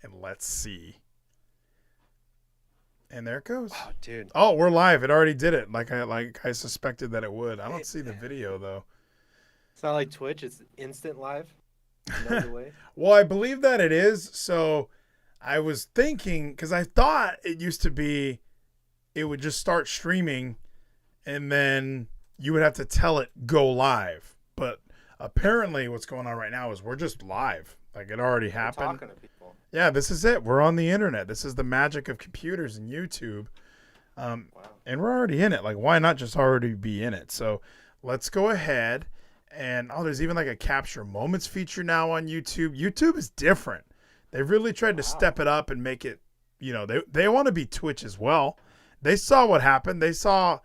And let's see. And there it goes. Oh, dude. Oh, we're live. It already did it. Like I suspected that it would. I don't see the video though. It's not like Twitch. It's instant live. No delay. Well, I believe that it is. So I was thinking, because I thought it used to be, it would just start streaming, and then you would have to tell it go live. But apparently, what's going on right now is we're just live. Like it already happened. We're talking to people. Yeah, this is it. We're on the internet. This is the magic of computers and YouTube. Wow. And we're already in it. Like, why not just already be in it? So let's go ahead. And, there's even like a capture moments feature now on YouTube. YouTube is different. They've really tried to step it up and make it, they want to be Twitch as well. They saw what happened. They saw,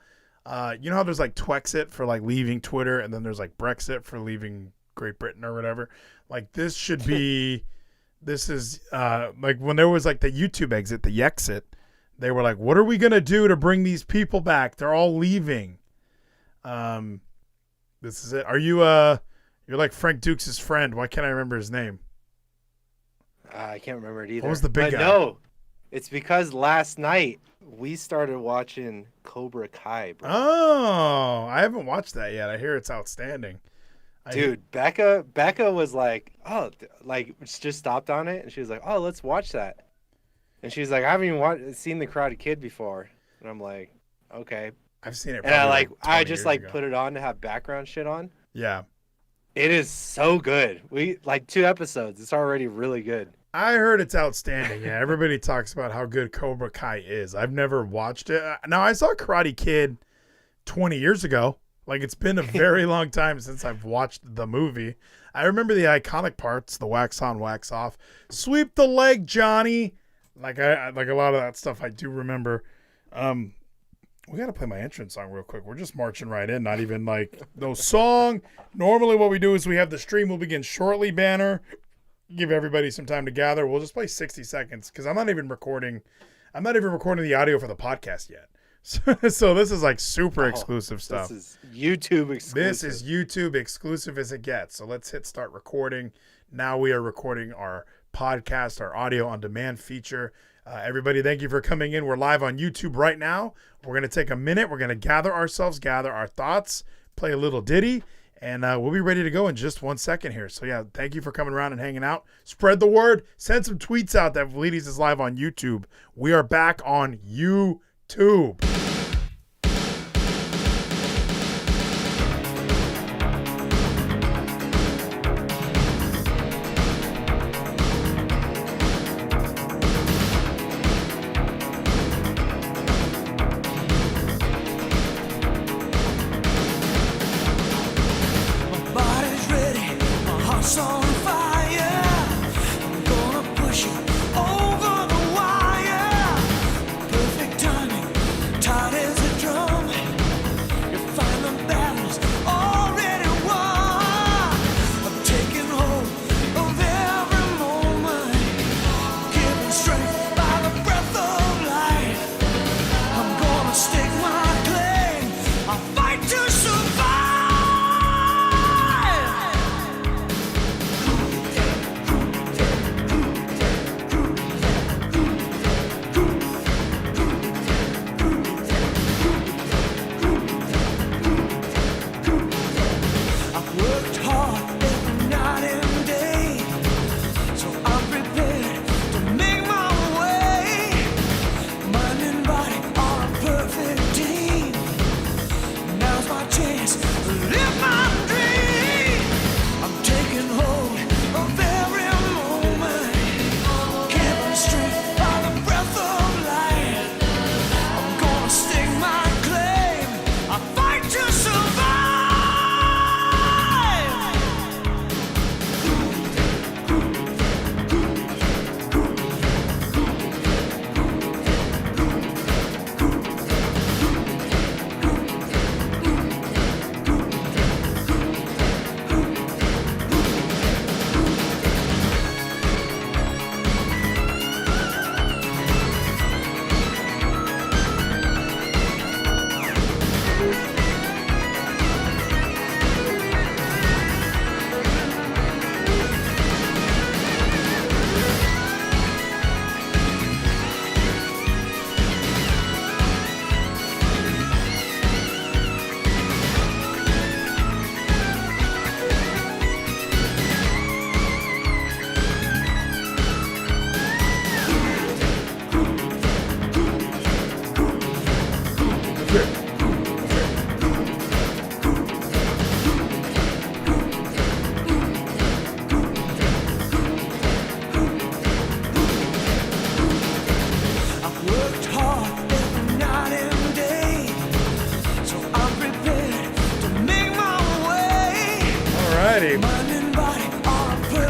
you know how there's like Twexit for like leaving Twitter, and then there's like Brexit for leaving Great Britain or whatever. Like this should be, this is like when there was like the YouTube exit, the Yexit, they were like, what are we going to do to bring these people back? They're all leaving. This is it. Are you, you're like Frank Dukes' friend. Why can't I remember his name? I can't remember it either. What was the big guy? No, it's because last night we started watching Cobra Kai, bro. Oh, I haven't watched that yet. I hear it's outstanding. Dude, Becca was like, just stopped on it, and she was like, oh, let's watch that. And she's like, I haven't even seen The Karate Kid before. And I'm like, okay. I've seen it. And I just put it on to have background shit on. Yeah. It is so good. We 2 episodes. It's already really good. I heard it's outstanding. Yeah, everybody talks about how good Cobra Kai is. I've never watched it. Now, I saw Karate Kid 20 years ago. Like, it's been a very long time since I've watched the we I remember the iconic parts, the wax on, wax off. Sweep the leg, Johnny. Like a lot of that stuff I do remember. We got to play my entrance song real quick. We're just marching right in. Not even like no song. Normally what we do is we have the stream will begin shortly banner. Give everybody some time to gather. We'll just play 60 seconds because I'm not even recording the audio for the podcast yet. So this is like super exclusive stuff. This is YouTube exclusive. This is YouTube exclusive as it gets. So let's hit start recording. Now we are recording our podcast, our audio on demand feature. Everybody, thank you for coming in. We're live on YouTube right now. We're going to take a minute. We're going to gather our thoughts, play a little ditty, and we'll be ready to go in just 1 second here. So, yeah, thank you for coming around and hanging out. Spread the word. Send some tweets out that Vleeties is live on YouTube. We are back on YouTube.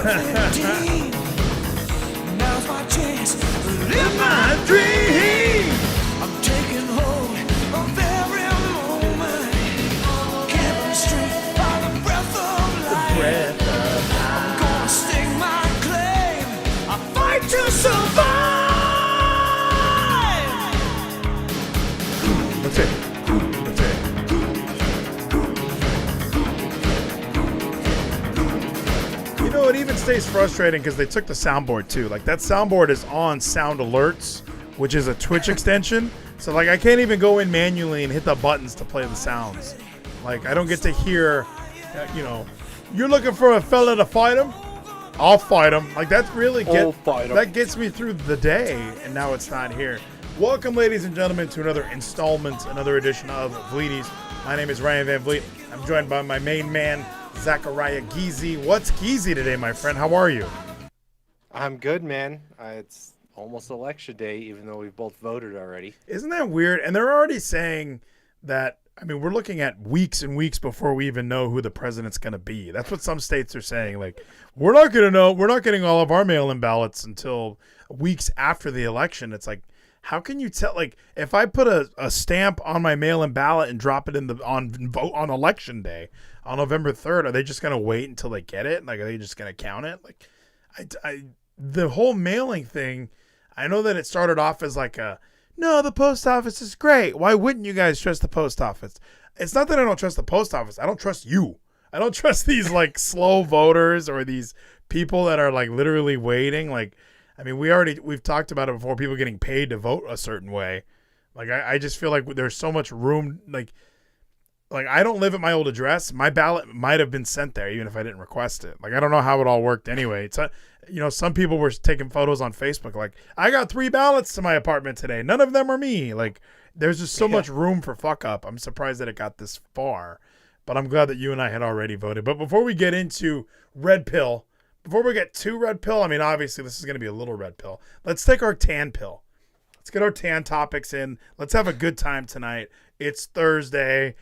15. Now's my chance to live My dream. I'm taking hold of every moment. Carrying straight by the breath of life. I'm gonna stake my claim. I fight to survive. That's it. That's it. You know, it even stays frustrating because they took the soundboard too. Like that soundboard is on Sound Alerts, which is a Twitch extension. So like I can't even go in manually and hit the buttons to play the sounds. Like I don't get to hear, you know, you're looking for a fella to fight him? I'll fight him. Like that's really that gets me through the day, and now it's not here. Welcome, ladies and gentlemen, to another installment, another edition of Vleeties. My name is Ryan Van Vliet. I'm joined by my main man, Zachariah Geezy. What's Geezy today, my friend? How are you? I'm good, man. It's almost election day, even though we've both voted already. Isn't that weird? And they're already saying that, I mean, we're looking at weeks and weeks before we even know who the president's going to be. That's what some states are saying. Like, we're not going to know. We're not getting all of our mail-in ballots until weeks after the election. It's like, how can you tell? Like, if I put a stamp on my mail-in ballot and drop it in on election day on November 3rd, are they just going to wait until they get it? Like, are they just going to count it? Like, the whole mailing thing, I know that it started off as like no, the post office is great. Why wouldn't you guys trust the post office? It's not that I don't trust the post office. I don't trust you. I don't trust these like slow voters or these people that are like literally waiting. Like, I mean, we've talked about it before, people getting paid to vote a certain way. Like, I just feel like there's so much room. Like I don't live at my old address. My ballot might have been sent there even if I didn't request it. Like, I don't know how it all worked anyway. It's you know, some people were taking photos on Facebook like, I got 3 ballots to my apartment today. None of them are me. Like, there's just so much room for fuck up. I'm surprised that it got this far, but I'm glad that you and I had already voted. But before we get into Red Pill, before we get to Red Pill, I mean, obviously this is going to be a little Red Pill. Let's take our tan pill. Let's get our tan topics in. Let's have a good time tonight. It's Thursday.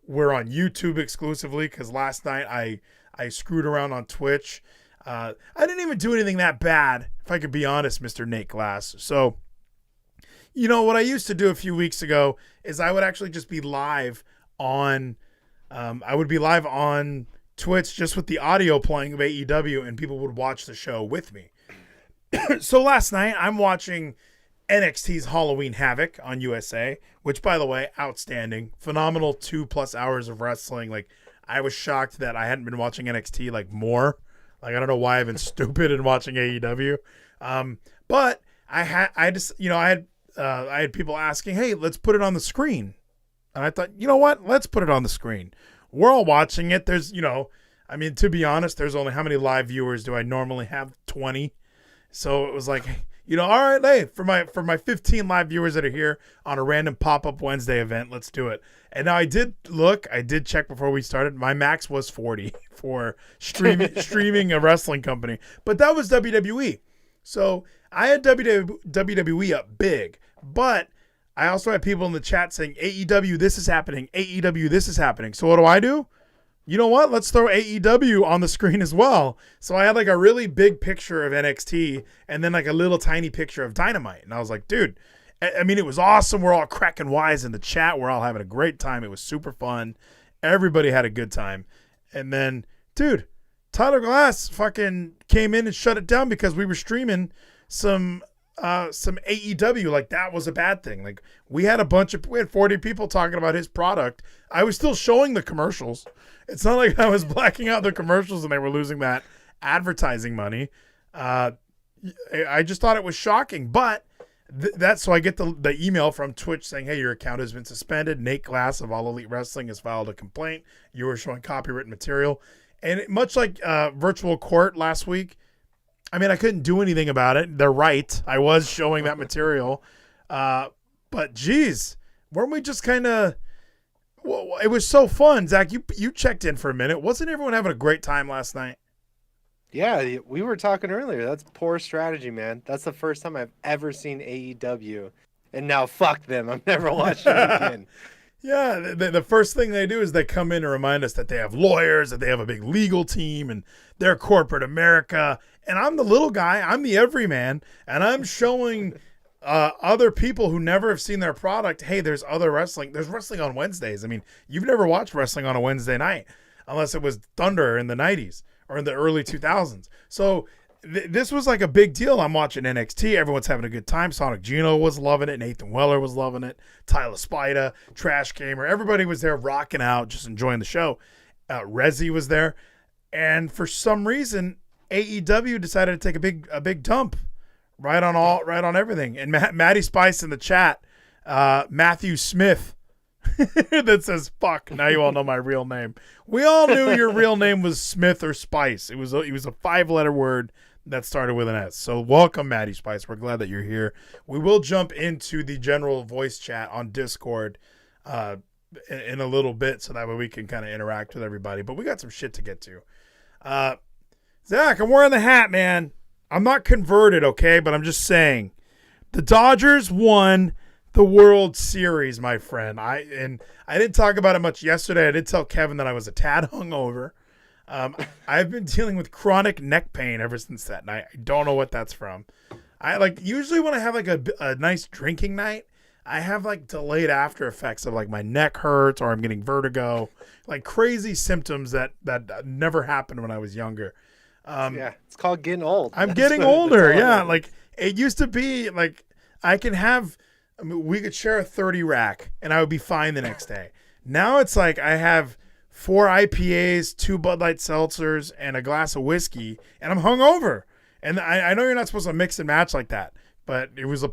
We're on YouTube exclusively because last night I screwed around on Twitch. I didn't even do anything that bad, if I could be honest, Mr. Nate Glass. So, you know, what I used to do a few weeks ago is I would actually just be live on Twitch just with the audio playing of AEW, and people would watch the show with me. So last night I'm watching NXT's Halloween Havoc on USA, which, by the way, outstanding, phenomenal 2+ hours of wrestling. Like, I was shocked that I hadn't been watching NXT like more. Like, I don't know why I've been stupid in watching AEW. But I had people asking, hey, let's put it on the screen. And I thought, you know what? Let's put it on the screen. We're all watching it. There's, you know, I mean, to be honest, there's only how many live viewers do I normally have? 20. So it was like, you know, all right, hey, for my 15 live viewers that are here on a random pop-up Wednesday event, let's do it. And now I did check before we started. My max was 40 for streaming a wrestling company. But that was WWE. So I had WWE up big. But I also had people in the chat saying, AEW, this is happening. AEW, this is happening. So what do? You know what? Let's throw AEW on the screen as well. So I had like a really big picture of NXT and then like a little tiny picture of Dynamite. And I was like, dude, I mean, it was awesome. We're all cracking wise in the chat. We're all having a great time. It was super fun. Everybody had a good time. And then, dude, Tyler Glass fucking came in and shut it down because we were streaming some AEW. Like, that was a bad thing. Like, we had 40 people talking about his product. I was still showing the commercials. It's not like I was blacking out the commercials and they were losing that advertising money. I just thought it was shocking. But so I get the email from Twitch saying, hey, your account has been suspended. Nate Glass of All Elite Wrestling has filed a complaint. You were showing copywritten material. And much like Virtual Court last week, I mean, I couldn't do anything about it. They're right. I was showing that material. But, geez, weren't we just kind of... Well, it was so fun. Zach, you checked in for a minute. Wasn't everyone having a great time last night? Yeah, we were talking earlier. That's poor strategy, man. That's the first time I've ever seen AEW. And now fuck them. I'm never watching it again. Yeah, the first thing they do is they come in and remind us that they have lawyers, that they have a big legal team, and they're corporate America. And I'm the little guy, I'm the everyman, and I'm showing other people who never have seen their product, hey, there's other wrestling. There's wrestling on Wednesdays. I mean, you've never watched wrestling on a Wednesday night unless it was Thunder in the 90s or in the early 2000s. So this was like a big deal. I'm watching NXT. Everyone's having a good time. Sonic Gino was loving it. Nathan Weller was loving it. Tyler Spida, Trash Gamer. Everybody was there rocking out, just enjoying the show. Rezzy was there. And for some reason, AEW decided to take a big dump right on everything. And Maddie Spice in the chat, Matthew Smith, that says, fuck, now you all know my real name. We all knew your real name was Smith or Spice. It was a 5-letter word that started with an S. So welcome, Maddie Spice. We're glad that you're here. We will jump into the general voice chat on Discord in a little bit, so that way we can kind of interact with everybody. But we got some shit to get to. Zach, I'm wearing the hat, man. I'm not converted, okay? But I'm just saying. The Dodgers won the World Series, my friend. I didn't talk about it much yesterday. I did tell Kevin that I was a tad hungover. I've been dealing with chronic neck pain ever since that night. I don't know what that's from. I usually when I have like a nice drinking night, I have like delayed after effects of like my neck hurts or I'm getting vertigo, like crazy symptoms that never happened when I was younger. Yeah, it's called getting old. I'm getting older. Yeah, like it used to be like I mean, we could share a 30 rack and I would be fine the next day. Now it's like I have 4 IPAs, 2 Bud Light seltzers, and a glass of whiskey, and I'm hungover. And I know you're not supposed to mix and match like that, but it was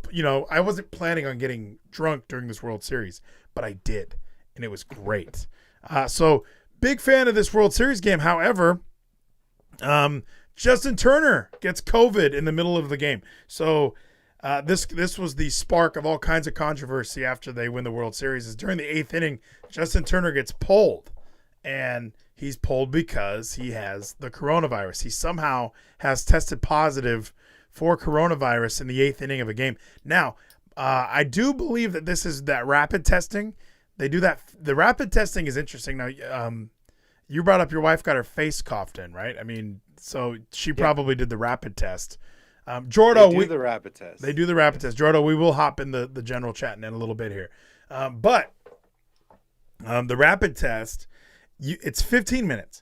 I wasn't planning on getting drunk during this World Series, but I did, and it was great. So big fan of this World Series game. However, Justin Turner gets COVID in the middle of the game. So this was the spark of all kinds of controversy after they win the World Series. Is during the 8th inning, Justin Turner gets pulled. And he's pulled because he has the coronavirus. He somehow has tested positive for coronavirus in the 8th inning of a game. Now, I do believe that this is that rapid testing. They do that. The rapid testing is interesting. Now, you brought up your wife got her face coughed in, right? I mean, so she probably did the rapid test. Jordo, they do the rapid test. They do the rapid test. Jordo, we will hop in the general chat in a little bit here. But the rapid test, it's 15 minutes.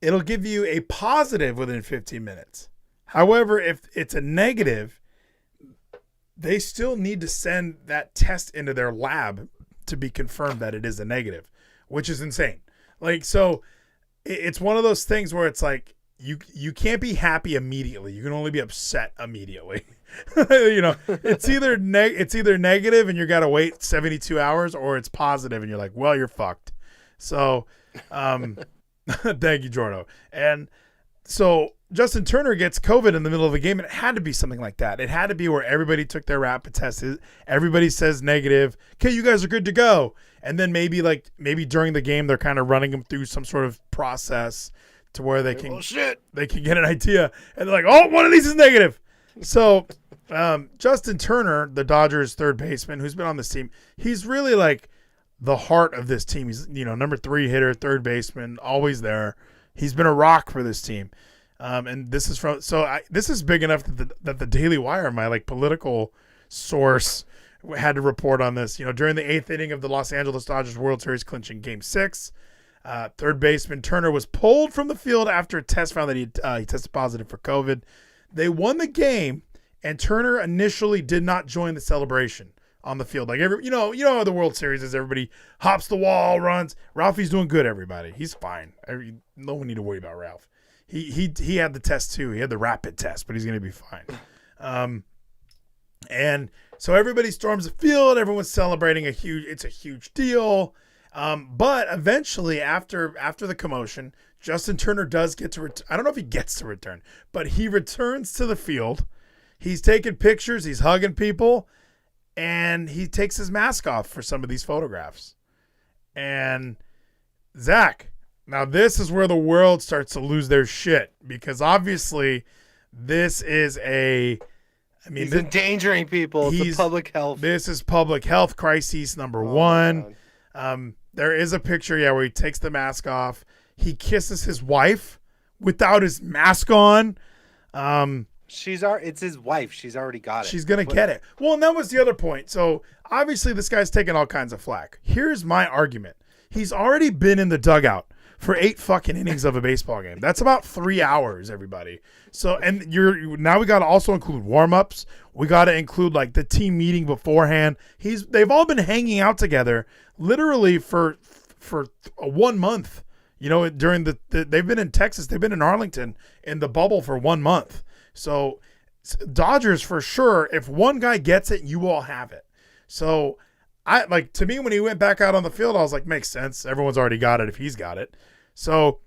It'll give you a positive within 15 minutes. However, if it's a negative, they still need to send that test into their lab to be confirmed that it is a negative, which is insane. Like, so it's one of those things where it's like, you can't be happy immediately. You can only be upset immediately. It's either negative and you got to wait 72 hours, or it's positive and you're like, well, you're fucked. So, thank you, Jordo. And so Justin Turner gets COVID in the middle of a game, and it had to be something like that. It had to be where everybody took their rapid tests. Everybody says negative. Okay, you guys are good to go. And then maybe during the game, they're kind of running them through some sort of process to where they can get an idea. And they're like, oh, one of these is negative. So Justin Turner, the Dodgers third baseman, who's been on this team, he's really like the heart of this team. He's, number 3 hitter, third baseman, always there. He's been a rock for this team. And this is this is big enough that the Daily Wire, my like political source, had to report on this. During the 8th inning of the Los Angeles Dodgers World Series clinching Game 6, third baseman Turner was pulled from the field after a test found that he tested positive for COVID. They won the game, and Turner initially did not join the celebration on the field. Like how the World Series is, everybody hops the wall, runs. Ralphie's doing good, everybody. He's fine. No one need to worry about Ralph. He had the test too. He had the rapid test, but he's going to be fine. And so everybody storms the field. Everyone's celebrating it's a huge deal. But eventually after the commotion, Justin Turner does get to return. I don't know if he gets to return, but he returns to the field. He's taking pictures. He's hugging people. And he takes his mask off for some of these photographs. And Zach, now this is where the world starts to lose their shit, because obviously this is he's endangering people. It's public health. This is public health crisis number one. There is a picture, where he takes the mask off. He kisses his wife without his mask on. It's his wife. She's already got it. She's going to get it. Well, and that was the other point. So obviously this guy's taking all kinds of flack. Here's my argument. He's already been in the dugout for 8 fucking innings of a baseball game. That's about 3 hours, everybody. So, and now we got to also include warm-ups. We got to include like the team meeting beforehand. They've all been hanging out together literally for 1 month. You know, during they've been in Texas, they've been in Arlington in the bubble for 1 month. So Dodgers for sure, if one guy gets it, you all have it. So to me, when he went back out on the field, I was like, makes sense. Everyone's already got it if he's got it. So,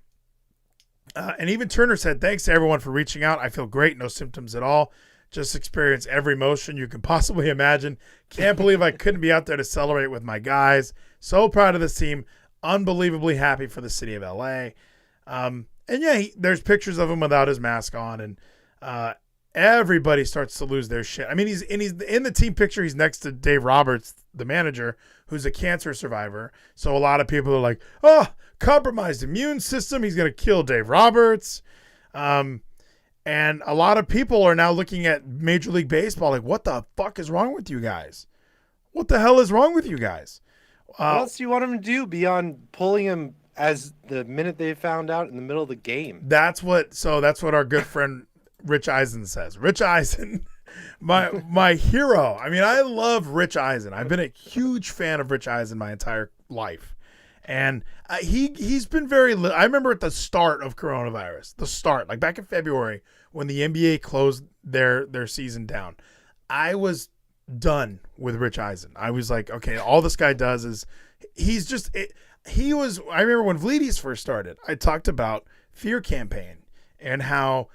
and even Turner said, thanks to everyone for reaching out. I feel great. No symptoms at all. Just experience every emotion you can possibly imagine. Can't believe I couldn't be out there to celebrate with my guys. So proud of this team. Unbelievably happy for the city of LA. And there's pictures of him without his mask on, and everybody starts to lose their shit. I mean, he's in the team picture. He's next to Dave Roberts, the manager, who's a cancer survivor. So a lot of people are like, oh, compromised immune system. He's going to kill Dave Roberts. And a lot of people are now looking at Major League Baseball like, what the fuck is wrong with you guys? What the hell is wrong with you guys? What else do you want him to do beyond pulling him as the minute they found out in the middle of the game? That's what our good friend Rich Eisen says. Rich Eisen, my hero. I mean, I love Rich Eisen. I've been a huge fan of Rich Eisen my entire life. And he's been I remember at the start of coronavirus, like back in February when the NBA closed their season down, I was done with Rich Eisen. I was like, okay, all this guy does is I remember when Vleeties first started, I talked about fear campaign and how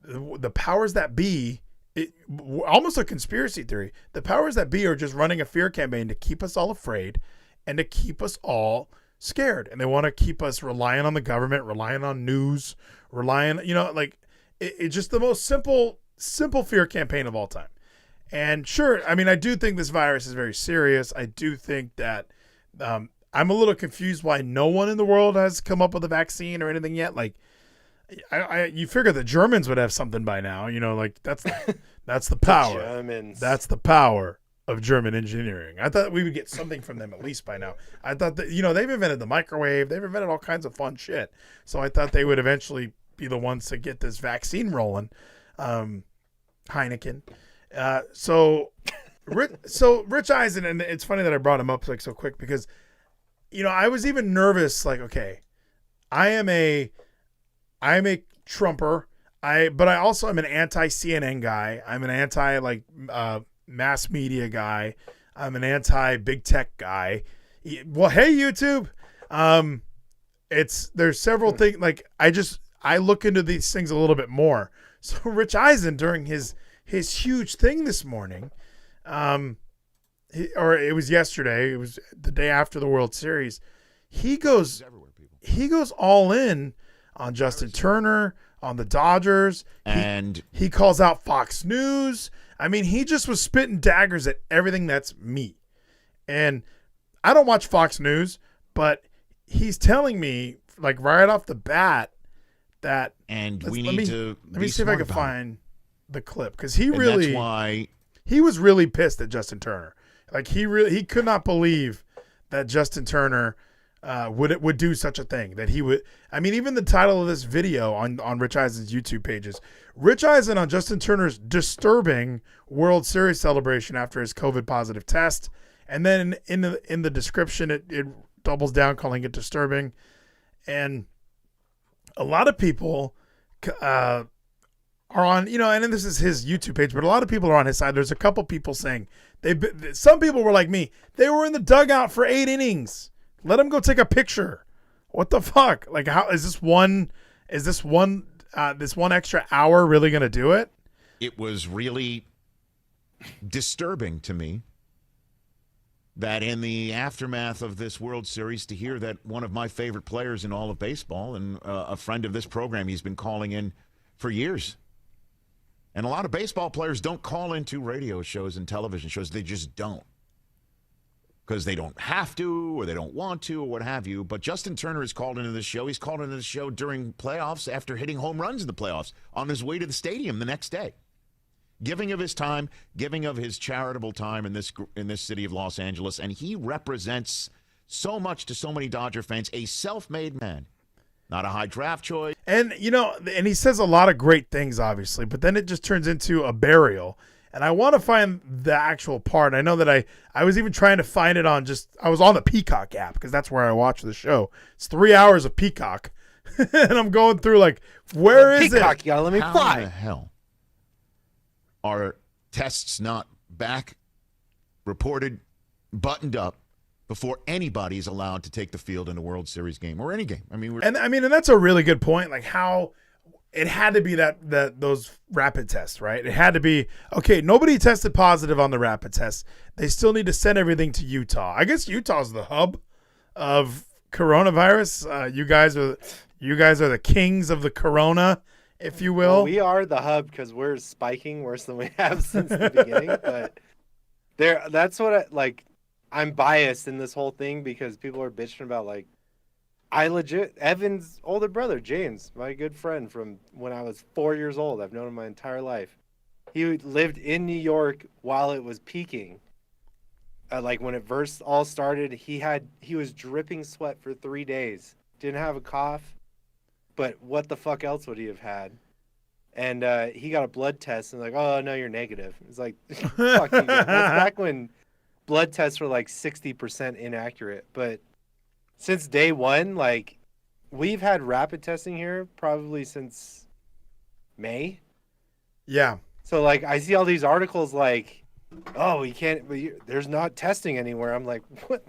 the powers that be, almost a conspiracy theory, the powers that be are just running a fear campaign to keep us all afraid and to keep us all scared. And they want to keep us relying on the government, relying on news, it's just the most simple fear campaign of all time. And sure, I mean, I do think this virus is very serious. I do think that I'm a little confused why no one in the world has come up with a vaccine or anything yet. Like, you figure the Germans would have something by now. You know, like that's the power. Germans. That's the power of German engineering. I thought we would get something from them at least by now. I thought that, they've invented the microwave. They've invented all kinds of fun shit. So I thought they would eventually be the ones to get this vaccine rolling. Heineken. So Rich Eisen, and it's funny that I brought him up like so quick because, I was even nervous. Like, okay, I am a Trumper. But I also am an anti-CNN guy. I'm an anti mass media guy. I'm an anti-big tech guy. Well, hey YouTube. There's several things like I look into these things a little bit more. So Rich Eisen during his huge thing this morning, or it was yesterday, it was the day after the World Series. He goes all in on Justin Turner, on the Dodgers, and he calls out Fox News. I mean, he just was spitting daggers at everything that's me. And I don't watch Fox News, but he's telling me, like right off the bat, that let me see if I can find the clip, because he was really pissed at Justin Turner. Like he could not believe that Justin Turner would do such a thing, that he would. I mean, even the title of this video on Rich Eisen's YouTube page is Rich Eisen on Justin Turner's disturbing World Series celebration after his COVID positive test. And then in the description, it doubles down, calling it disturbing. And a lot of people are on, and this is his YouTube page, but a lot of people are on his side. There's a couple people saying some people were like me. They were in the dugout for 8 innings. Let him go take a picture. What the fuck? Like, how is this one extra hour really going to do it? It was really disturbing to me that in the aftermath of this World Series, to hear that one of my favorite players in all of baseball and a friend of this program, he's been calling in for years. And a lot of baseball players don't call into radio shows and television shows. They just don't. because they don't have to or they don't want to or what have you. But Justin Turner is called into this show. He's called into the show during playoffs after hitting home runs in the playoffs on his way to the stadium the next day. Giving of his time, giving of his charitable time in this city of Los Angeles. And he represents so much to so many Dodger fans, a self-made man. Not a high draft choice. And, and he says a lot of great things, obviously, but then it just turns into a burial. And I want to find the actual part. I know that I was even trying to find it on I was on the Peacock app because that's where I watch the show. It's 3 hours of Peacock. And I'm going through where is Peacock, it? y'all, let me How fly. the hell are tests not back, reported, buttoned up before anybody is allowed to take the field in a World Series game or any game? And that's a really good point. How it had to be that those rapid tests, right? It had to be, okay, nobody tested positive on the rapid test. They still need to send everything to Utah. I guess Utah's the hub of coronavirus. You guys are the kings of the corona, if you will. Well, we are the hub because we're spiking worse than we have since the beginning. But that's what I'm biased in this whole thing because people are bitching about Evan's older brother, James, my good friend from when I was 4 years old. I've known him my entire life. He lived in New York while it was peaking. When it first all started, he was dripping sweat for 3 days. Didn't have a cough, but what the fuck else would he have had? And he got a blood test and oh no, you're negative. It's like, fuck you. That's back when blood tests were 60% inaccurate, but since day one, we've had rapid testing here probably since May. Yeah. So I see all these articles oh, we can't, there's not testing anywhere. I'm like, what?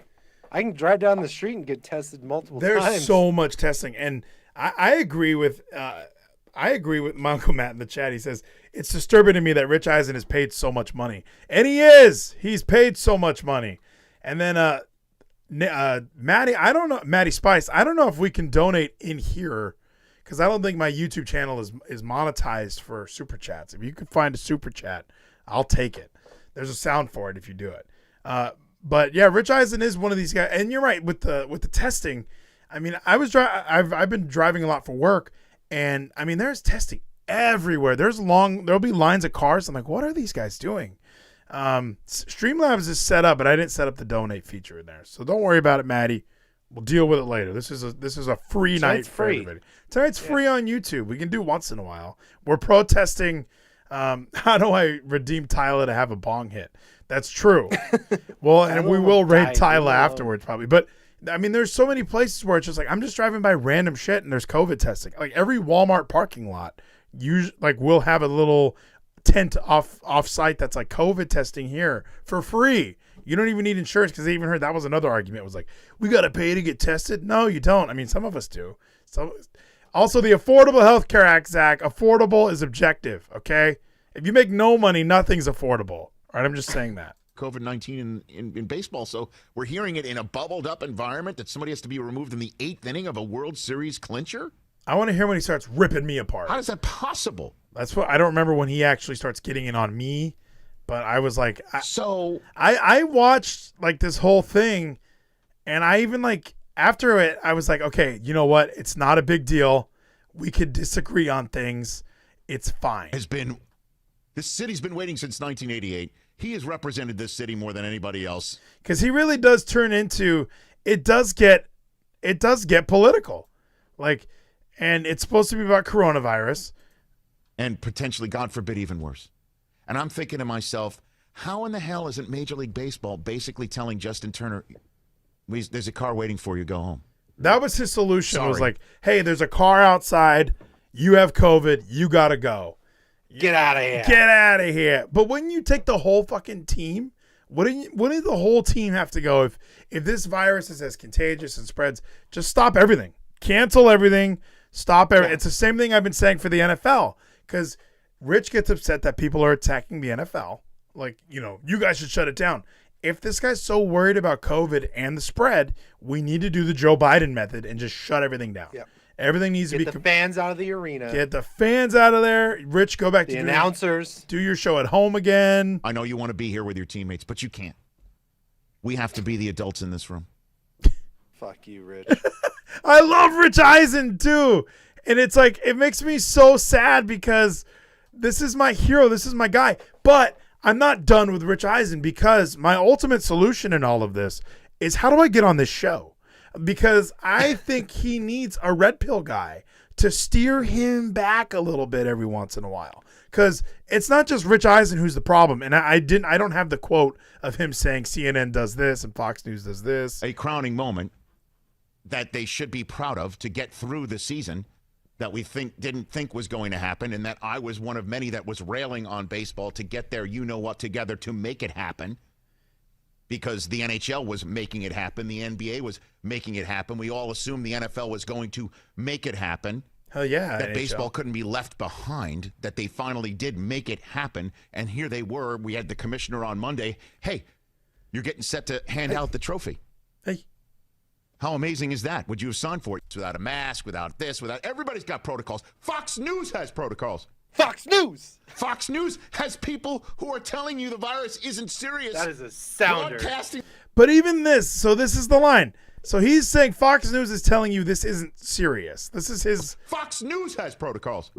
I can drive down the street and get tested multiple times. There's so much testing. And I agree with my Uncle Matt in the chat. He says, it's disturbing to me that Rich Eisen is paid so much money. And he is. He's paid so much money. And then Maddie Spice, I don't know if we can donate in here because I don't think my YouTube channel is monetized for super chats. If you can find a super chat, I'll take it. There's a sound for it if you do it. But yeah, Rich Eisen is one of these guys, and you're right with the testing. I've been driving a lot for work, and there's testing everywhere. There'll be lines of cars. I'm like, what are these guys doing? Streamlabs is set up, but I didn't set up the donate feature in there. So don't worry about it, Maddie. We'll deal with it later. This is a free night for everybody. Tonight's free on YouTube. We can do once in a while. We're protesting. How do I redeem Tyler to have a bong hit? That's true. Well, and we will raid Tyler afterwards probably. But there's so many places where it's just I'm just driving by random shit and there's COVID testing. Every Walmart parking lot, we'll have a little tent off site that's COVID testing here for free. You don't even need insurance because I even heard that was another argument. It was we got to pay to get tested. No, you don't. Some of us do. So also the Affordable Health Care Act, Zach, affordable is objective. Okay. If you make no money, nothing's affordable. All right. I'm just saying that. COVID-19 in baseball. So we're hearing it in a bubbled up environment that somebody has to be removed in the 8th inning of a World Series clincher. I want to hear when he starts ripping me apart. How is that possible? That's what I don't remember when he actually starts getting in on me, but I was I watched this whole thing, and I even after it, I was okay, you know what? It's not a big deal. We could disagree on things. It's fine. This city's been waiting since 1988. He has represented this city more than anybody else. Because he really does turn into it does get political, and it's supposed to be about coronavirus. And potentially, God forbid, even worse. And I'm thinking to myself, how in the hell isn't Major League Baseball basically telling Justin Turner, there's a car waiting for you, go home? That was his solution. Sorry. It was hey, there's a car outside. You have COVID. You got to go. Get out of here. Get out of here. But when you take the whole fucking team, wouldn't the whole team have to go? If this virus is as contagious and spreads, just stop everything. Cancel everything. Stop everything. It's the same thing I've been saying for the NFL. Because Rich gets upset that people are attacking the NFL. You guys should shut it down. If this guy's so worried about COVID and the spread, we need to do the Joe Biden method and just shut everything down. Yep. Everything needs to be... Get the fans out of the arena. Get the fans out of there. Rich, go back to the announcers. Do your show at home again. I know you want to be here with your teammates, but you can't. We have to be the adults in this room. Fuck you, Rich. I love Rich Eisen too. And it's like, it makes me so sad because this is my hero. This is my guy. But I'm not done with Rich Eisen because my ultimate solution in all of this is how do I get on this show? Because I think he needs a red pill guy to steer him back a little bit every once in a while. Because it's not just Rich Eisen who's the problem. And I don't have the quote of him saying CNN does this and Fox News does this. A crowning moment that they should be proud of to get through the season that we didn't think was going to happen, and that I was one of many that was railing on baseball to get their you-know-what together to make it happen, because the NHL was making it happen, the NBA was making it happen. We all assumed the NFL was going to make it happen. Hell yeah. That NHL. baseball couldn't be left behind, that they finally did make it happen, and here they were. We had the commissioner on Monday. Hey, you're getting set to hand out the trophy. Hey. How amazing is that? Would you have signed for it? Without a mask, without this, everybody's got protocols. Fox News has protocols. Fox News. Fox News has people who are telling you the virus isn't serious. That is a sounder. Broadcasting. But even this, so this is the line. So he's saying Fox News is telling you this isn't serious. This is his. Fox News has protocols.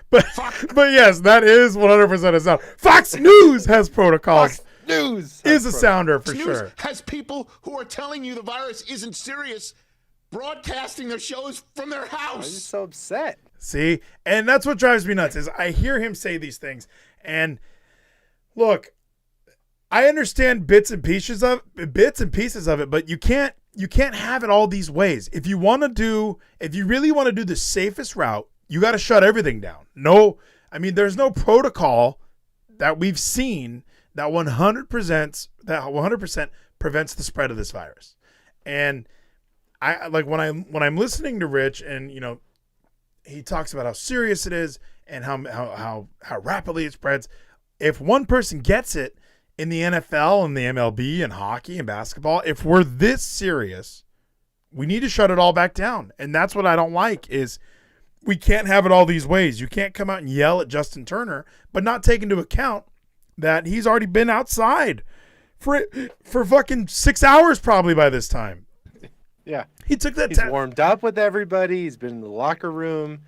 But yes, that is 100% a sound. Fox News has protocols. Fox News is a sounder for Fox sure. News has people who are telling you the virus isn't serious, broadcasting their shows from their I'm house. just so upset. See, and that's what drives me nuts is I hear him say these things, and look, I understand bits and pieces of it, but you can't have it all these ways. If you really want to do the safest route, you got to shut everything down. No, I mean, there's no protocol that we've seen that 100% prevents the spread of this virus. And I like when I'm listening to Rich, and you know, he talks about how serious it is and how rapidly it spreads. If one person gets it in the NFL and the MLB and hockey and basketball, if we're this serious, we need to shut it all back down. And that's what I don't like is we can't have it all these ways. You can't come out and yell at Justin Turner, but not take into account that he's already been outside for fucking 6 hours probably by this time. Yeah. He took that He's warmed up with everybody. He's been in the locker room.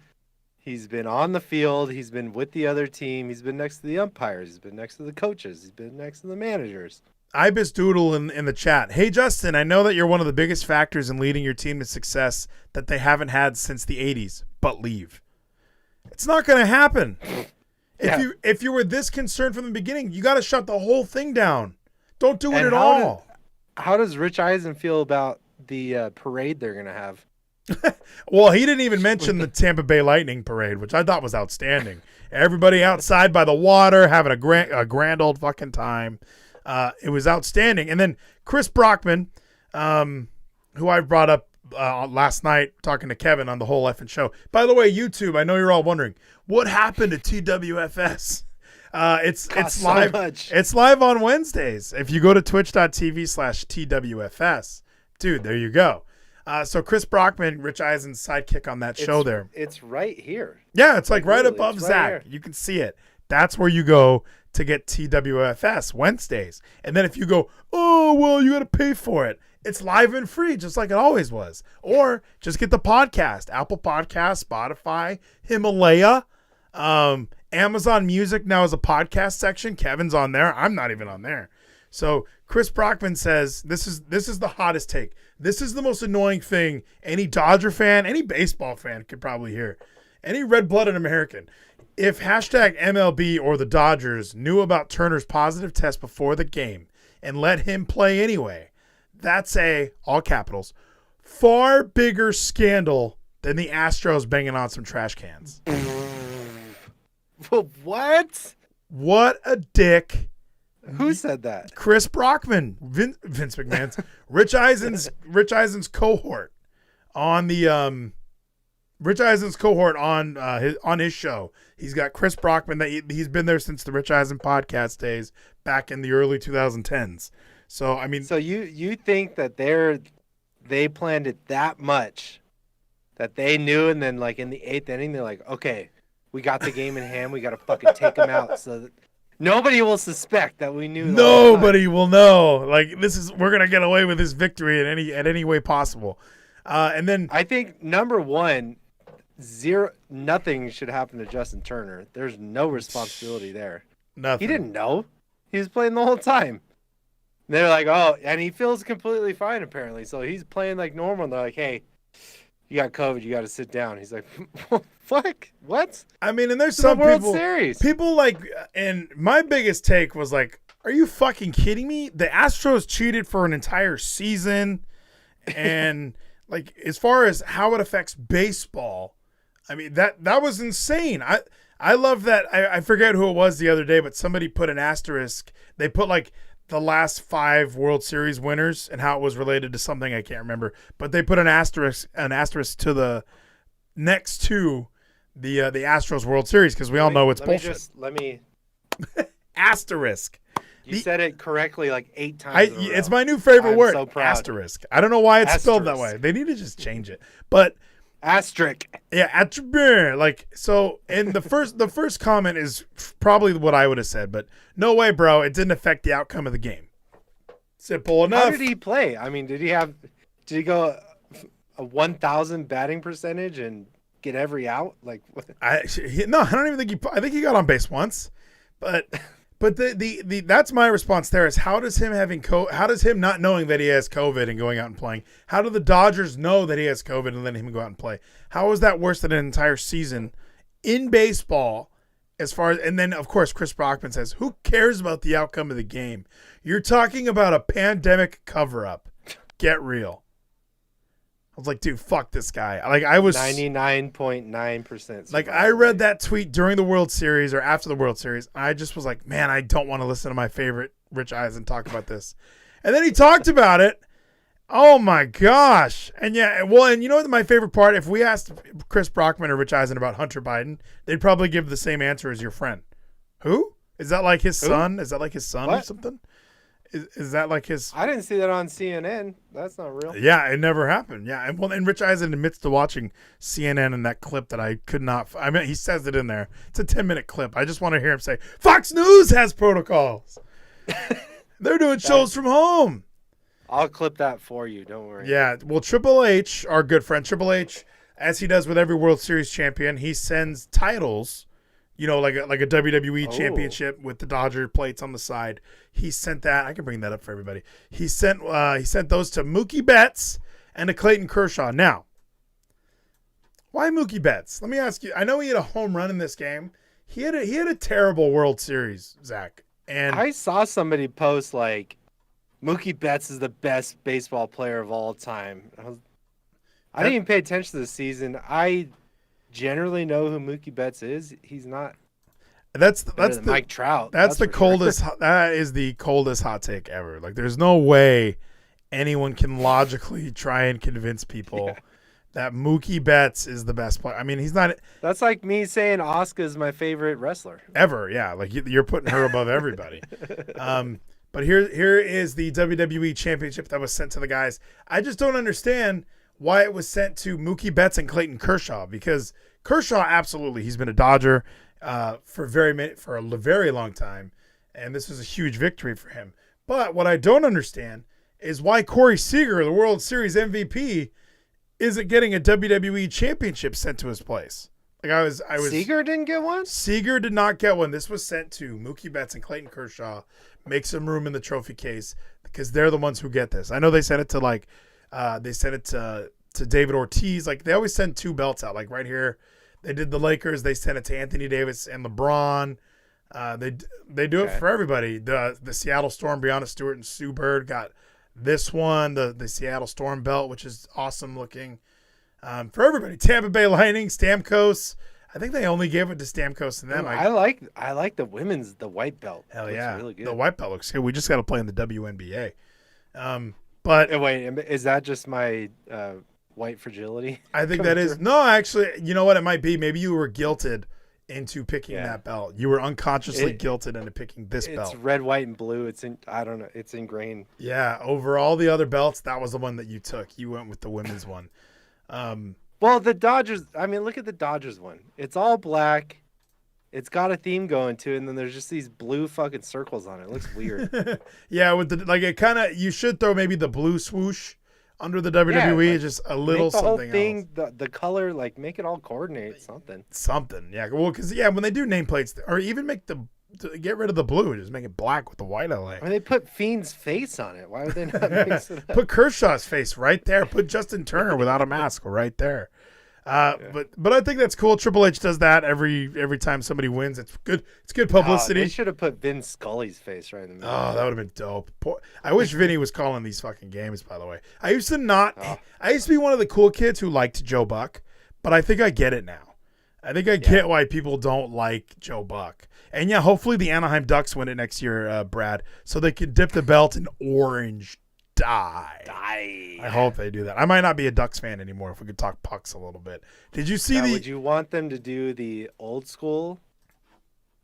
He's been on the field. He's been with the other team. He's been next to the umpires. He's been next to the coaches. He's been next to the managers. Ibis Doodle in the chat. Hey, Justin, I know that you're one of the biggest factors in leading your team to success that they haven't had since the 80s, but leave. It's not going to happen. If you were this concerned from the beginning, you got to shut the whole thing down. Don't do it at all. How does Rich Eisen feel about the parade they're going to have? Well, he didn't even mention the Tampa Bay Lightning parade, which I thought was outstanding. Everybody outside by the water having a grand old fucking time. It was outstanding. And then Chris Brockman, who I brought up last night talking to Kevin on the whole effing show. By the way, YouTube, I know you're all wondering, what happened to TWFS? It's live. It's live on Wednesdays. If you go to twitch.tv/TWFS, dude, there you go. So Chris Brockman, Rich Eisen's sidekick on that show there. It's right here. Yeah, it's like right above Zach. You can see it. That's where you go to get TWFS Wednesdays. And then if you go, oh, well, you got to pay for it. It's live and free, just like it always was. Or just get the podcast, Apple Podcasts, Spotify, Himalaya, Amazon Music now has a podcast section. Kevin's on there. I'm not even on there. So Chris Brockman says, this is the hottest take. This is the most annoying thing any Dodger fan, any baseball fan could probably hear. Any red-blooded American. If #MLB or the Dodgers knew about Turner's positive test before the game and let him play anyway, that's a, all capitals, far bigger scandal than the Astros banging on some trash cans. What? What a dick. Who said that? Chris Brockman, Vince McMahon's, Rich Eisen's cohort on the Rich Eisen's cohort on his show. He's got Chris Brockman that he's been there since the Rich Eisen podcast days back in the early 2010s. So I mean, so you think that they planned it that much that they knew, and then like in the 8th inning they're like, okay, we got the game in hand, we got to fucking take them out. So Nobody will suspect that we knew. Nobody will know. Like we're gonna get away with this victory at any way possible. And then I think number 1, nothing should happen to Justin Turner. There's no responsibility there. nothing. He didn't know. He was playing the whole time. They're like, oh, and he feels completely fine apparently. So he's playing like normal. And they're like, hey, you got COVID. You got to sit down. He's like, fuck, what? I mean, and there's It's the some World people. Series. People like, and my biggest take was like, are you fucking kidding me? The Astros cheated for an entire season, and like as far as how it affects baseball, I mean that was insane. I love that. I forget who it was the other day, but somebody put an asterisk. They put like the last 5 World Series winners and how it was related to something I can't remember. But they put an asterisk to the next to the Astros World Series because we all know it's bullshit. Let me. Asterisk. You said it correctly like 8 times. It's my new favorite I'm word. so proud. Asterisk. I don't know why it's spelled that Asterisk. way. They need to just change it. But Asterisk. yeah, like so. And the first comment is probably what I would have said, but no way, bro. It didn't affect the outcome of the game. Simple enough. How did he play? I mean, did he go a 1,000 batting percentage and get every out? Like, what? I don't even think I think he got on base once, but the that's my response there is how does him not knowing that he has COVID and going out and playing, how do the Dodgers know that he has COVID and letting him go out and play? How is that worse than an entire season in baseball? As far as, and then of course Chris Brockman says, who cares about the outcome of the game? You're talking about a pandemic cover-up. Get real. I was like, dude, fuck this guy. Like I was 99.9%. like I read that tweet during the World Series or after the World Series. I just was like, man, I don't want to listen to my favorite Rich Eisen talk about this. And then he talked about it. Oh my gosh. And yeah, well, and you know what my favorite part? If we asked Chris Brockman or Rich Eisen about Hunter Biden, they'd probably give the same answer as your friend. Who? Is that like his son? Is that like his son or What? something? Is that like his? I didn't see that on CNN. That's not real. Yeah, it never happened. Yeah, and well, and Rich Eisen admits to watching CNN in that clip that I could not. I mean, he says it in there. It's a 10-minute clip. I just want to hear him say, "Fox News has protocols. They're doing shows from home." I'll clip that for you. Don't worry. Yeah, well, Triple H, our good friend Triple H, as he does with every World Series champion, he sends titles. You know, like a WWE Championship with the Dodger plates on the side. He sent that. I can bring that up for everybody. He sent those to Mookie Betts and to Clayton Kershaw. Now, why Mookie Betts? Let me ask you. I know he had a home run in this game. He had a terrible World Series, Zach. And I saw somebody post like, Mookie Betts is the best baseball player of all time. I didn't even pay attention to the season. I generally know who Mookie Betts is. He's not. That's Mike Trout. That's the for coldest. Sure. That is the coldest hot take ever. Like, there's no way anyone can logically try and convince people that Mookie Betts is the best player. I mean, he's not That's like me saying Asuka is my favorite wrestler. ever. Yeah, like you're putting her above everybody. But here is the WWE Championship that was sent to the guys. I just don't understand why it was sent to Mookie Betts and Clayton Kershaw, because Kershaw, absolutely, he's been a Dodger for a very long time, and this was a huge victory for him. But what I don't understand is why Corey Seagar, the World Series MVP, isn't getting a WWE Championship sent to his place. Like I was Seagar didn't get one? Seagar did not get one. This was sent to Mookie Betts and Clayton Kershaw. Make some room in the trophy case because they're the ones who get this. I know they sent it to to David Ortiz. Like, they always send 2 belts out. Like right here, they did the Lakers. They sent it to Anthony Davis and LeBron. They do it for everybody. The Seattle Storm, Breonna Stewart and Sue Bird got this one, the Seattle Storm belt, which is awesome looking. For everybody, Tampa Bay Lightning, Stamkos. I think they only gave it to Stamkos and them. I like the women's, the white belt. Hell Looks yeah, really good. the white belt looks good. We just got to play in the WNBA. But Wait, is that just my white fragility? I think coming that is through? no. Actually, you know what it might be. Maybe you were guilted into picking that belt. You were unconsciously guilted into picking this belt. It's red, white, and blue. I don't know. It's ingrained. Yeah, over all the other belts, that was the one that you took. You went with the women's one. Well, the Dodgers. I mean, look at the Dodgers one. It's all black. It's got a theme going to it, and then there's just these blue fucking circles on it. It looks weird. Yeah, with the like it kind of you should throw maybe the blue swoosh under the WWE, like, just a little make the something whole thing, else. the color, like make it all coordinate something. Something, yeah. Well, because when they do nameplates, or even make get rid of the blue, just make it black with the white LA. I mean, they put Fiend's face on it. Why would they not mix it up? Put Kershaw's face right there. Put Justin Turner without a mask right there. But I think that's cool. Triple H does that every time somebody wins. It's good. It's good publicity. They should have put Vin Scully's face right in the middle. Oh, that would have been dope. I wish Vinny was calling these fucking games, by the way. I used to be one of the cool kids who liked Joe Buck, but I think I get it now. I think I get why people don't like Joe Buck. And yeah, hopefully the Anaheim Ducks win it next year, Brad, so they can dip the belt in orange dye. I hope they do that. I might not be a Ducks fan anymore if we could talk pucks a little bit. Did you see would you want them to do the old school?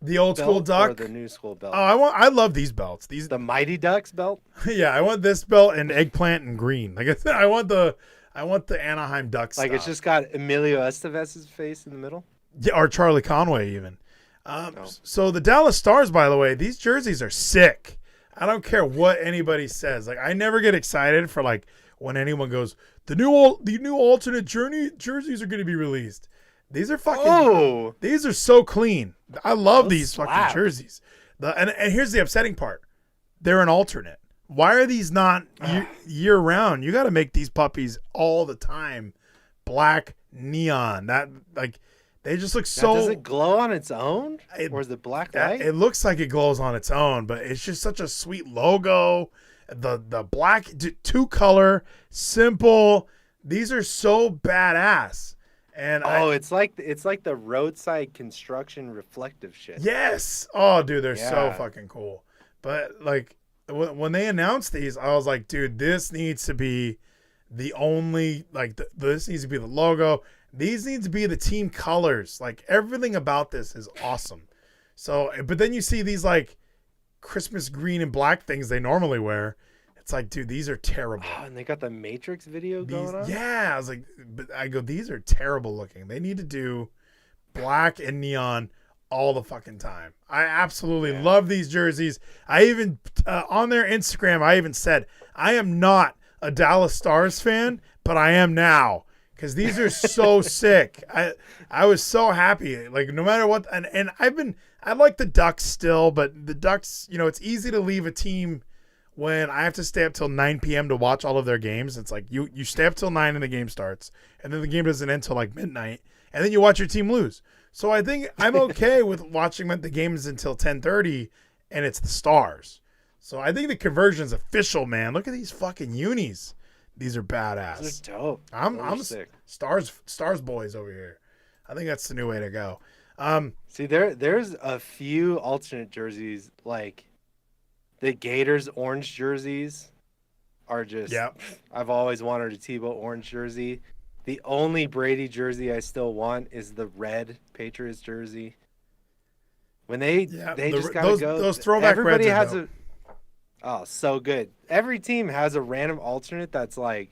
The old school duck or the new school belt? Oh, I love these belts. The Mighty Ducks belt? Yeah, I want this belt and eggplant and green. Like I said, I want the Anaheim Ducks. Like it's just got Emilio Estevez's face in the middle? Yeah, or Charlie Conway even. So the Dallas Stars, by the way, these jerseys are sick. I don't care what anybody says. Like I never get excited for like when anyone goes, the new alternate jerseys are going to be released. These are fucking. These are so clean. I love these fucking jerseys. And here's the upsetting part: they're an alternate. Why are these not year round? You got to make these puppies all the time, black neon. They just look so. Does it glow on its own, or is it black light? It looks like it glows on its own, but it's just such a sweet logo. The black two color, simple. These are so badass. And it's like the roadside construction reflective shit. Yes. Oh, dude, they're so fucking cool. But like when they announced these, I was like, dude, this needs to be the only this needs to be the logo. These need to be the team colors. Like everything about this is awesome. So, but then you see these like Christmas green and black things they normally wear. It's like, dude, these are terrible. Oh, and they got the Matrix video going on? Yeah. I was like, these are terrible looking. They need to do black and neon all the fucking time. I absolutely love these jerseys. I even, on their Instagram, I even said, I am not a Dallas Stars fan, but I am now. Because these are so sick. I was so happy. Like, no matter what. And I like the Ducks still, but the Ducks, it's easy to leave a team when I have to stay up till 9 p.m. to watch all of their games. It's like you stay up till 9 and the game starts, and then the game doesn't end till like midnight, and then you watch your team lose. So I think I'm okay with watching the games until 10:30, and it's the Stars. So I think the conversion's official, man. Look at these fucking unis. These are badass. Those are dope. I'm sick. Stars boys over here. I think that's the new way to go. See, there's a few alternate jerseys, like the Gators orange jerseys are just. Yep. I've always wanted a Tebow orange jersey. The only Brady jersey I still want is the red Patriots jersey. When they just gotta go. Those throwback everybody reds has so good. Every team has a random alternate that's like,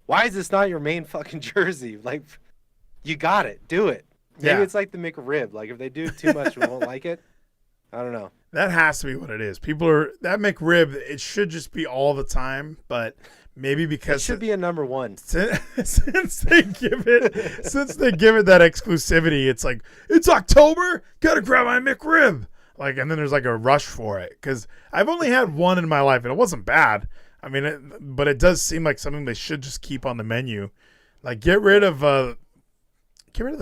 why is this not your main fucking jersey? Like, you got it. Do it. Maybe it's like the McRib. Like, if they do too much, we won't like it. I don't know. That has to be what it is. That McRib, it should just be all the time, but maybe because it should be a number one. Since they give it that exclusivity, it's like, it's October, gotta grab my McRib. Like, and then there's like a rush for it, because I've only had one in my life and it wasn't bad. I mean, but it does seem like something they should just keep on the menu. Like, get rid of the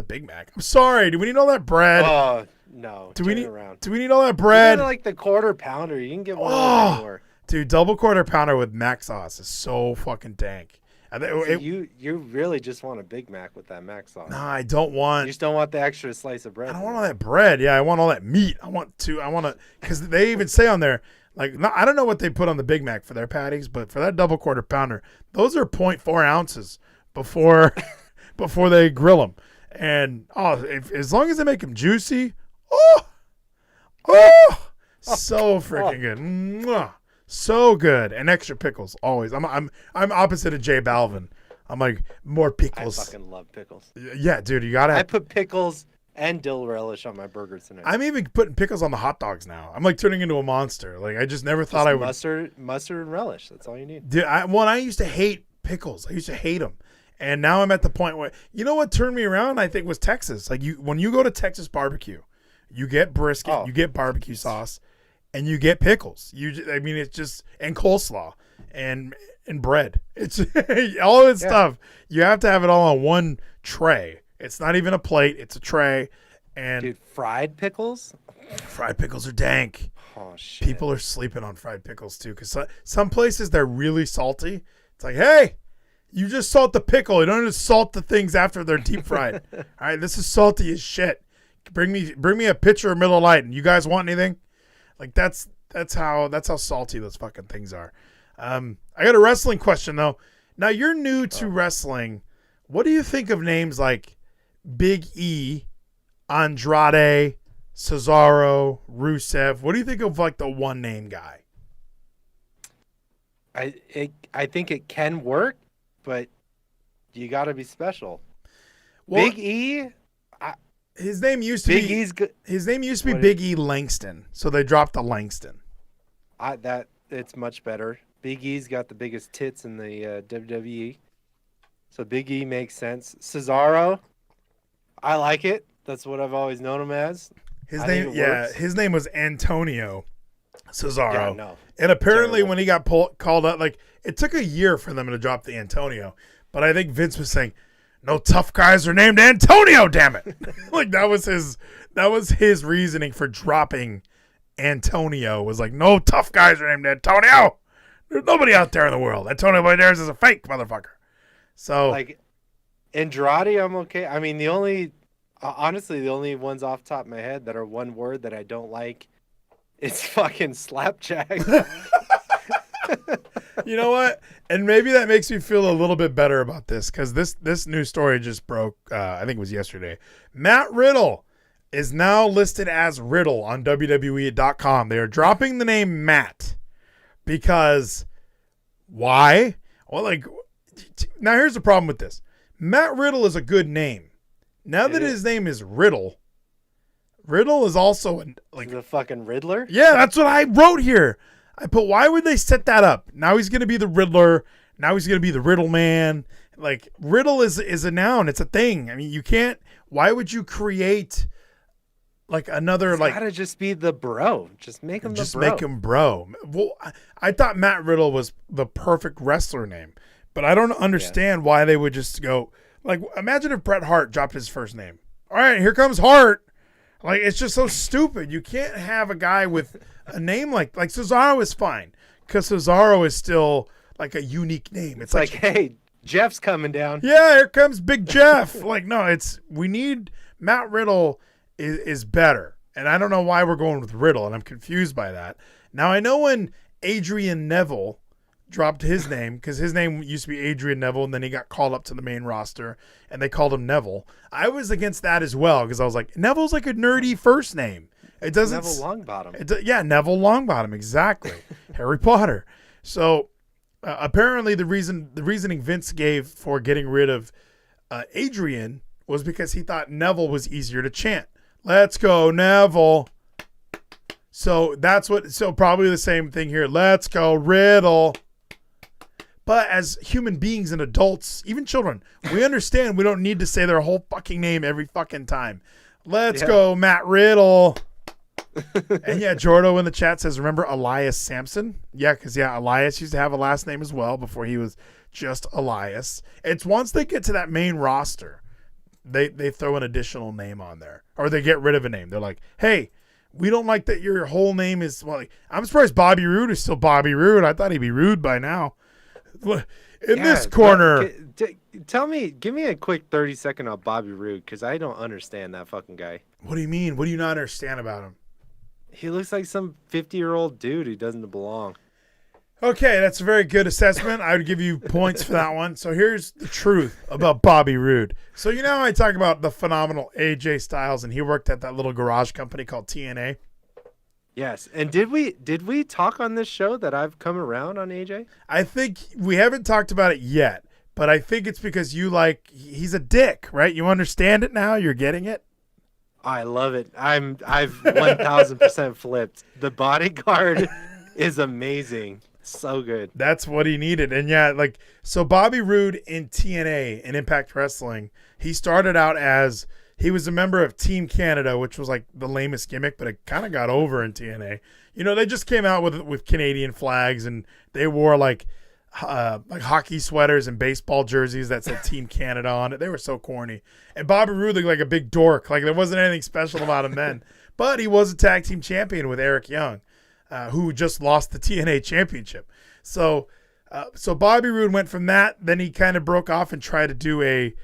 Big Mac. I'm sorry. Do we need all that bread? Oh no. Do we need all that bread? Like the quarter pounder. You can get one anywhere. Dude, double quarter pounder with mac sauce is so fucking dank. You really just want a Big Mac with that mac sauce. No, I don't want. You just don't want the extra slice of bread. I don't want all that bread. Yeah, I want all that meat. I want to, because they even say on there, like, I don't know what they put on the Big Mac for their patties, but for that double quarter pounder, those are 0.4 ounces before they grill them. And as long as they make them juicy, so freaking good. Mwah. So good. And extra pickles always. I'm opposite of J Balvin. I'm like, more pickles. I fucking love pickles. Yeah, dude, you gotta. I put pickles and dill relish on my burger tonight. I'm even putting pickles on the hot dogs now. I'm like turning into a monster. Like I just never thought I would. Mustard and relish. That's all you need. Dude, I used to hate pickles. I used to hate them. And now I'm at the point where, you know what turned me around, I think, was Texas. Like when you go to Texas barbecue, you get brisket, you get barbecue sauce, and you get pickles. It's just, and coleslaw and bread. It's all this stuff. You have to have it all on one tray. It's not even a plate. It's a tray. And dude, fried pickles? Fried pickles are dank. Oh, shit. People are sleeping on fried pickles, too, because some places, they're really salty. It's like, hey, you just salt the pickle. You don't just salt the things after they're deep fried. All right, this is salty as shit. Bring me a pitcher of Miller Lite, and you guys want anything? Like that's how salty those fucking things are. I got a wrestling question though. Now you're new to wrestling. What do you think of names like Big E, Andrade, Cesaro, Rusev? What do you think of like the one name guy? I think it can work, but you got to be special. Well, Big E. His name used to Big be E's good. His name used to be Big E Langston, so they dropped the Langston. It's much better. Big E's got the biggest tits in the WWE, so Big E makes sense. Cesaro, I like it. That's what I've always known him as. His name was Antonio Cesaro. Yeah, no. And apparently Terrible. when he got called up, like it took a year for them to drop the Antonio, but I think Vince was saying, no tough guys are named Antonio, damn it. Like that was his reasoning for dropping Antonio, was like, no tough guys are named Antonio. There's nobody out there in the world. Antonio Banderas is a fake motherfucker. So like Andrade, I'm okay. I mean, honestly, the only ones off the top of my head that are one word that I don't like is fucking slapjack. you know what? And maybe that makes me feel a little bit better about this, because this news story just broke, I think it was yesterday. Matt Riddle is now listed as Riddle on WWE.com. They are dropping the name Matt because why? Well, like, now here's the problem with this. Matt Riddle is a good name. Now that his name is Riddle is also like the fucking Riddler. Yeah, that's what I wrote here. I put, why would they set that up? Now he's going to be the Riddler. Now he's going to be the Riddle Man. Like, Riddle is a noun. It's a thing. I mean, you can't, why would you create like another, It's like, gotta just be the bro. Just make him just the bro. make him bro. Well, I thought Matt Riddle was the perfect wrestler name, but I don't understand why they would just go, like, imagine if Bret Hart dropped his first name. All right, here comes Hart. Like, it's just so stupid. You can't have a guy with a name like Cesaro is fine, because Cesaro is still like a unique name. It's like, hey, Jeff's coming down. Yeah, here comes Big Jeff. Like, no, we need Matt Riddle is better. And I don't know why we're going with Riddle, and I'm confused by that. Now, I know when Adrian Neville dropped his name, because his name used to be Adrian Neville, and then he got called up to the main roster, and they called him Neville. I was against that as well, because I was like, Neville's like a nerdy first name. It doesn't. Neville Longbottom. Neville Longbottom, exactly. Harry Potter. So apparently, the reasoning Vince gave for getting rid of Adrian was because he thought Neville was easier to chant. Let's go, Neville. So probably the same thing here. Let's go, Riddle. But as human beings and adults, even children, we understand we don't need to say their whole fucking name every fucking time. Let's go, Matt Riddle. And yeah, Jordo in the chat says, remember Elias Sampson? Yeah, because Elias used to have a last name as well before he was just Elias. It's once they get to that main roster, they throw an additional name on there, or they get rid of a name. They're like, hey, we don't like that your whole name is, well, like, I'm surprised Bobby Roode is still Bobby Roode. I thought he'd be Rude by now. In this corner. Give me a quick 30-second on Bobby Roode, because I don't understand that fucking guy. What do you mean? What do you not understand about him? He looks like some 50-year-old dude who doesn't belong. Okay, that's a very good assessment. I would give you points for that one. So here's the truth about Bobby Roode. So you know how I talk about the phenomenal AJ Styles, and he worked at that little garage company called TNA? Yes. And did we talk on this show that I've come around on AJ? I think we haven't talked about it yet, but I think it's because he's a dick, right? You understand it now? You're getting it? I love it. I've 1000% flipped. The bodyguard is amazing. So good. That's what he needed. And yeah, like, so Bobby Roode in TNA and Impact Wrestling, he started out as, he was a member of Team Canada, which was like the lamest gimmick, but it kind of got over in TNA. You know, they just came out with Canadian flags, and they wore like hockey sweaters and baseball jerseys that said Team Canada on it. They were so corny. And Bobby Roode looked like a big dork. Like, there wasn't anything special about him then. But he was a tag team champion with Eric Young, who just lost the TNA championship. So Bobby Roode went from that. Then he kind of broke off and tried to do a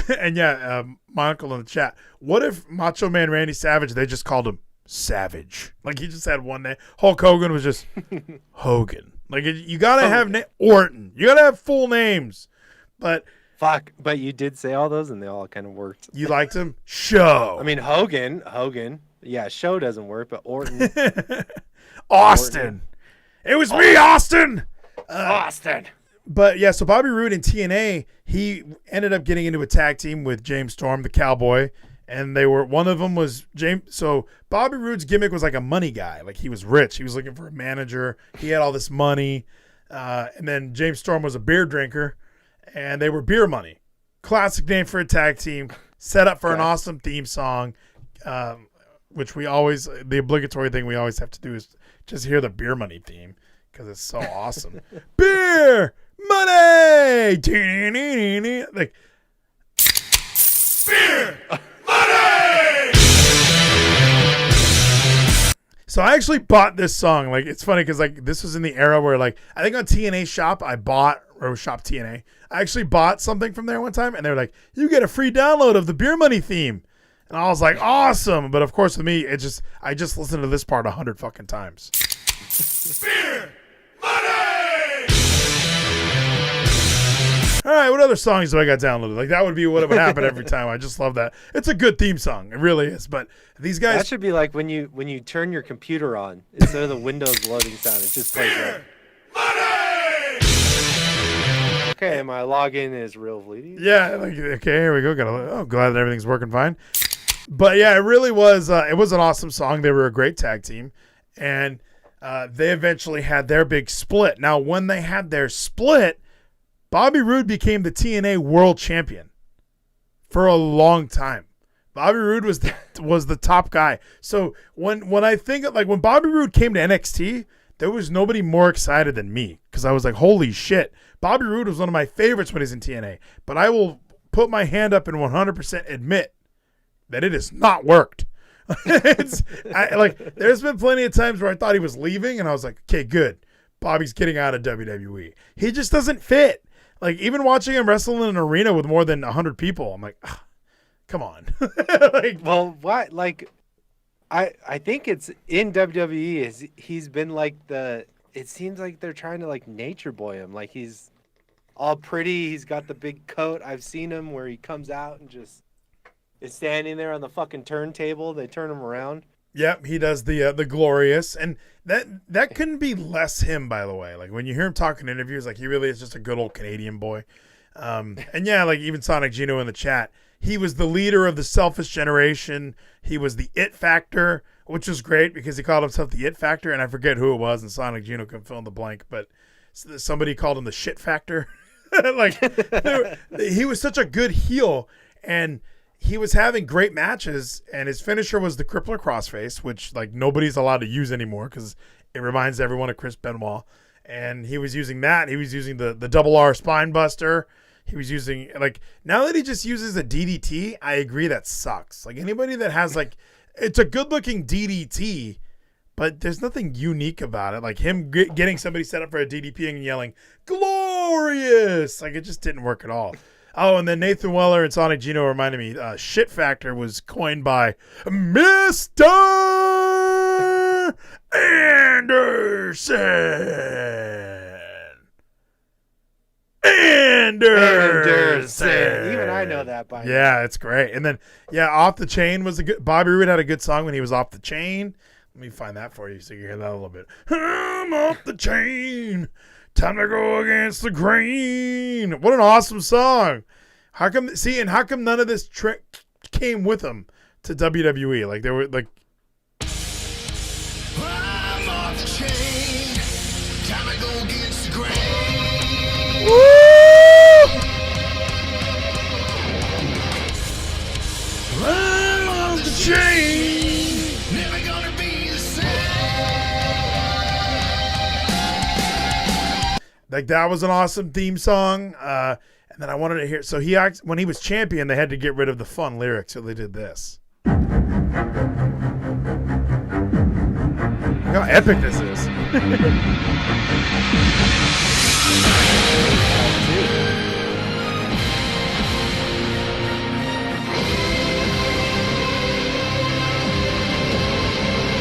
and yeah, my uncle in the chat, what if Macho Man Randy Savage, they just called him Savage? Like, he just had one name. Hulk Hogan was just Hogan. Like, you got to have Orton. You got to have full names. But fuck, but you did say all those and they all kind of worked. You liked him? Show. I mean, Hogan. Yeah, Show doesn't work, but Orton. Austin. Orton. It was me, Austin. Austin. But yeah, so Bobby Roode in TNA, he ended up getting into a tag team with James Storm, the Cowboy, and one of them was James. So Bobby Roode's gimmick was like a money guy. Like, he was rich. He was looking for a manager. He had all this money. And then James Storm was a beer drinker, and they were Beer Money. Classic name for a tag team, set up for an awesome theme song, which the obligatory thing we always have to do is just hear the Beer Money theme because it's so awesome. Beer Money! Like, Beer Money! So I actually bought this song. Like, it's funny because, like, this was in the era where, like, I think on TNA Shop, Shop TNA, I actually bought something from there one time, and they were like, you get a free download of the Beer Money theme. And I was like, awesome. But of course, with me, I just listened to this part 100 fucking times. Beer Money! All right, what other songs do I got downloaded? Like, that would be what would happen every time. I just love that. It's a good theme song. It really is. But these guys... That should be like when you turn your computer on. Instead of the Windows loading sound, it just plays that. Okay, my login is Real Vleeties. Yeah, like, okay, here we go. Glad that everything's working fine. But yeah, it really was. It was an awesome song. They were a great tag team, and they eventually had their big split. Now, when they had their split, Bobby Roode became the TNA World Champion for a long time. Bobby Roode was the top guy. So when I think of, like, when Bobby Roode came to NXT, there was nobody more excited than me because I was like, holy shit. Bobby Roode was one of my favorites when he's in TNA, but I will put my hand up and 100% admit that it has not worked. There's been plenty of times where I thought he was leaving, and I was like, okay, good. Bobby's getting out of WWE. He just doesn't fit. Like, even watching him wrestle in an arena with more than 100 people, I'm like, come on. Like, well, what? Like, I think it's in WWE. He's been like it seems like they're trying to, like, nature boy him. Like, he's all pretty. He's got the big coat. I've seen him where he comes out and just is standing there on the fucking turntable. They turn him around. Yep, he does the glorious, and that couldn't be less him, by the way. Like, when you hear him talk in interviews, like, he really is just a good old Canadian boy. And yeah, like, even Sonic Gino in the chat, he was the leader of the selfish generation. He was the it factor, which was great because he called himself the it factor, and I forget who it was, and Sonic Gino can fill in the blank, but somebody called him the shit factor. Like, he was such a good heel, and he was having great matches, and his finisher was the crippler crossface, which, like, nobody's allowed to use anymore because it reminds everyone of Chris Benoit. And he was using that. He was using the double R spine buster. He was using, like, now that he just uses a DDT, I agree that sucks. Like, anybody that has, like, it's a good looking DDT, but there's nothing unique about it. Like, him getting somebody set up for a DDP and yelling, glorious! Like, it just didn't work at all. Oh, and then Nathan Weller and Sonic Gino reminded me, shit factor was coined by Mr. Anderson. Even I know that by now. Yeah, it's great. And then, yeah, Off the Chain was Bobby Roode had a good song when he was off the chain. Let me find that for you so you can hear that a little bit. I'm off the chain. Time to go against the grain. What an awesome song. How come none of this came with him to WWE. Like they were like. I'm off the chain. Time to go against the grain. I'm off the chain. Never gonna be the same. Like that was an awesome theme song. And then I wanted to hear. So when he was champion, they had to get rid of the fun lyrics, so they did this. Look how epic this is.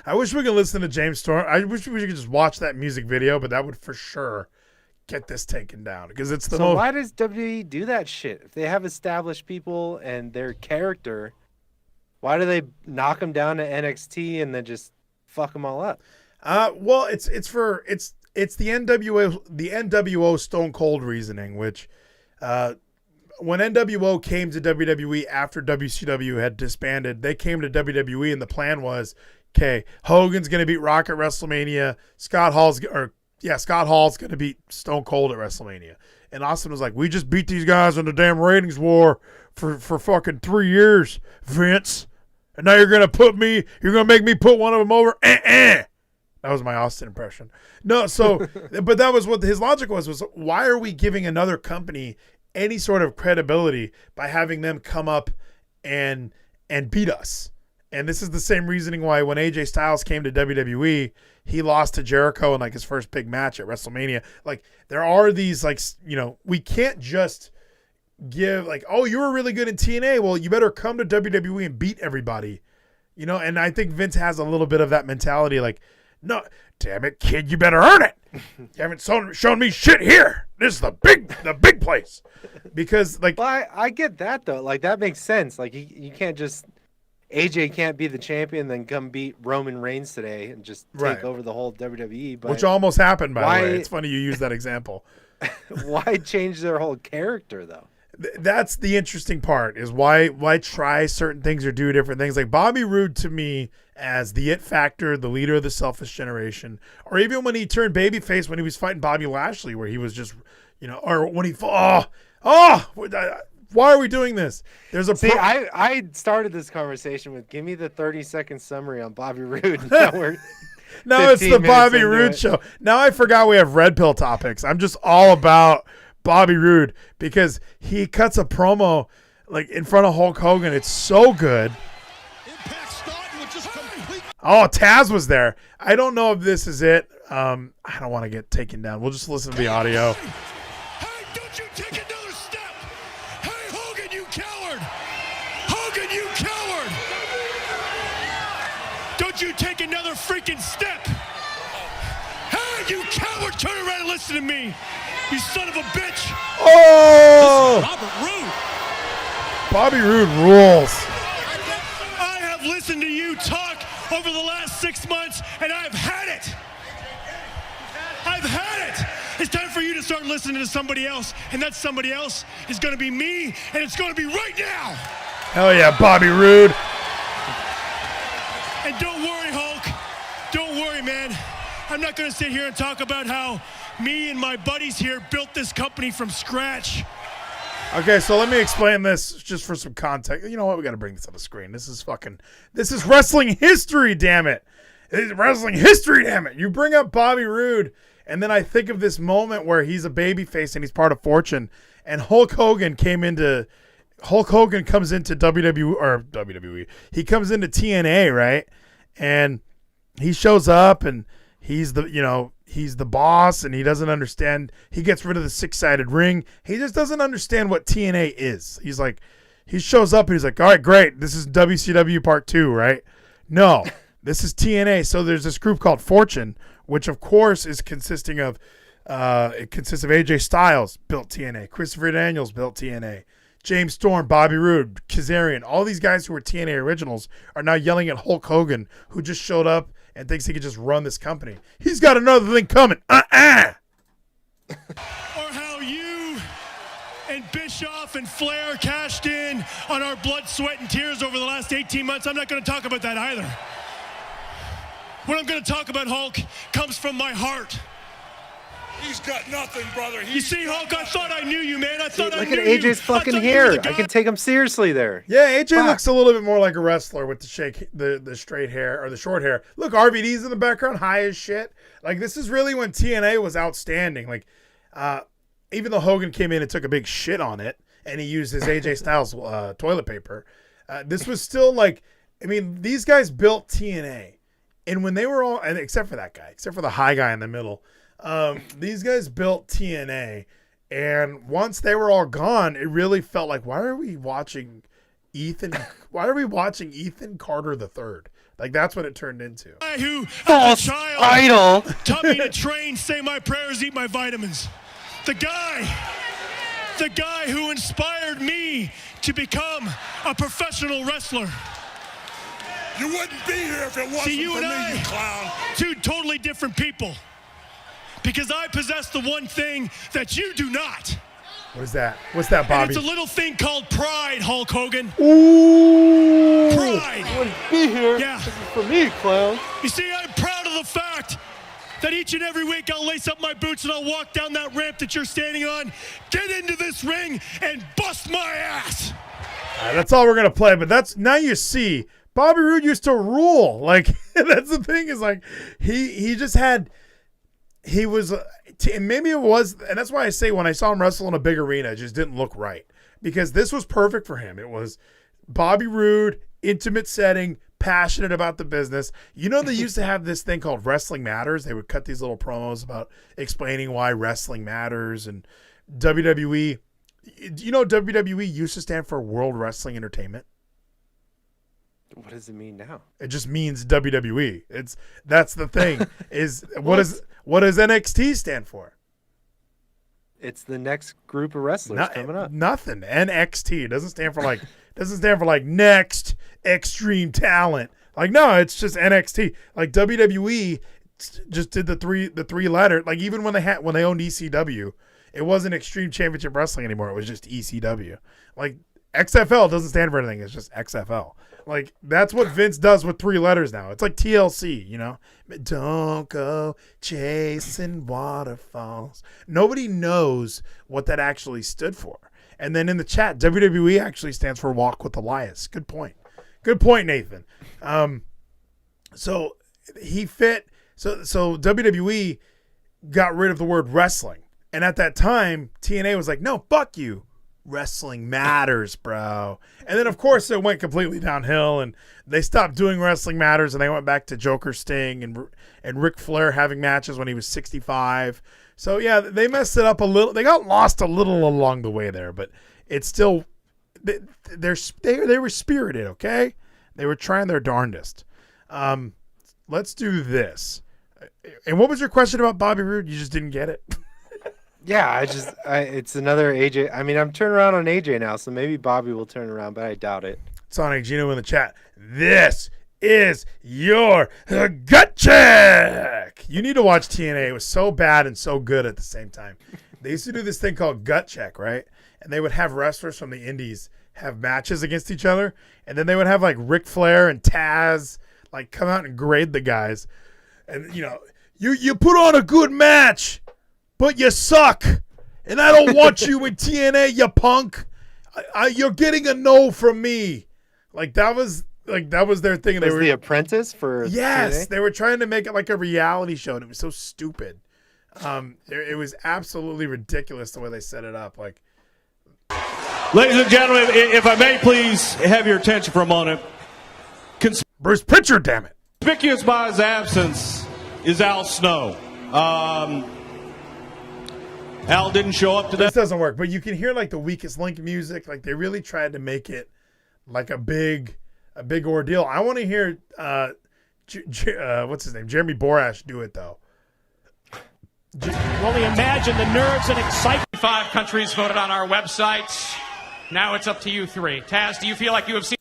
I wish we could listen to James Storm. I wish we could just watch that music video, but that would for sure get this taken down because it's the So most. why does WWE do that shit? If they have established people and their character, why do they knock them down to NXT and then just fuck them all up? Well, it's the NWO Stone Cold reasoning, which when NWO came to WWE after WCW had disbanded, they came to WWE and the plan was, okay, Hogan's gonna beat Rock at WrestleMania, Scott Hall's gonna beat Stone Cold at WrestleMania, and Austin was like, we just beat these guys in the damn ratings war for fucking 3 years, Vince, and now you're gonna make me put one of them over. That was my Austin impression. No, so, but that was what his logic was why are we giving another company any sort of credibility by having them come up and beat us? And this is the same reasoning why when AJ Styles came to WWE, he lost to Jericho in like his first big match at WrestleMania. Like there are these like, we can't just give like, oh, you were really good in TNA. Well, you better come to WWE and beat everybody, and I think Vince has a little bit of that mentality. Like, no, damn it, kid, you better earn it. You haven't shown me shit here. This is the big place. Because like, Well, I get that though. Like that makes sense. Like you can't just AJ can't be the champion then come beat Roman Reigns today and just take over the whole WWE. But which almost happened, by the way. It's funny you use that example. why change their whole character though? That's the interesting part is why try certain things or do different things. Like Bobby Roode to me as the it factor, the leader of the selfish generation, or even when he turned babyface when he was fighting Bobby Lashley, where he was just, or when he why are we doing this? There's a I started this conversation with give me the 30-second summary on Bobby Roode. Now it's the Bobby Roode show. Now I forgot we have red pill topics. I'm just all about Bobby Roode because he cuts a promo like in front of Hulk Hogan. It's so good. Oh, Taz was there. I don't know if this is it. I don't want to get taken down. We'll just listen to the audio. Hey, don't you take another step! Hey, Hogan, you coward! Hogan, you coward! Don't you take another freaking step! Hey, you coward! Turn around and listen to me! You son of a bitch! Oh! Robert Roode! Bobby Roode rules. I have listened to you talk over the last 6 months, and I've had it! I've had it! It's time for you to start listening to somebody else, and that somebody else is going to be me, and it's going to be right now! Hell yeah, Bobby Roode. And don't worry, Hulk. Don't worry, man. I'm not going to sit here and talk about how me and my buddies here built this company from scratch. Okay, so let me explain this just for some context. You know what? We got to bring this on the screen. This is wrestling history, damn it. It's wrestling history, damn it. You bring up Bobby Roode, and then I think of this moment where he's a babyface and he's part of Fortune, and Hulk Hogan comes into WWE. He comes into TNA, right? And he shows up and he's the boss and he doesn't understand. He gets rid of the 6-sided ring. He just doesn't understand what TNA is. He shows up and he's like, all right, great. This is WCW part 2, right? No, this is TNA. So there's this group called Fortune, which of course consists of AJ Styles, built TNA. Christopher Daniels built TNA. James Storm, Bobby Roode, Kazarian, all these guys who were TNA originals are now yelling at Hulk Hogan, who just showed up and thinks he could just run this company. He's got another thing coming. Or how you and Bischoff and Flair cashed in on our blood, sweat, and tears over the last 18 months. I'm not going to talk about that either. What I'm going to talk about, Hulk, comes from my heart. He's got nothing, brother. You see, Hulk, I thought I knew you, man. I thought I Look knew at you. AJ's fucking I thought you were hair. the I guy. can take him seriously there. Yeah, AJ Fuck. looks a little bit more like a wrestler with the straight hair or the short hair. Look, RVD's in the background, high as shit. Like, this is really when TNA was outstanding. Like, even though Hogan came in and took a big shit on it, and he used his AJ Styles toilet paper, this was still like, I mean, these guys built TNA, and when they were all, and except for that guy, except for the high guy in the middle, these guys built TNA, and once they were all gone, it really felt like, why are we watching Ethan Carter III? Like, that's what it turned into. Guy who, False as a child, idol. taught me to train, say my prayers, eat my vitamins. The guy who inspired me to become a professional wrestler. You wouldn't be here if it wasn't See, you for and me, I, you clown. two totally different people. Because I possess the one thing that you do not. What is that? What's that, And Bobby? it's a little thing called pride, Hulk Hogan. Ooh. Pride. You wouldn't be here. Yeah. This is for me, clown. You see, I'm proud of the fact that each and every week I'll lace up my boots and I'll walk down that ramp that you're standing on, get into this ring, and bust my ass. All right, that's all we're gonna play. But that's now you see Bobby Roode used to rule. Like, that's the thing is, like, he just had. He was, and maybe it was, and that's why I say when I saw him wrestle in a big arena, it just didn't look right, because this was perfect for him. It was Bobby Roode, intimate setting, passionate about the business. You know, they used to have this thing called Wrestling Matters. They would cut these little promos about explaining why wrestling matters. And WWE, you know, WWE used to stand for World Wrestling Entertainment. What does it mean now? It just means WWE. That's the thing. What does NXT stand for? It's the next group of wrestlers coming up. Nothing. NXT. It doesn't stand for like next extreme talent. Like, no, it's just NXT. Like, WWE just did the three letter. Like, even when they owned ECW, it wasn't Extreme Championship Wrestling anymore. It was just ECW. Like, XFL doesn't stand for anything. It's just XFL. Like, that's what Vince does with three letters now. It's like TLC, you know? Don't go chasing waterfalls. Nobody knows what that actually stood for. And then in the chat, WWE actually stands for Walk with Elias. Good point. Good point, Nathan. So he fit. So WWE got rid of the word wrestling. And at that time, TNA was like, no, fuck you. Wrestling matters, bro. And then, of course, it went completely downhill, and they stopped doing Wrestling Matters, and they went back to Joker Sting and Ric Flair having matches when he was 65. So, yeah, they messed it up a little. They got lost a little along the way there, but it's still they were spirited, okay? They were trying their darndest. Let's do this. And what was your question about Bobby Roode? You just didn't get it? Yeah, it's another AJ. I mean, I'm turning around on AJ now, so maybe Bobby will turn around, but I doubt it. Sonic Gino in the chat. This is your gut check. You need to watch TNA. It was so bad and so good at the same time. They used to do this thing called gut check, right? And they would have wrestlers from the indies have matches against each other, and then they would have like Ric Flair and Taz like come out and grade the guys. And you know, you put on a good match, but you suck, and I don't want you in TNA, you punk. You're getting a no from me. Like that was their thing. Was The Apprentice for yes, TNA? they were trying to make it like a reality show, and it was so stupid. It was absolutely ridiculous the way they set it up. Like, ladies and gentlemen, if I may please have your attention for a moment. Bruce Pritchard, damn it. Conspicuous by his absence is Al Snow. Al didn't show up today. This doesn't work, but you can hear like the Weakest Link music. Like they really tried to make it like a big ordeal. I want to hear what's his name, Jeremy Borash do it though. Only imagine the nerves and excitement. 5 countries voted on our website. Now it's up to you 3. Taz, do you feel like you have seen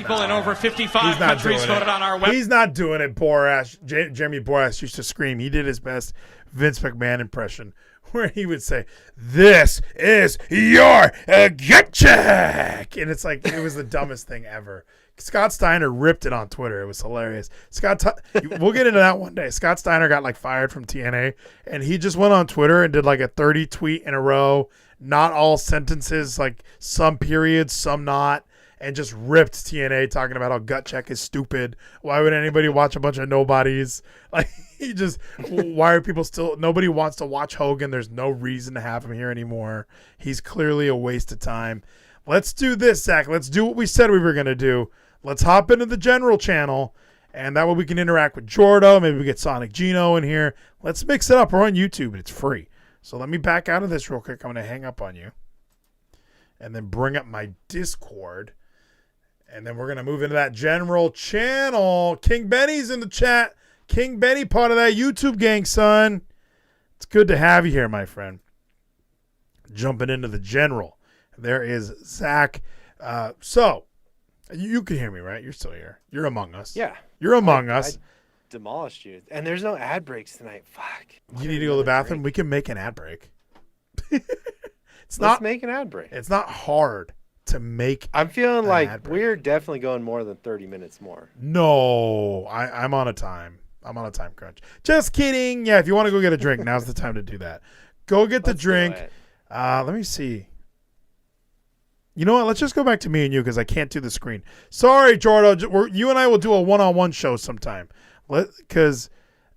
people in over 55 He's not countries doing voted it. on our website. He's not doing it. Borash, Jeremy Borash used to scream. He did his best Vince McMahon impression, where he would say, "This is your gut check," and it's like it was the dumbest thing ever. Scott Steiner ripped it on Twitter. It was hilarious. We'll get into that one day. Scott Steiner got like fired from TNA, and he just went on Twitter and did like a 30 tweet in a row, not all sentences, like some periods, some not, and just ripped TNA, talking about how gut check is stupid. Why would anybody watch a bunch of nobodies? Like why are people still? Nobody wants to watch Hogan. There's no reason to have him here anymore. He's clearly a waste of time. Let's do this, Zach. Let's do what we said we were gonna do. Let's hop into the general channel, and that way we can interact with Jordo. Maybe we get Sonic Gino in here. Let's mix it up. We're on YouTube, and it's free. So let me back out of this real quick. I'm going to hang up on you, and then bring up my Discord, and then we're going to move into that general channel. King Benny's in the chat. King Benny, part of that YouTube gang, son. It's good to have you here, my friend. Jumping into the general. There is Zach. So, you can hear me, right? You're still here. You're among us. Yeah. You're among us. I demolished you. And there's no ad breaks tonight. Fuck. You need to go to the bathroom? We can make an ad break. Let's make an ad break. It's not hard to make. I'm feeling like we're definitely going more than 30 minutes more. No, I'm on a time. I'm on a time crunch. Just kidding. Yeah, if you want to go get a drink, now's the time to do that. Go get the drink. Let me see. You know what? Let's just go back to me and you because I can't do the screen. Sorry, Jordo. You and I will do a one-on-one show sometime because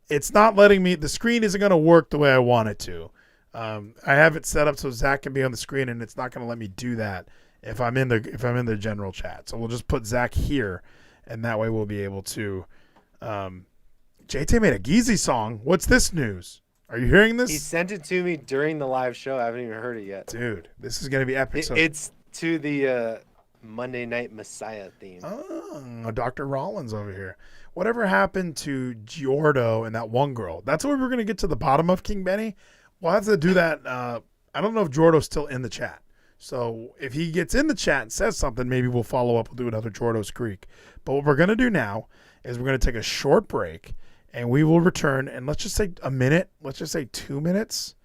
it's not letting me. The screen isn't going to work the way I want it to. I have it set up so Zach can be on the screen, and it's not going to let me do that if I'm in the general chat. So we'll just put Zach here, and that way we'll be able to. JT made a Geezy song. What's this news? Are you hearing this? He sent it to me during the live show. I haven't even heard it yet. Dude, this is going to be epic. It's to the Monday Night Messiah theme. Oh, Dr. Rollins over here. Whatever happened to Giordo and that one girl? That's what we're going to get to the bottom of, King Benny. We'll have to do that. I don't know if Jordo's still in the chat. So if he gets in the chat and says something, maybe we'll follow up. We'll do another Jordo's Creek. But what we're going to do now is we're going to take a short break, and we will return. And let's just say a minute. Let's just say 2 minutes.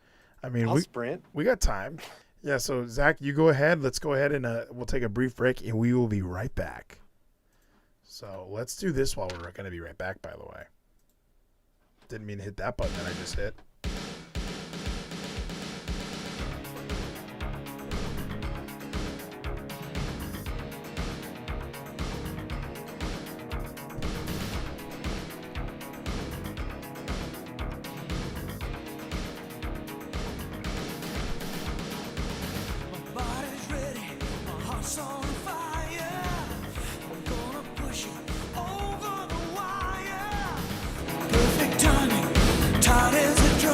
I mean, I'll sprint. We got time. Yeah, so Zach, you go ahead. Let's go ahead and we'll take a brief break, and we will be right back. So let's do this while we're going to be right back, by the way. Didn't mean to hit that button that I just hit. Tight as a drum.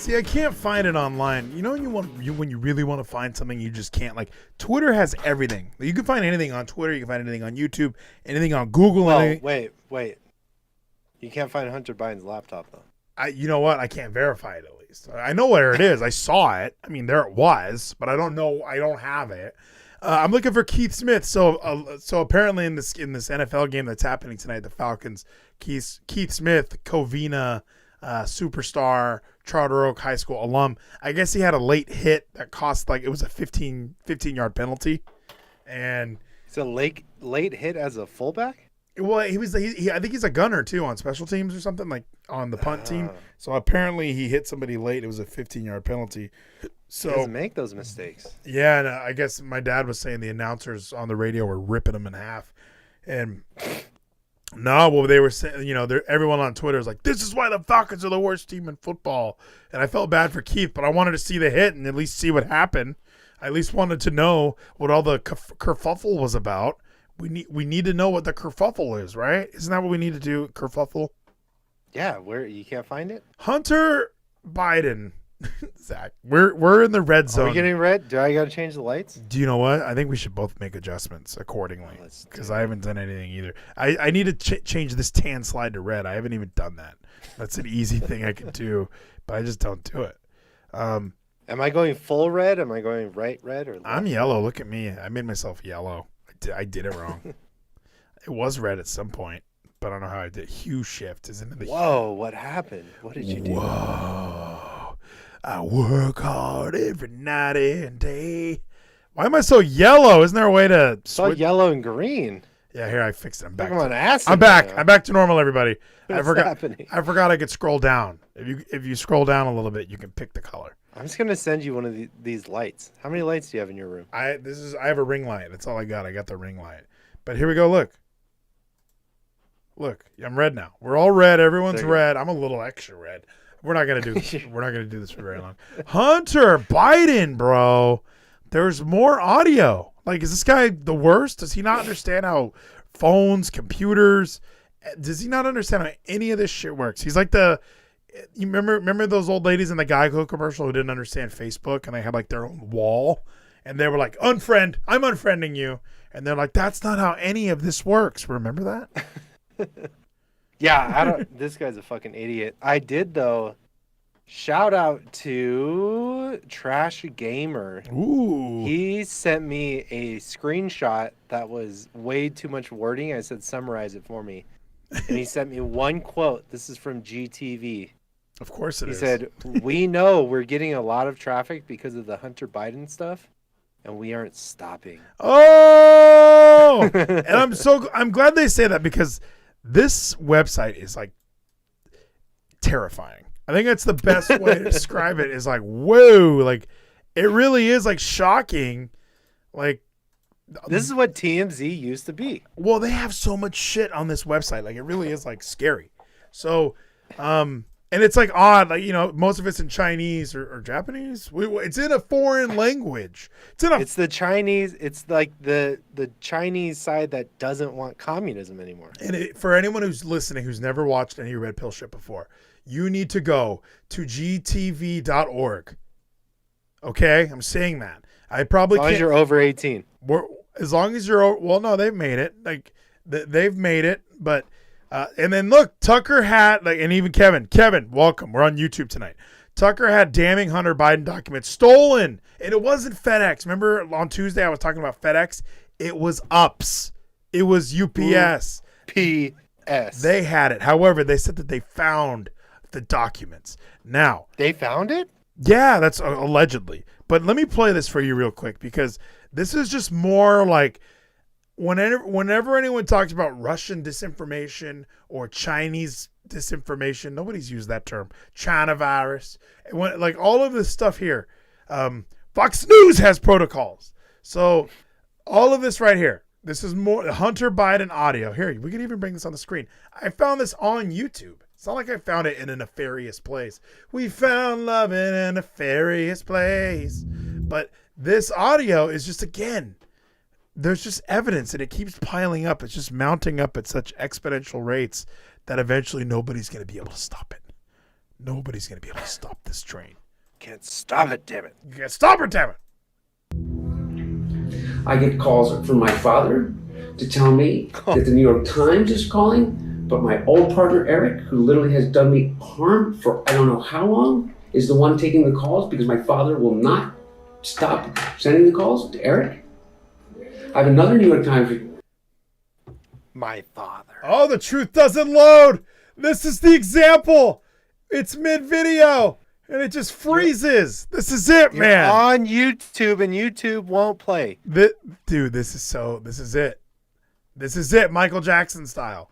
See, I can't find it online. You know, when you really want to find something, you just can't. Like Twitter has everything. You can find anything on Twitter. You can find anything on YouTube. Anything on Google. Well, wait. You can't find Hunter Biden's laptop though. You know what? I can't verify it at least. I know where it is. I saw it. I mean, there it was, but I don't know. I don't have it. I'm looking for Keith Smith. So apparently in this NFL game that's happening tonight, the Falcons, Keith Smith, Covina, superstar, Charter Oak High School alum. I guess he had a late hit that cost it was a 15-yard penalty, and it's a late hit as a fullback. Well, I think he's a gunner too on special teams or something, like on the punt team. So apparently he hit somebody late. It was a 15-yard penalty. So he doesn't make those mistakes. Yeah, and I guess my dad was saying the announcers on the radio were ripping him in half, and they were saying, everyone on Twitter is like, "This is why the Falcons are the worst team in football." And I felt bad for Keith, but I wanted to see the hit and at least see what happened. I at least wanted to know what all the kerfuffle was about. We need to know what the kerfuffle is, right? Isn't that what we need to do? Kerfuffle? Yeah, where you can't find it? Hunter Biden. Zach, we're in the red zone. Are we getting red? Do I got to change the lights? Do you know what? I think we should both make adjustments accordingly because I haven't done anything either. I need to change this tan slide to red. I haven't even done that. That's an easy thing I can do, but I just don't do it. Am I going full red? Am I going right red or left? I'm yellow. Look at me. I made myself yellow. I did it wrong. It was red at some point, but I don't know how I did. Hue shift is into the. Whoa! What happened? What did you do? Whoa! I work hard every night and day. Why am I so yellow? Isn't there a way to? It's all yellow and green. Yeah, here I fixed it. I'm back. Come on, acid. I'm back. Now. I'm back to normal, everybody. What's happening? I forgot I could scroll down. If you scroll down a little bit, you can pick the color. I'm just gonna send you one of these lights. How many lights do you have in your room? I have a ring light. That's all I got. I got the ring light. But here we go. Look, I'm red now. We're all red. Everyone's red. I'm a little extra red. We're not gonna do this for very long. Hunter Biden, bro. There's more audio. Like, is this guy the worst? Does he not understand how phones, computers? Does he not understand how any of this shit works? He's like you remember those old ladies in the Geico commercial who didn't understand Facebook and they had like their own wall and they were like, I'm unfriending you. And they're like, that's not how any of this works. Remember that? Yeah, this guy's a fucking idiot. I did though. Shout out to Trash Gamer. Ooh. He sent me a screenshot that was way too much wording. I said, summarize it for me. And he sent me one quote. This is from GTV. Of course it is. He said, we know we're getting a lot of traffic because of the Hunter Biden stuff, and we aren't stopping. Oh! And I'm glad they say that because this website is like terrifying. I think that's the best way to describe it is like, whoa, like it really is like shocking. Like this is what TMZ used to be. Well, they have so much shit on this website. Like it really is like scary. So, and it's like odd, like, most of it's in Chinese or Japanese. It's in a foreign language. It's the Chinese. It's like the Chinese side that doesn't want communism anymore. And for anyone who's listening, who's never watched any red pill shit before, you need to go to gtv.org. Okay, I'm saying that. I probably as long as you're over 18. As long as you're well, no, they've made it. Like they've made it, but. And then look, Tucker had and even Kevin, welcome. We're on YouTube tonight. Tucker had damning Hunter Biden documents stolen, and it wasn't FedEx. Remember on Tuesday I was talking about FedEx? It was UPS. It was UPS. UPS. They had it. However, they said that they found the documents. Now they found it? Yeah, that's allegedly. But let me play this for you real quick because this is just more like. Whenever anyone talks about Russian disinformation or Chinese disinformation, nobody's used that term. China virus, like all of this stuff here. Fox News has protocols. So all of this right here. This is more Hunter Biden audio. Here, we can even bring this on the screen. I found this on YouTube. It's not like I found it in a nefarious place. We found love in a nefarious place. But this audio is just, again, there's just evidence and it keeps piling up. It's just mounting up at such exponential rates that eventually nobody's going to be able to stop it. Nobody's going to be able to stop this train. Can't stop it, damn it. You can't stop her, damn it. I get calls from my father to tell me that the New York Times is calling, but my old partner Eric, who literally has done me harm for I don't know how long, is the one taking the calls because my father will not stop sending the calls to Eric. I have another New York Times. My father. Oh, the truth doesn't load. This is the example. It's mid-video, and it just freezes. This is it, You're man. on YouTube, and YouTube won't play. Dude, this is it. This is it, Michael Jackson style.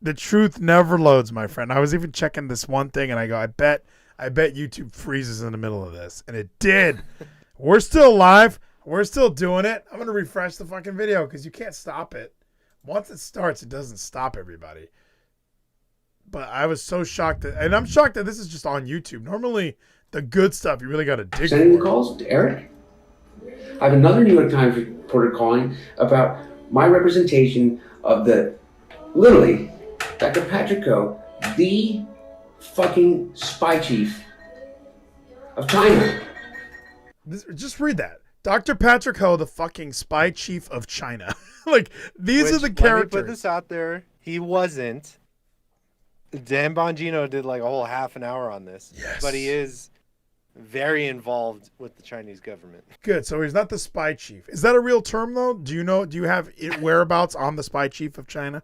The truth never loads, my friend. I was even checking this one thing, and I go, I bet YouTube freezes in the middle of this. And it did. We're still live. We're still doing it. I'm going to refresh the fucking video because you can't stop it. Once it starts, it doesn't stop everybody. But I was so shocked and I'm shocked that this is just on YouTube. Normally, the good stuff, you really got to dig Sending the for. calls to Eric. I have another New York Times reporter calling about my representation of literally, Dr. Patrick Ho, the fucking spy chief of China. Just read that. Dr. Patrick Ho, the fucking spy chief of China. Like, these are the Let me characters. put this out there. He wasn't. Dan Bongino did like a whole half an hour on this. Yes. But he is very involved with the Chinese government. Good. So he's not the spy chief. Is that a real term, though? Do you have whereabouts on the spy chief of China?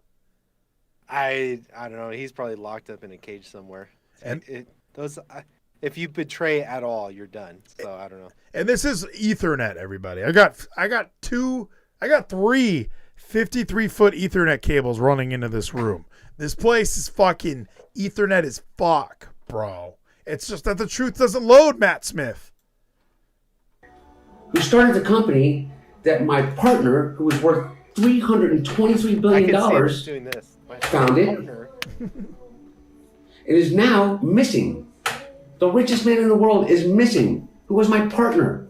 I don't know. He's probably locked up in a cage somewhere. And if you betray at all, you're done. So I don't know. And this is Ethernet, everybody. I got 3 53-foot Ethernet cables running into this room. This place is fucking Ethernet as fuck, bro. It's just that the truth doesn't load, Matt Smith. Who started the company that my partner, who was worth $323 billion, doing this. founded, and is now missing. The richest man in the world is missing, who was my partner.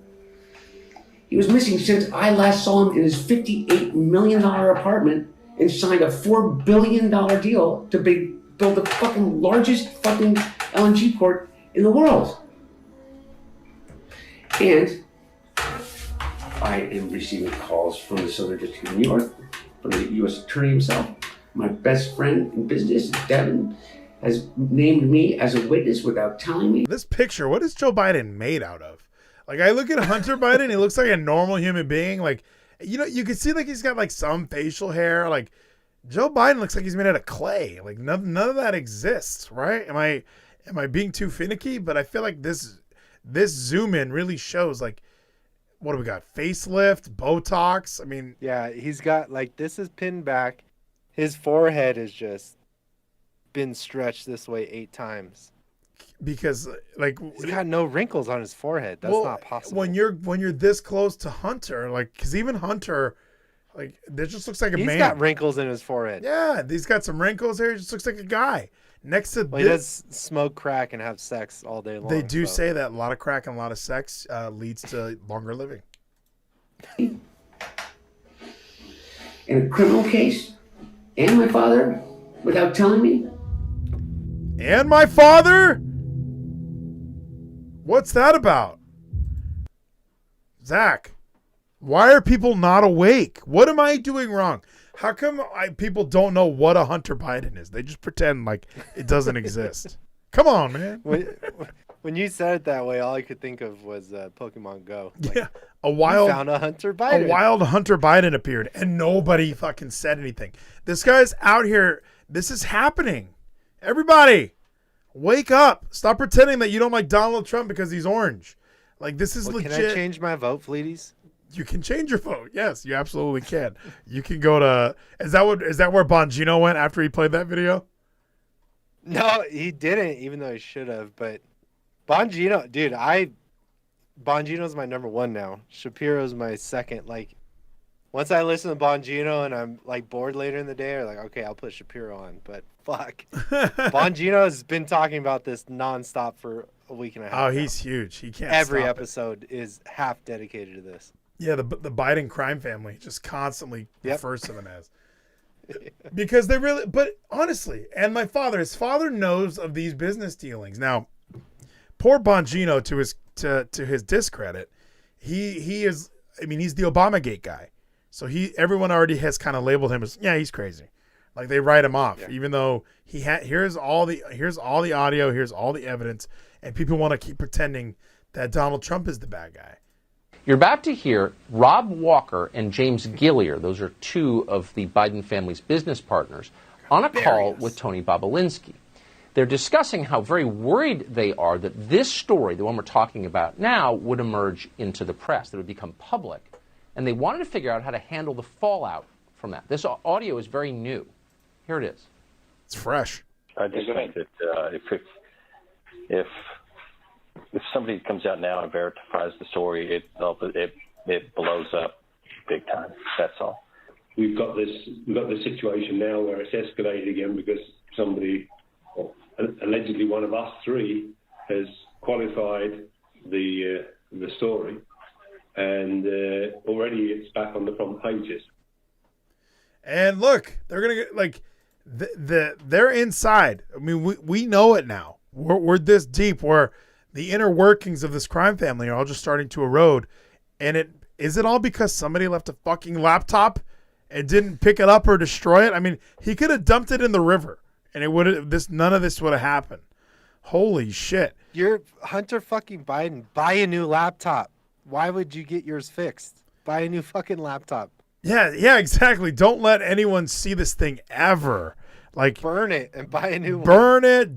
He was missing since I last saw him in his $58 million apartment and signed a $4 billion deal to build the fucking largest fucking LNG port in the world. And I am receiving calls from the Southern District of New York, from the U.S. Attorney himself. My best friend in business, Devin, has named me as a witness without telling me. This picture, what is Joe Biden made out of? Like, I look at Hunter Biden, he looks like a normal human being. Like, you can see like he's got like some facial hair. Like, Joe Biden looks like he's made out of clay. Like, none of that exists, right? Am I being too finicky? But I feel like this zoom in really shows like, what do we got? Facelift, Botox. I mean, yeah, he's got like this is pinned back. His forehead has just been stretched this way 8 times. Because like he's got no wrinkles on his forehead. That's not possible. When you're this close to Hunter, like, because even Hunter, like, there just looks like a man. He's got wrinkles in his forehead. Yeah, he's got some wrinkles here. He just looks like a guy. Next to he does smoke crack and have sex all day long. They do say that a lot of crack and a lot of sex leads to longer living. In a criminal case, and my father, without telling me. And my father? What's that about? Zach, why are people not awake? What am I doing wrong? How come people don't know what a Hunter Biden is? They just pretend like it doesn't exist. Come on, man. When you said it that way, all I could think of was Pokemon Go. Like, yeah, found a Hunter Biden. A wild Hunter Biden appeared, and nobody fucking said anything. This guy's out here. This is happening. Everybody, wake up. Stop pretending that you don't like Donald Trump because he's orange. Like, this is legit. Can I change my vote, Vleeties? You can change your vote. Yes, you absolutely can. You can go to. Is that where Bongino went after he played that video? No, he didn't, even though he should have. But Bongino, dude, Bongino's my number 1 now. Shapiro's my second. Like, once I listen to Bongino and I'm like bored later in the day, or like, okay, I'll put Shapiro on. But fuck, Bongino's been talking about this nonstop for a week and a half. Oh, he's huge. He can't. Every stop episode is half dedicated to this. Yeah, the Biden crime family just constantly refers to them as. Because they really, but honestly, and his father knows of these business dealings. Now, poor Bongino, to his discredit, he is, I mean, he's the Obamagate guy. So everyone already has kind of labeled him as, yeah, he's crazy. Like they write him off, even though here's all the audio, here's all the evidence, and people want to keep pretending that Donald Trump is the bad guy. You're about to hear Rob Walker and James Gillier, those are two of the Biden family's business partners, on a call with Tony Bobulinski. They're discussing how very worried they are that this story, the one we're talking about now, would emerge into the press, that it would become public. And they wanted to figure out how to handle the fallout from that. This audio is very new. Here it is. It's fresh. I just think that if somebody comes out now and verifies the story, it blows up big time. That's all. We've got this situation now where it's escalated again because somebody, or allegedly one of us three, has qualified the story, and already it's back on the front pages. And look, they're gonna get like they're inside. I mean, we know it now. We're this deep where the inner workings of this crime family are all just starting to erode. And is it all because somebody left a fucking laptop and didn't pick it up or destroy it? I mean, he could have dumped it in the river, and none of this would have happened. Holy shit! You're Hunter fucking Biden. Buy a new laptop. Why would you get yours fixed? Buy a new fucking laptop. Yeah, exactly. Don't let anyone see this thing ever. Like burn it and buy a new one. Burn it,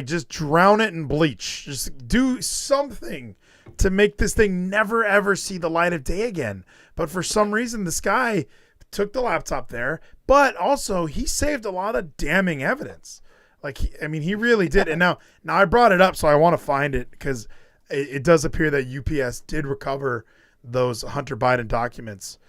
just drown it in bleach. Just do something to make this thing never ever see the light of day again. But for some reason, this guy took the laptop there, but also he saved a lot of damning evidence. Like, he really did. And now I brought it up, so I want to find it because it does appear that UPS did recover those Hunter Biden documents.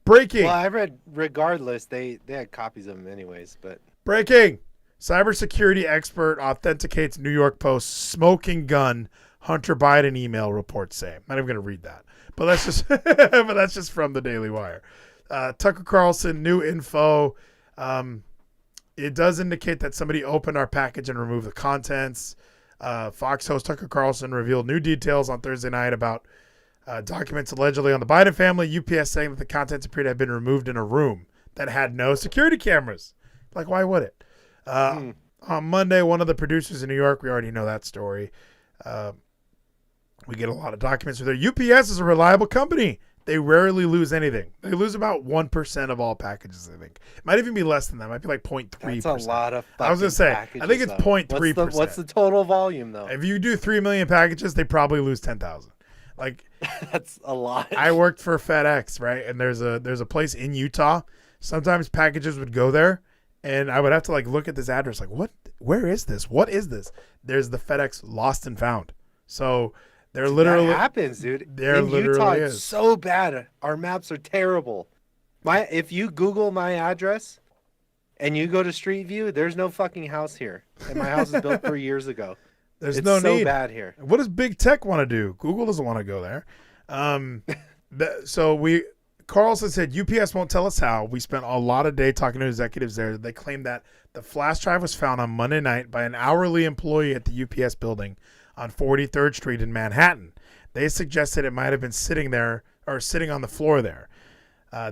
Breaking. Well, I read regardless, they had copies of them anyways, but. Breaking. Cybersecurity expert authenticates New York Post smoking gun Hunter Biden email reports say. I'm not even going to read that. But that's just from the Daily Wire. Tucker Carlson, new info. It does indicate that somebody opened our package and removed the contents. Fox host Tucker Carlson revealed new details on Thursday night about documents allegedly on the Biden family. UPS saying that the contents appeared to have been removed in a room that had no security cameras. Like, why would it? On Monday, one of the producers in New York, we already know that story. We get a lot of documents with there. UPS is a reliable company. They rarely lose anything. They lose about 1% of all packages, I think. It might even be less than that. It might be like 0.3%. That's a lot of fucking I was going to say, packages, I think it's 0.3%. What's the total volume, though? If you do 3 million packages, they probably lose 10,000. Like, that's a lot. I worked for FedEx, right? And there's a place in Utah. Sometimes packages would go there, and I would have to like look at this address, like, what? Where is this? What is this? There's the FedEx lost and found. So they're literally that happens, dude. In Utah, is. it's so bad. Our maps are terrible. If you Google my address and you go to Street View, there's no fucking house here, and my house is built 3 years ago. It's no so need. Bad here. What does big tech want to do? Google doesn't want to go there. Carlson said UPS won't tell us how. We spent a lot of day talking to executives there. They claim that the flash drive was found on Monday night by an hourly employee at the UPS building on 43rd Street in Manhattan. They suggested it might have been sitting on the floor there.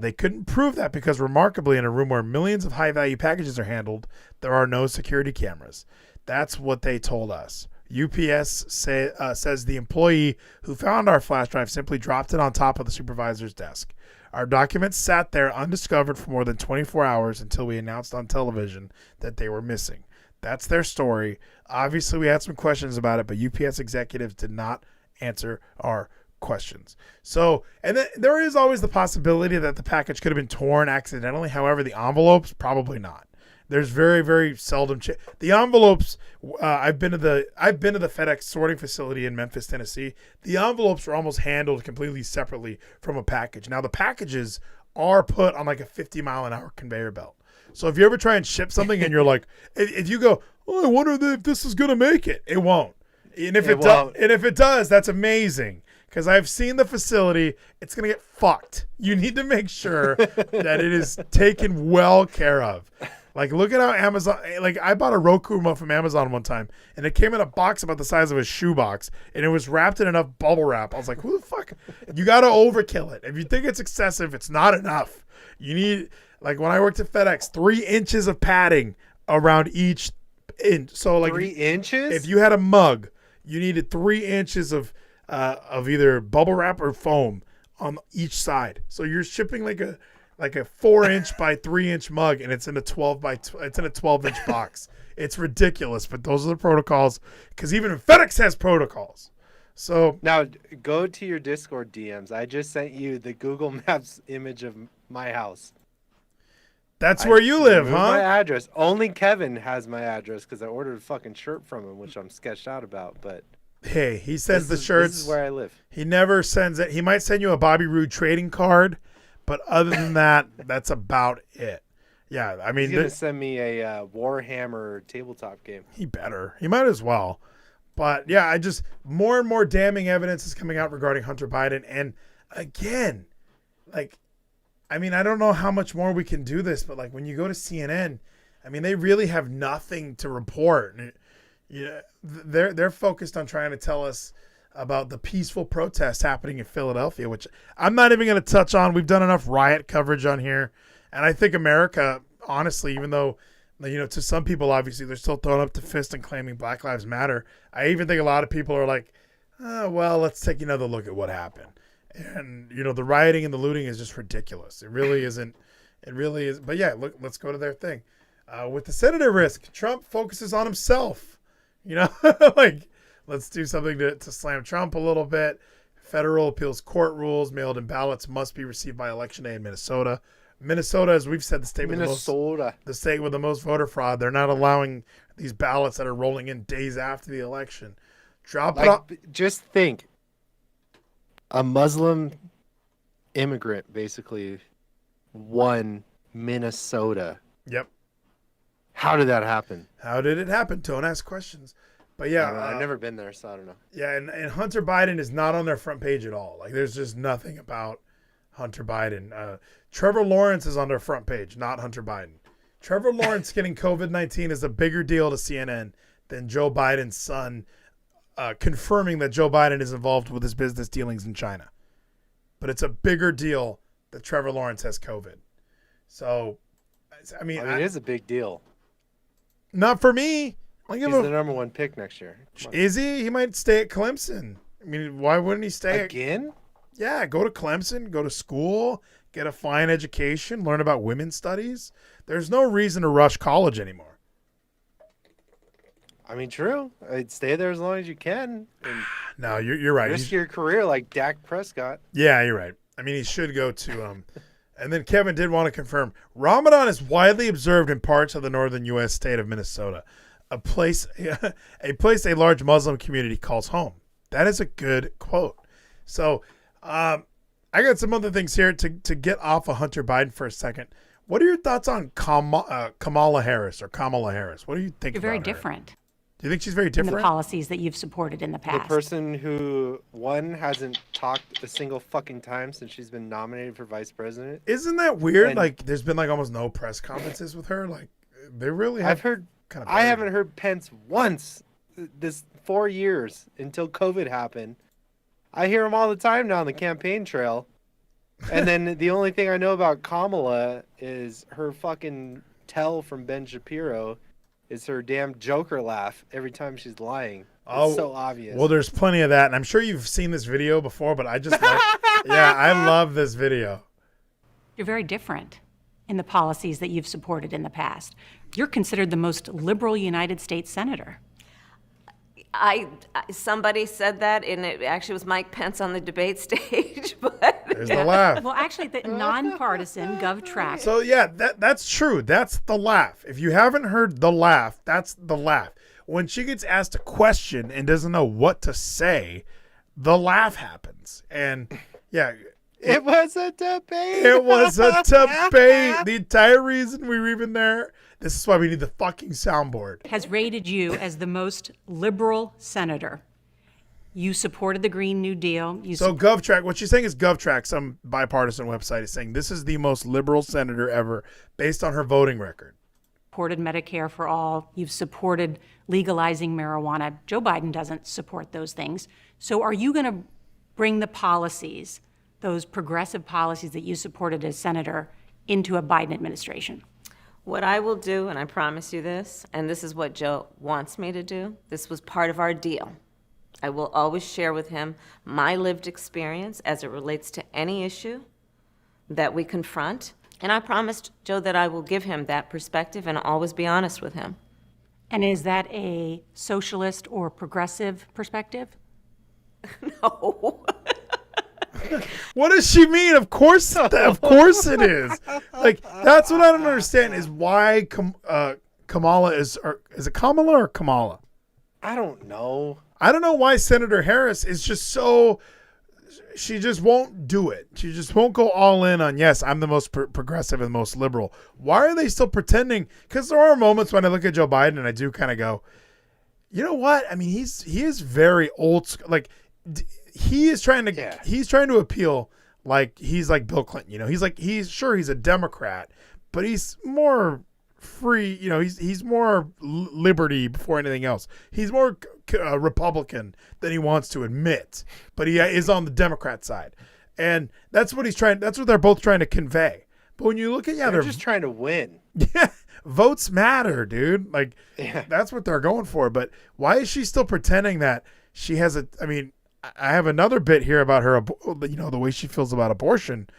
They couldn't prove that because, remarkably, in a room where millions of high-value packages are handled, there are no security cameras. That's what they told us. UPS says the employee who found our flash drive simply dropped it on top of the supervisor's desk. Our documents sat there undiscovered for more than 24 hours until we announced on television that they were missing. That's their story. Obviously, we had some questions about it, but UPS executives did not answer our questions. So, and then there is always the possibility that the package could have been torn accidentally. However, the envelopes, probably not. There's very, very seldom the envelopes. I've been to the FedEx sorting facility in Memphis, Tennessee. The envelopes are almost handled completely separately from a package. Now the packages are put on like a 50-mile-an-hour conveyor belt. So if you ever try and ship something and you're like, if you go, oh, I wonder if this is gonna make it, it won't. And if it does, that's amazing because I've seen the facility. It's going to get fucked. You need to make sure that it is taken well care of. Like, look at how Amazon, like, I bought a Roku remote from Amazon one time, and it came in a box about the size of a shoebox, and it was wrapped in enough bubble wrap. I was like, who the fuck? You got to overkill it. If you think it's excessive, it's not enough. You need, like, when I worked at FedEx, 3 inches of padding around each inch. So, like, 3 inches? If you had a mug, you needed 3 inches of either bubble wrap or foam on each side. So you're shipping like a 4-inch by 3-inch mug, and it's in a 12-inch box. It's ridiculous, but those are the protocols, because even FedEx has protocols. So now go to your Discord DMs. I just sent you the Google Maps image of my house. That's where you live, huh? My address. Only Kevin has my address because I ordered a fucking shirt from him, which I'm sketched out about. But hey, he sends the shirts. This is where I live. He never sends it. He might send you a Bobby Roode trading card, but other than that, that's about it. Yeah, I mean, he's gonna send me a Warhammer tabletop game. He better. He might as well. But yeah, I just more and more damning evidence is coming out regarding Hunter Biden, and again, like, I mean, I don't know how much more we can do this, but like when you go to CNN, I mean, they really have nothing to report. Yeah, they're focused on trying to tell us about the peaceful protests happening in Philadelphia, which I'm not even going to touch on. We've done enough riot coverage on here. And I think America, honestly, even though, you know, to some people, obviously, they're still throwing up the fist and claiming Black Lives Matter. I even think a lot of people are like, oh, well, let's take another look at what happened. And, you know, the rioting and the looting is just ridiculous. It really isn't. It really is. But yeah, look, let's go to their thing. With the senator risk, Trump focuses on himself. You know, like, let's do something to slam Trump a little bit. Federal appeals court rules, mailed-in ballots must be received by Election Day in Minnesota. Minnesota, as we've said, the state with the most voter fraud. They're not allowing these ballots that are rolling in days after the election. Drop it off. Just think, a Muslim immigrant basically won Minnesota. Yep. How did that happen? How did it happen? Don't ask questions. But yeah, I've never been there, so I don't know. Yeah, and Hunter Biden is not on their front page at all. Like, there's just nothing about Hunter Biden. Trevor Lawrence is on their front page, not Hunter Biden. Trevor Lawrence getting COVID-19 is a bigger deal to CNN than Joe Biden's son confirming that Joe Biden is involved with his business dealings in China. But it's a bigger deal that Trevor Lawrence has COVID. So, I mean, it is a big deal. Not for me. He's the number 1 pick next year. Is he? He might stay at Clemson. I mean, why wouldn't he stay again? Yeah, go to Clemson, go to school, get a fine education, learn about women's studies. There's no reason to rush college anymore. I mean, true. I'd stay there as long as you can. And no, you're right. Risk your career like Dak Prescott. Yeah, you're right. I mean, he should go to and then Kevin did want to confirm Ramadan is widely observed in parts of the northern U.S. state of Minnesota, a place a large Muslim community calls home. That is a good quote. So I got some other things here to get off of Hunter Biden for a second. What are your thoughts on Kamala Harris or Kamala Harris? What do you think You're about very her? different. Do you think she's very different? In the policies that you've supported in the past. The person who, one, hasn't talked a single fucking time since she's been nominated for vice president. Isn't that weird? And like, there's been like almost no press conferences with her. Like, they really have. I've heard. I haven't heard Pence once this 4 years until COVID happened. I hear him all the time now on the campaign trail. And then the only thing I know about Kamala is her fucking tell from Ben Shapiro is her damn Joker laugh every time she's lying. It's so obvious. Well, there's plenty of that. And I'm sure you've seen this video before, but I just like, yeah, I love this video. You're very different in the policies that you've supported in the past. You're considered the most liberal United States senator. Somebody said that, and it actually was Mike Pence on the debate stage. But there's the laugh. Well, actually, the nonpartisan GovTrack. So yeah, that's true. That's the laugh. If you haven't heard the laugh, that's the laugh. When she gets asked a question and doesn't know what to say, the laugh happens. And yeah, it was a debate. It was a debate. The entire reason we were even there. This is why we need the fucking soundboard. Has rated you as the most liberal senator. You supported the Green New Deal. So GovTrack, what she's saying is GovTrack, some bipartisan website, is saying this is the most liberal senator ever based on her voting record. Supported Medicare for all. You've supported legalizing marijuana. Joe Biden doesn't support those things. So are you going to bring the policies, those progressive policies that you supported as senator, into a Biden administration? What I will do, and I promise you this, and this is what Joe wants me to do, this was part of our deal. I will always share with him my lived experience as it relates to any issue that we confront. And I promised Joe that I will give him that perspective and always be honest with him. And is that a socialist or progressive perspective? No. What does she mean? Of course it is. Like, that's what I don't understand is why Kamala is it Kamala or Kamala? I don't know. I don't know why Senator Harris is just so, she just won't do it. She just won't go all in on, yes, I'm the most progressive and most liberal. Why are they still pretending? Because there are moments when I look at Joe Biden and I do kind of go, you know what? I mean, he is very old school. Like, he's trying to appeal like he's like Bill Clinton. You know, he's a Democrat, but he's more free. You know, he's more liberty before anything else. He's more Republican than he wants to admit, but he is on the Democrat side, and that's what they're both trying to convey. But when you look at they're just trying to win. Yeah, votes matter, dude. Like, that's what they're going for. But why is she still pretending that she has a? I mean, I have another bit here about her. You know, the way she feels about abortion.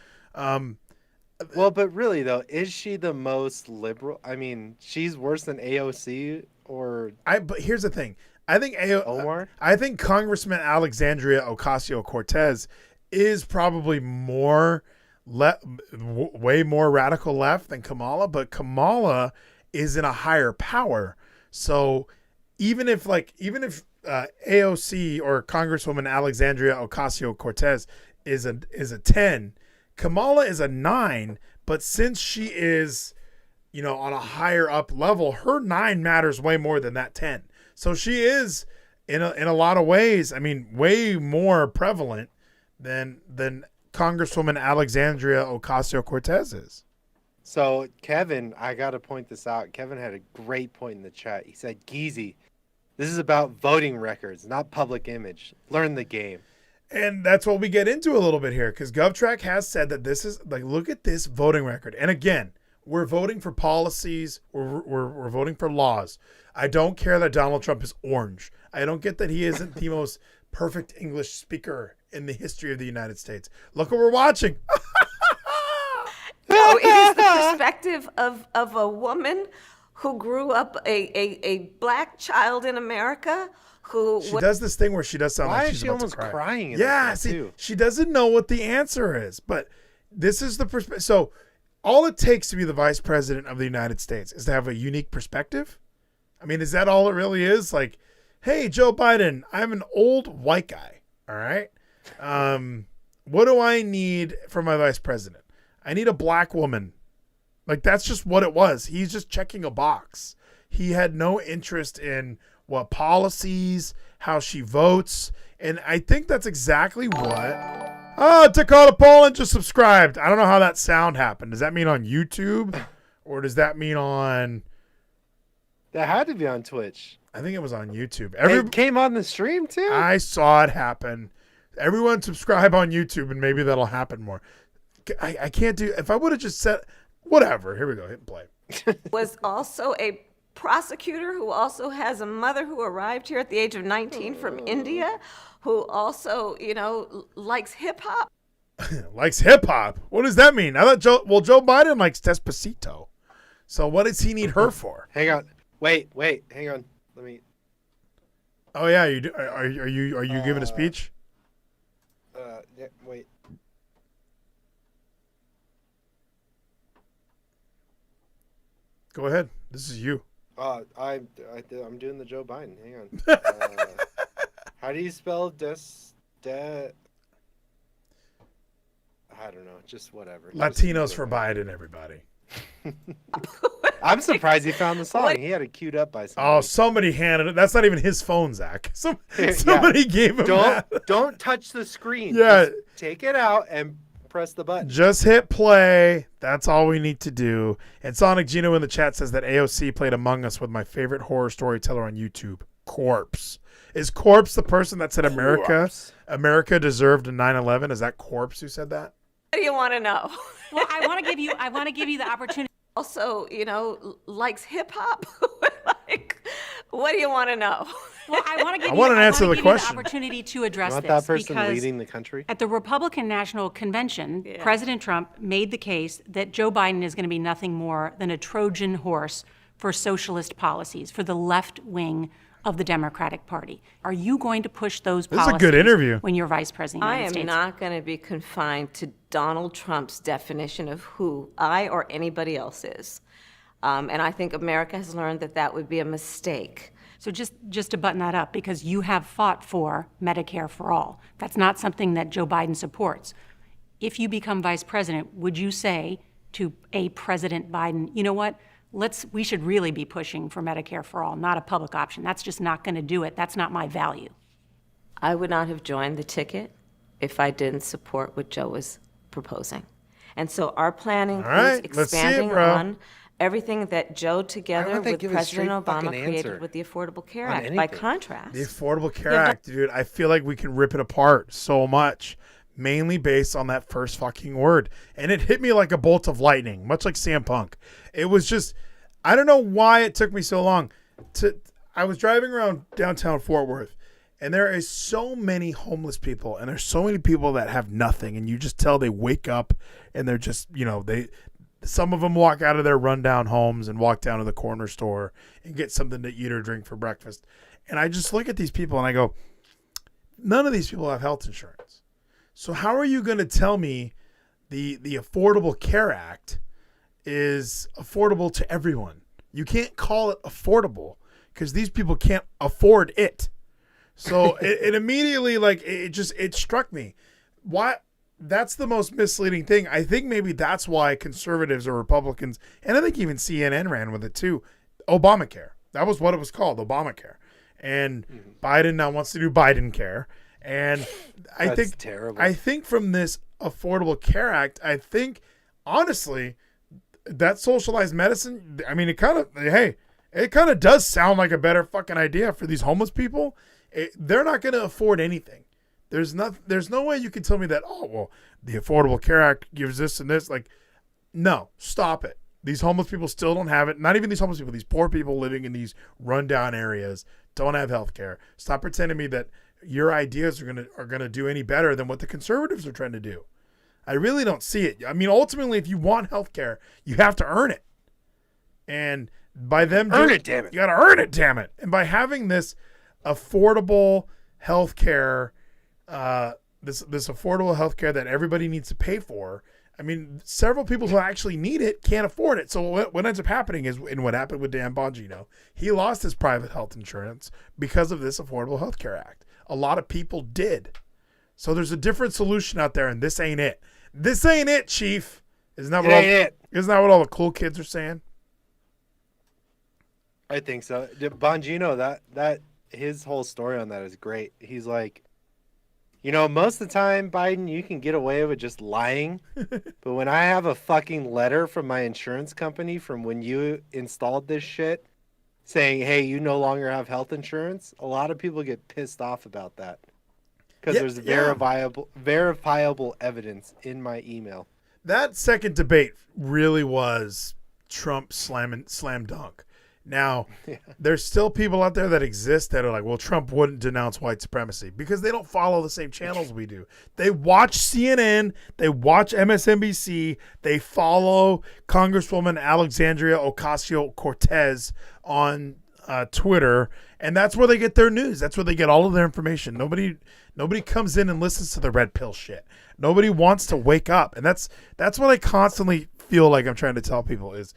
Well, but really though, is she the most liberal? I mean, she's worse than AOC or. But here's the thing. I think Omar. I think Congressman Alexandria Ocasio-Cortez is probably way more radical left than Kamala, but Kamala is in a higher power. So even if AOC or Congresswoman Alexandria Ocasio-Cortez is a 10, Kamala is a 9, but since she is, you know, on a higher up level, her 9 matters way more than that 10. So she is in a lot of ways, I mean, way more prevalent than Congresswoman Alexandria Ocasio-Cortez is. So Kevin, I got to point this out. Kevin had a great point in the chat. He said, Geezy, this is about voting records, not public image. Learn the game. And that's what we get into a little bit here, because GovTrack has said that this is like, look at this voting record. And again, we're voting for policies. We're voting for laws. I don't care that Donald Trump is orange. I don't get that he isn't the most perfect English speaker in the history of the United States. Look what we're watching. No, it is the perspective of a woman who grew up a black child in America. She does this thing where she does sound like she's about to cry. Crying in too. She doesn't know what the answer is, but this is the perspective. So all it takes to be the vice president of the United States is to have a unique perspective. I mean, is that all it really is? Like, hey, Joe Biden, I'm an old white guy. All right. What do I need for my vice president? I need a black woman. Like, that's just what it was. He's just checking a box. He had no interest in what policies, how she votes. And I think that's exactly what. Oh, Dakota Poland just subscribed. I don't know how that sound happened. Does that mean on YouTube or does that mean on. That had to be on Twitch. I think it was on YouTube. It came on the stream too? I saw it happen. Everyone subscribe on YouTube and maybe that'll happen more. I can't do. If I would have just said. Whatever. Here we go. Hit play. Was also a prosecutor who also has a mother who arrived here at the age of 19 from India, who also, you know, likes hip hop. Likes hip hop? What does that mean? I thought Joe Biden likes Despacito. So what does he need her for? Hang on. Wait. Hang on. Let me. Oh yeah, you do. Are you giving a speech? Yeah. Wait. Go ahead. This is you. I'm doing the Joe Biden. Hang on. How do you spell I don't know. Just whatever. Latinos for Biden, everybody. I'm surprised he found the song. What? He had it queued up by somebody. Oh, somebody handed it. That's not even his phone, Zach. Somebody gave him that. Don't touch the screen. Yeah. Just take it out and press the button. Just hit play. That's all we need to do. And Sonic Gino in the chat says that AOC played Among Us with my favorite horror storyteller on YouTube, Corpse. Is Corpse the person that said America deserved a 9/11? Is that Corpse who said that? What do you want to know? Well, I want to give you the opportunity. Also, likes hip hop. Like, what do you want to know? Well, I want to give I want an answer to the you question. the opportunity to address You want this that person because leading the country? at the Republican National Convention, President Trump made the case that Joe Biden is going to be nothing more than a Trojan horse for socialist policies, for the left wing of the Democratic Party. Are you going to push those This is a policies good interview. when you're vice president of the I United am States? not going to be confined to Donald Trump's definition of who I or anybody else is. And I think America has learned that that would be a mistake. So just to button that up, because you have fought for Medicare for all. That's not something that Joe Biden supports. If you become vice president, would you say to a President Biden, you know what, we should really be pushing for Medicare for all, not a public option. That's just not going to do it. That's not my value. I would not have joined the ticket if I didn't support what Joe was proposing. And so our plan includes right, let's see it, expanding bro. on everything that Joe, Why together don't they with give a President straight Obama, fucking created answer with the Affordable Care on Act. By anything? contrast, The Affordable Care Act, dude. I feel like we can rip it apart so much, mainly based on that first fucking word. And it hit me like a bolt of lightning, much like CM Punk. It was just, I don't know why it took me so long. I was driving around downtown Fort Worth, and there is so many homeless people, and there's so many people that have nothing, and you just tell they wake up, and they're just, some of them walk out of their rundown homes and walk down to the corner store and get something to eat or drink for breakfast. And I just look at these people and I go, none of these people have health insurance. So how are you going to tell me the Affordable Care Act is affordable to everyone? You can't call it affordable because these people can't afford it. So it immediately, it struck me. Why? That's the most misleading thing. I think maybe that's why conservatives or Republicans, and I think even CNN ran with it too, Obamacare. That was what it was called, Obamacare. And Biden now wants to do Biden care. And That's terrible. I think from this Affordable Care Act, I think, honestly, that socialized medicine, I mean, it kind of does sound like a better fucking idea for these homeless people. They're not going to afford anything. There's no way you can tell me that, the Affordable Care Act gives this and this. Like, no, stop it. These homeless people still don't have it. Not even these homeless people. These poor people living in these rundown areas don't have health care. Stop pretending to me that your ideas are gonna do any better than what the conservatives are trying to do. I really don't see it. I mean, ultimately, if you want health care, you have to earn it. And by them Earn it, damn it. You got to earn it, damn it. And by having this affordable health care, this affordable health care that everybody needs to pay for, I mean, several people who actually need it can't afford it. So what ends up happening is, and what happened with Dan Bongino, he lost his private health insurance because of this Affordable Health Care Act. A lot of people did. So there's a different solution out there, and this ain't it. This ain't it, Chief. Isn't that what all the cool kids are saying? I think so. Bongino, that his whole story on that is great. He's like, most of the time, Biden, you can get away with just lying. But when I have a fucking letter from my insurance company from when you installed this shit saying, hey, you no longer have health insurance, a lot of people get pissed off about that. Because there's verifiable evidence in my email. That second debate really was Trump slam dunk. Now, there's still people out there that exist that are like, well, Trump wouldn't denounce white supremacy because they don't follow the same channels we do. They watch CNN, they watch MSNBC, they follow Congresswoman Alexandria Ocasio-Cortez on Twitter, and that's where they get their news. That's where they get all of their information. Nobody comes in and listens to the red pill shit. Nobody wants to wake up, and that's what I constantly feel like I'm trying to tell people is,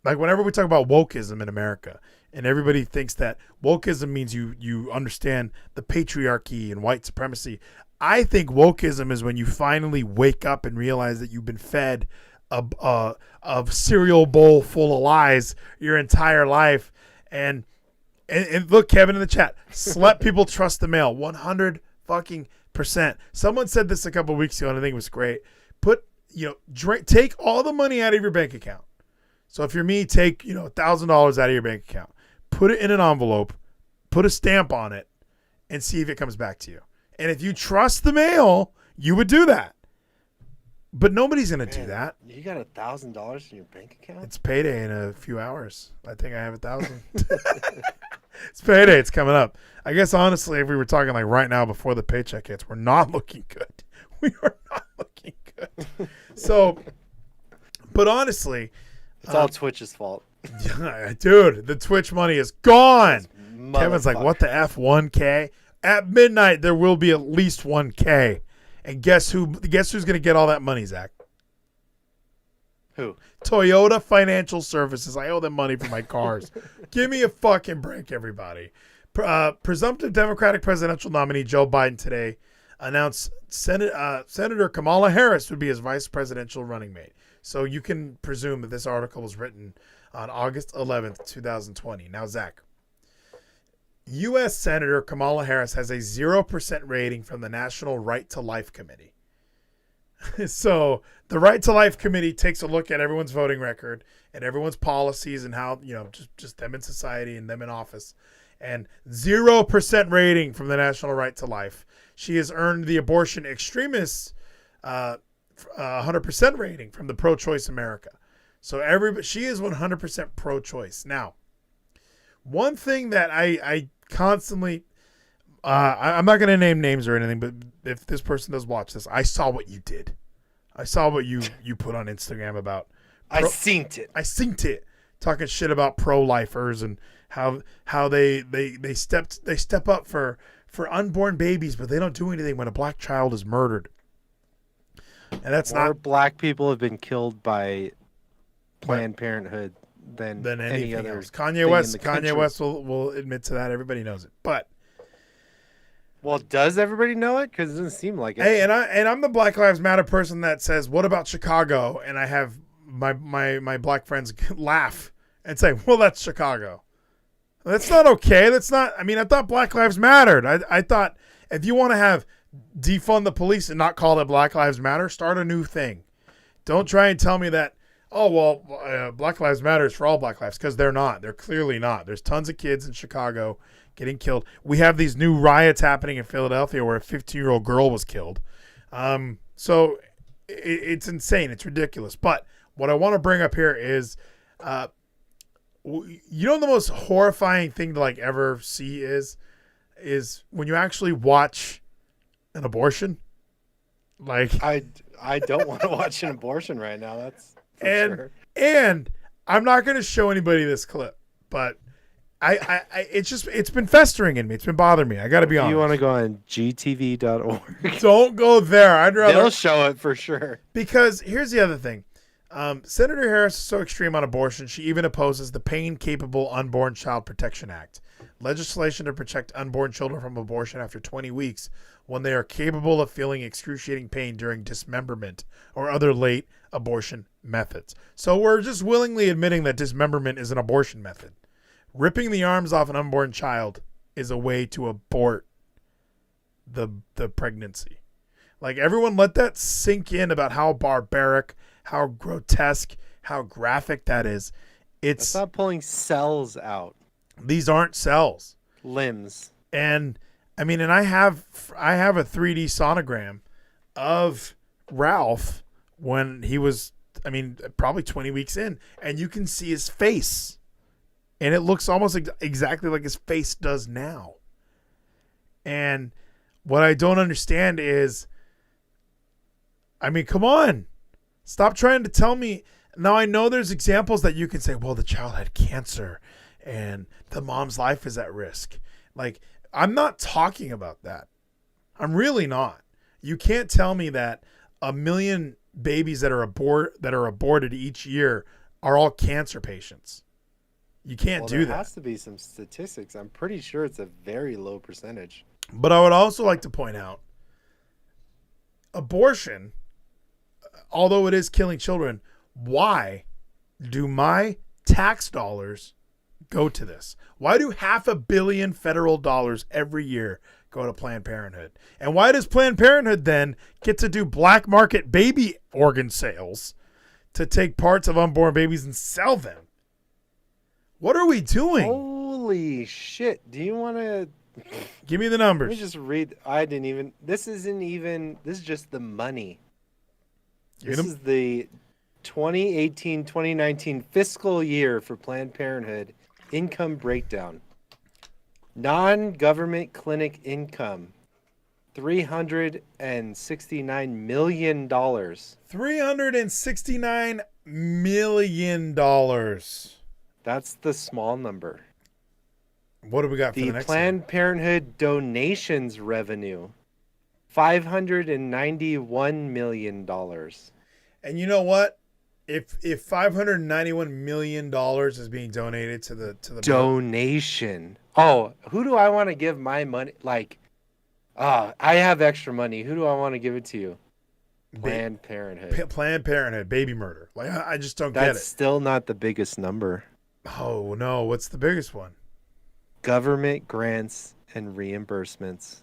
like, whenever we talk about wokeism in America, and everybody thinks that wokeism means you understand the patriarchy and white supremacy, I think wokeism is when you finally wake up and realize that you've been fed a cereal bowl full of lies your entire life. And look, Kevin in the chat, let people trust the mail. 100 fucking %. Someone said this a couple weeks ago, and I think it was great. Take all the money out of your bank account. So if you're me, take $1,000 out of your bank account, put it in an envelope, put a stamp on it, and see if it comes back to you. And if you trust the mail, you would do that. But nobody's gonna do that. You got $1,000 in your bank account? It's payday in a few hours. I think I have 1,000. It's payday. It's coming up. I guess honestly, if we were talking like right now before the paycheck hits, we're not looking good. We are not looking good. So, but honestly, it's all Twitch's fault. Dude, the Twitch money is gone. Kevin's like, what the F? 1K? At midnight, there will be at least 1K. And guess who's going to get all that money, Zach? Who? Toyota Financial Services. I owe them money for my cars. Give me a fucking break, everybody. Presumptive Democratic presidential nominee Joe Biden today announced Senator Kamala Harris would be his vice presidential running mate. So you can presume that this article was written on August 11th, 2020. Now, Zach, U.S. Senator Kamala Harris has a 0% rating from the National Right to Life Committee. So the Right to Life Committee takes a look at everyone's voting record and everyone's policies and how, just them in society and them in office. And 0% rating from the National Right to Life. She has earned the abortion extremists 100% rating from the Pro-Choice America. So she is 100% pro-choice. Now, one thing that I constantly, I'm not going to name names or anything, but if this person does watch this, I saw what you did. I saw what you put on Instagram about. I synced it. Talking shit about pro-lifers and how they step up for unborn babies, but they don't do anything when a black child is murdered. And that's More not black people have been killed by Planned Parenthood than any other else. Kanye West will admit to that. Everybody knows it. But does everybody know it? Because it doesn't seem like it. Hey, and I'm the Black Lives Matter person that says, "What about Chicago?" And I have my black friends laugh and say, "Well, that's Chicago." That's not okay. That's not. I mean, I thought Black Lives mattered. I thought if you want to have defund the police and not call it Black Lives Matter, start a new thing. Don't try and tell me that, Black Lives Matter is for all black lives, because they're not. They're clearly not. There's tons of kids in Chicago getting killed. We have these new riots happening in Philadelphia where a 15-year-old girl was killed. So it's insane. It's ridiculous. But what I want to bring up here is, the most horrifying thing to ever see is when you actually watch an abortion. I don't want to watch an abortion right now. That's for sure. And I'm not going to show anybody this clip, but it's been festering in me. It's been bothering me. I got to be honest. You want to go on gtv.org? Don't go there. I'd rather. They'll show it for sure. Because here's the other thing. Senator Harris is so extreme on abortion, she even opposes the Pain-Capable Unborn Child Protection Act, legislation to protect unborn children from abortion after 20 weeks when they are capable of feeling excruciating pain during dismemberment or other late abortion methods. So we're just willingly admitting that dismemberment is an abortion method. Ripping the arms off an unborn child is a way to abort the pregnancy. Everyone let that sink in about how barbaric, how grotesque, how graphic that is. It's not pulling cells out. These aren't cells. Limbs. And I mean, and I have a 3D sonogram of Ralph when he was, probably 20 weeks in, and you can see his face. And it looks almost exactly like his face does now. And what I don't understand is, come on. Stop trying to tell me. Now, I know there's examples that you can say, well, the child had cancer and the mom's life is at risk. I'm not talking about that. I'm really not. You can't tell me that 1 million babies that are aborted each year are all cancer patients. You can't do that. There has to be some statistics. I'm pretty sure it's a very low percentage. But I would also like to point out, abortion, although it is killing children, why do my tax dollars go to this? Why do $500 million federal dollars every year go to Planned Parenthood? And why does Planned Parenthood then get to do black market baby organ sales to take parts of unborn babies and sell them? What are we doing? Holy shit. Do you want to... Give me the Let numbers. me just read. This is just the money. This is the 2018-2019 fiscal year for Planned Parenthood income breakdown. Non-government clinic income, $369 million. $369 million. That's the small number. What do we got for the next Planned Parenthood donations revenue, $591 million. And you know what? If $591 million is being donated to the donation. Oh, who do I want to give my money? Like, I have extra money. Who do I want to give it to? Planned Parenthood. Planned Parenthood, baby murder. Like, I just don't get it. That's still not the biggest number. Oh no, what's the biggest one? Government grants and reimbursements,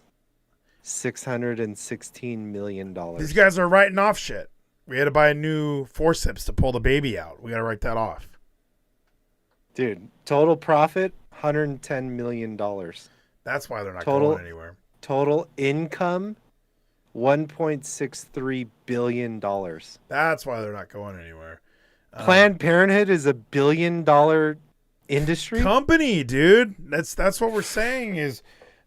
$616 million. These guys are writing off shit. We had to buy a new forceps to pull the baby out. We got to write that off. Dude, total profit, $110 million. That's why they're not going anywhere. Total income, $1.63 billion. That's why they're not going anywhere. Planned Parenthood is $1 billion industry company, dude. That's what we're saying is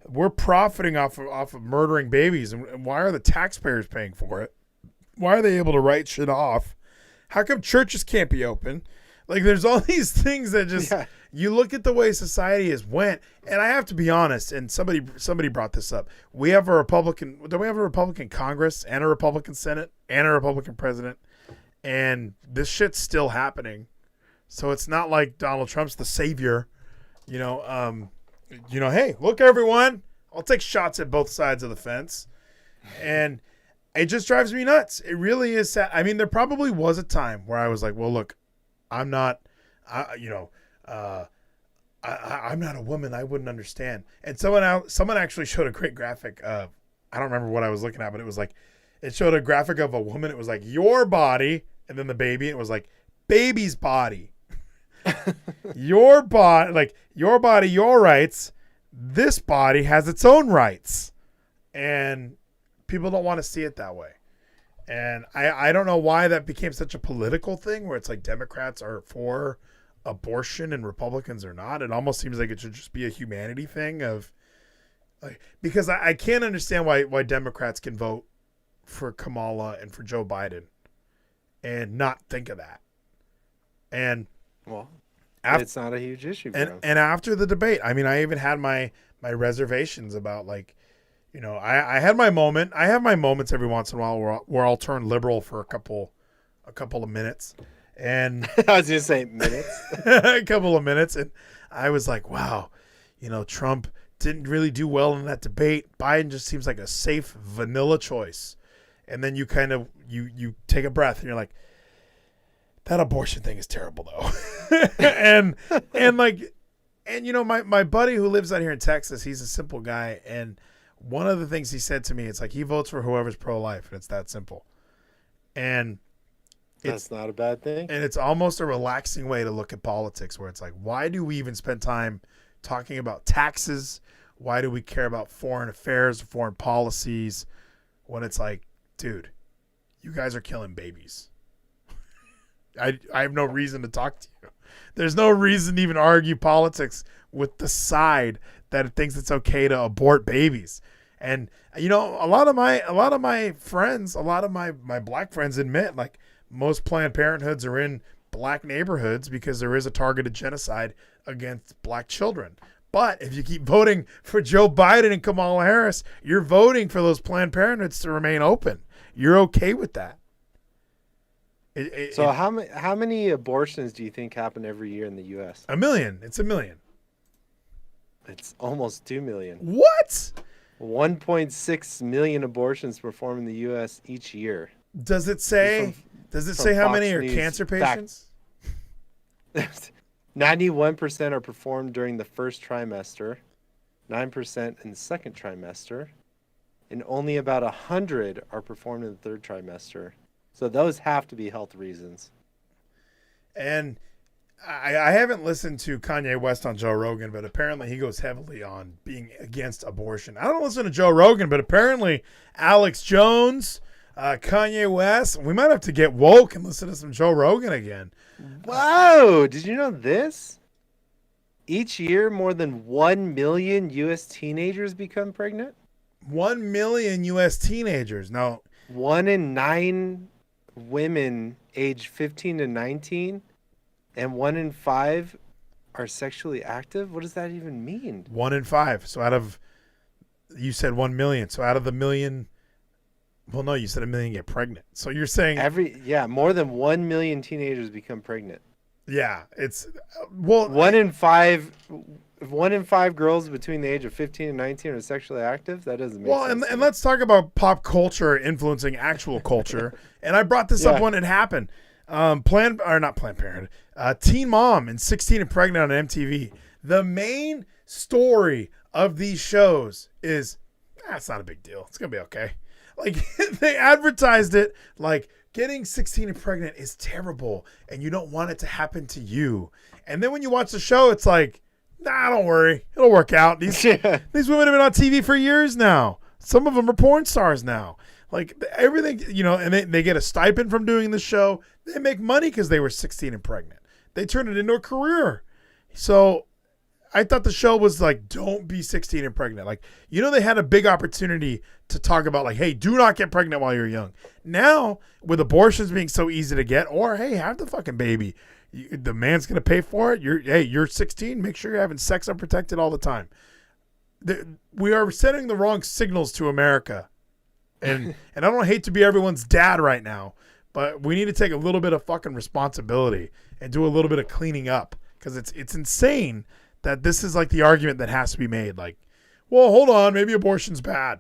we're profiting off of murdering babies. And why are the taxpayers paying for it? Why are they able to write shit off? How come churches can't be open? Like, there's all these things that just you look at the way society has went. And I have to be honest. And somebody brought this up. We have a Republican Congress and a Republican Senate and a Republican president, and this shit's still happening. So it's not like Donald Trump's the savior, hey, look, everyone, I'll take shots at both sides of the fence. And it just drives me nuts. It really is sad. I mean, there probably was a time where I was like, well, look, I'm not a woman. I wouldn't understand. And someone actually showed a great graphic. I don't remember what I was looking at, but it was like, it showed a graphic of a woman. It was like your body and then the baby. It was like baby's body. Your body, your rights. This body has its own rights, and people don't want to see it that way. And I don't know why that became such a political thing where it's like Democrats are for abortion and Republicans are not. It almost seems like it should just be a humanity thing of like, because I can't understand why Democrats can vote for Kamala and for Joe Biden and not think of that. And well, it's not a huge issue. And after the debate, I mean, I even had my reservations about like, I had my moment. I have my moments every once in a while where I'll turn liberal for a couple of minutes. And I was just saying minutes, a couple of minutes. And I was like, wow, Trump didn't really do well in that debate. Biden just seems like a safe vanilla choice. And then you kind of, you take a breath and you're like, that abortion thing is terrible though. and my buddy who lives out here in Texas, he's a simple guy. And one of the things he said to me, it's like he votes for whoever's pro-life, and it's that simple. And that's not a bad thing. And it's almost a relaxing way to look at politics where it's like, why do we even spend time talking about taxes? Why do we care about foreign affairs, foreign policies, when it's like, dude, you guys are killing babies. I have no reason to talk to you. There's no reason to even argue politics with the side that thinks it's okay to abort babies. And a lot of my friends, a lot of my black friends admit like most Planned Parenthoods are in black neighborhoods because there is a targeted genocide against black children. But if you keep voting for Joe Biden and Kamala Harris, you're voting for those Planned Parenthoods to remain open. You're okay with that. How many abortions do you think happen every year in the U.S.? 1 million. It's 1 million. It's almost 2 million. What? 1.6 million abortions performed in the U.S. each year. Does it say Does it from say how Fox many are News cancer fact- patients? 91% are performed during the first trimester, 9% in the second trimester, and only about 100 are performed in the third trimester. So those have to be health reasons. And I haven't listened to Kanye West on Joe Rogan, but apparently he goes heavily on being against abortion. I don't listen to Joe Rogan, but apparently Alex Jones, Kanye West, we might have to get woke and listen to some Joe Rogan again. Whoa! Did you know this? Each year, more than 1 million U.S. teenagers become pregnant. 1 million U.S. teenagers. Now, 1 in 9 women aged 15 to 19, and 1 in 5 are sexually active. What does that even mean? 1 in 5. So out of, you said 1 million. So out of the million, well, no, you said 1 million get pregnant. So you're saying more than 1 million teenagers become pregnant. Yeah, it's well, 1 in 5. 1 in 5 girls between the age of 15 and 19 are sexually active. That doesn't make sense. And let's talk about pop culture influencing actual culture. And I brought this up when it happened. Not Planned Parenthood. Teen Mom and 16 and Pregnant on MTV. The main story of these shows is it's not a big deal. It's gonna be okay. Like they advertised it like getting 16 and pregnant is terrible, and you don't want it to happen to you. And then when you watch the show, it's like, nah, don't worry, it'll work out. These women have been on TV for years now. Some of them are porn stars now. Like everything, and they get a stipend from doing the show. They make money because they were 16 and pregnant. They turned it into a career. So I thought the show was like, don't be 16 and pregnant. Like, they had a big opportunity to talk about like, hey, do not get pregnant while you're young. Now, with abortions being so easy to get, or hey, have the fucking baby. The man's going to pay for it. You're 16. Make sure you're having sex unprotected all the time. We are sending the wrong signals to America. And I don't hate to be everyone's dad right now, but we need to take a little bit of fucking responsibility and do a little bit of cleaning up, because it's insane that this is like the argument that has to be made. Like, well, hold on, maybe abortion's bad.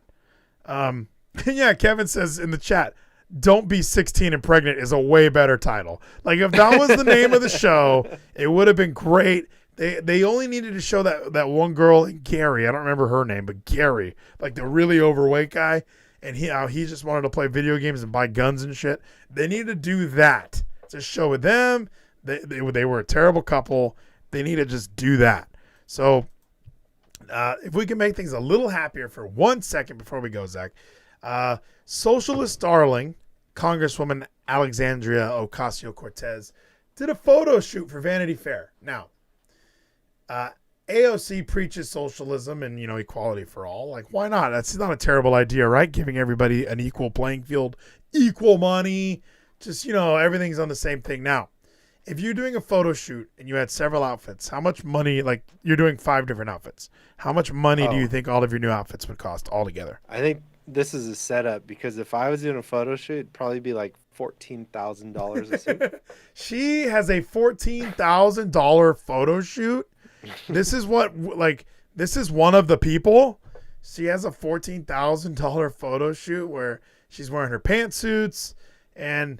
Yeah, Kevin says in the chat, "Don't be 16 and pregnant" is a way better title. Like if that was the name of the show, it would have been great. They only needed to show that one girl, Gary. I don't remember her name, but Gary, like the really overweight guy, and he just wanted to play video games and buy guns and shit. They needed to do that. Just show with them. They were a terrible couple. They need to just do that. So if we can make things a little happier for 1 second before we go, Zach. Socialist darling, Congresswoman Alexandria Ocasio-Cortez, did a photo shoot for Vanity Fair. Now, AOC preaches socialism and, equality for all. Like, why not? That's not a terrible idea, right? Giving everybody an equal playing field, equal money, just, everything's on the same thing. Now, if you're doing a photo shoot and you had several outfits, how much money, like you're doing 5 different outfits, how much money do you think all of your new outfits would cost altogether? I think this is a setup, because if I was doing a photo shoot, it'd probably be like $14,000 a suit. She has a $14,000 photo shoot. This is one of the people. She has a $14,000 photo shoot where she's wearing her pantsuits. And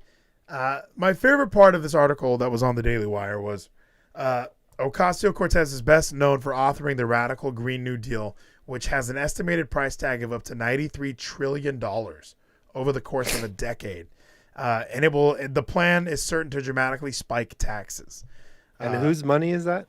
my favorite part of this article that was on the Daily Wire was Ocasio-Cortez is best known for authoring the radical Green New Deal, which has an estimated price tag of up to $93 trillion over the course of a decade. And the plan is certain to dramatically spike taxes. And whose money is that?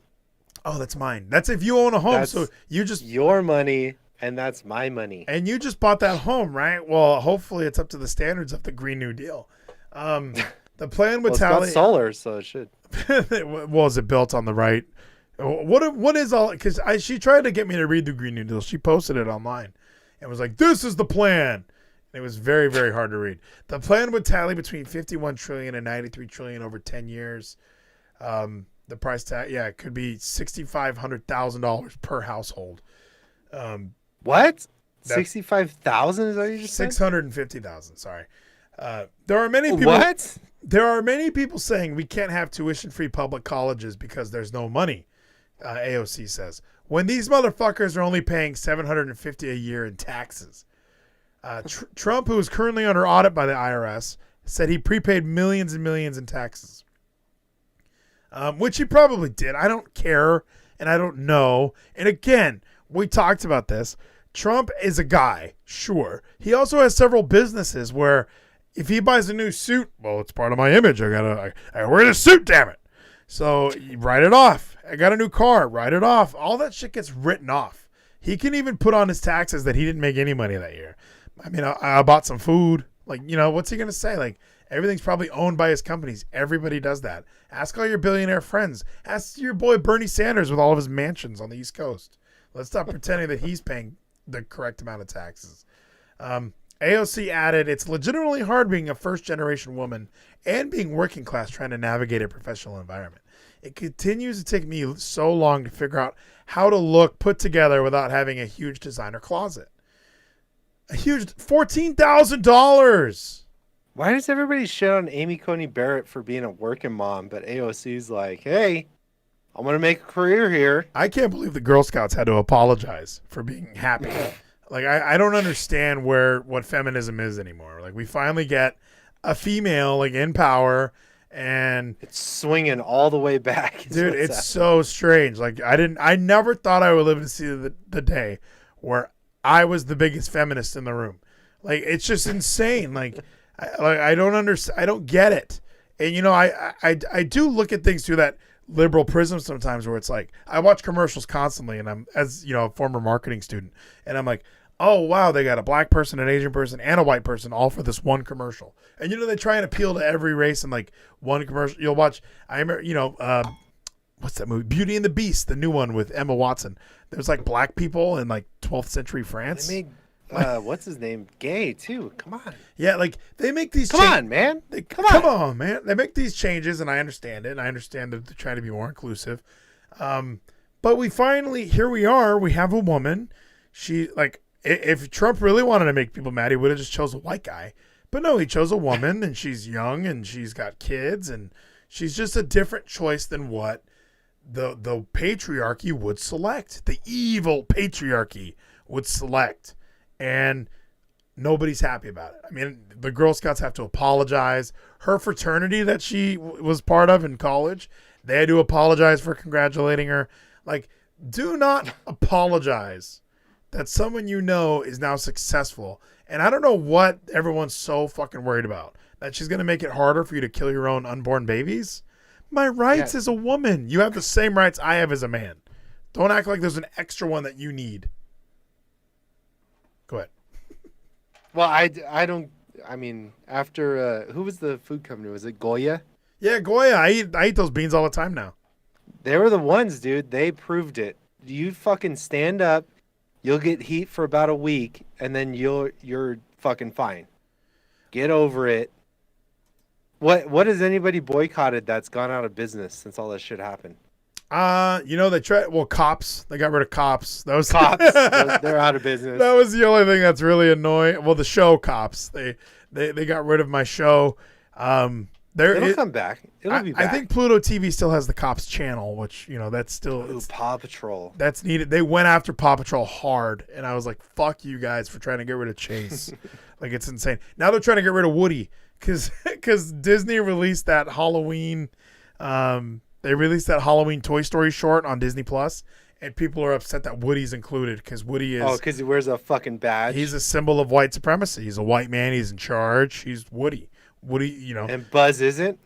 Oh, that's mine. That's if you own a home. That's so you just your money, and that's my money. And you just bought that home, right? Well, hopefully it's up to the standards of the Green New Deal. The plan would tally. It's got solar, so it should. Well, is it built on the right? What is all? Because she tried to get me to read the Green New Deal. She posted it online and was like, "This is the plan." And it was very, very hard to read. The plan would tally between $51 trillion and $93 trillion over 10 years. The price tag, it could be $6,500,000 per household. What? 65,000 is that you just said? 650,000. Sorry. There are many people. What? There are many people saying we can't have tuition-free public colleges because there's no money. AOC says, when these motherfuckers are only paying $750 a year in taxes. Trump, who is currently under audit by the IRS, said he prepaid millions and millions in taxes, which he probably did. I don't care, and I don't know. And again, we talked about this. Trump is a guy, sure. He also has several businesses where if he buys a new suit, well, it's part of my image. I wear this suit, damn it. So you write it off. I got a new car, write it off. All that shit gets written off. He can even put on his taxes that he didn't make any money that year. I mean, I bought some food. Like, you know, what's he going to say? Like, everything's probably owned by his companies. Everybody does that. Ask all your billionaire friends. Ask your boy Bernie Sanders with all of his mansions on the East Coast. Let's stop pretending that he's paying the correct amount of taxes. AOC added, it's legitimately hard being a first-generation woman and being working class trying to navigate a professional environment. It continues to take me so long to figure out how to look put together without having a huge designer closet. A huge $14,000. Why does everybody shit on Amy Coney Barrett for being a working mom, but AOC's like, hey, I'm going to make a career here. I can't believe the Girl Scouts had to apologize for being happy. Like, I don't understand what feminism is anymore. Like, we finally get a female, like, in power, and it's swinging all the way back. Dude, it's so strange. Like, I never thought I would live to see the day where I was the biggest feminist in the room. Like, it's just insane. Like, I don't understand. I don't get it. And, you know, I do look at things through that liberal prism sometimes, where it's like, I watch commercials constantly, and I'm, as you know, a former marketing student, and I'm like, oh wow, they got a black person, an Asian person, and a white person all for this one commercial. And you know, they try and appeal to every race in like one commercial. You'll watch, I remember, you know, what's that movie, Beauty and the Beast, the new one with Emma Watson. There's like black people in like 12th century France. They made what's his name gay too. Come on. Yeah, like they make these Come on, man. Come on, man. They make these changes, and I understand it. And I understand that they're trying to be more inclusive. But we finally, here we are. We have a woman. She, like, if Trump really wanted to make people mad, he would have just chose a white guy. But no, he chose a woman, and she's young, and she's got kids, and she's just a different choice than what the patriarchy would select. The evil patriarchy would select. And nobody's happy about it. I mean, the Girl Scouts have to apologize. Her fraternity that she was part of in college, they had to apologize for congratulating her. Like, do not apologize that someone you know is now successful. And I don't know what everyone's so fucking worried about. That she's going to make it harder for you to kill your own unborn babies? My rights as a woman. You have the same rights I have as a man. Don't act like there's an extra one that you need. Go ahead. Well, I don't. I mean, after who was the food company? Was it Goya? Yeah, Goya. I eat those beans all the time now. They were the ones, dude. They proved it. You fucking stand up, you'll get heat for about a week, and then you're fucking fine. Get over it. What has anybody boycotted that's gone out of business since all this shit happened? You know, they tried. Well, Cops. They got rid of Cops. That was Cops. They're out of business. That was the only thing that's really annoying. Well, the show Cops. They got rid of my show. It'll come back. It'll be back. I think Pluto TV still has the Cops channel, which, you know, that's still. Ooh, Paw Patrol. That's needed. They went after Paw Patrol hard, and I was like, "Fuck you guys for trying to get rid of Chase." Like, it's insane. Now they're trying to get rid of Woody because Disney released that Halloween. They released that Halloween Toy Story short on Disney Plus, and people are upset that Woody's included because Woody is. Oh, because he wears a fucking badge. He's a symbol of white supremacy. He's a white man. He's in charge. He's Woody. Woody, you know. And Buzz isn't?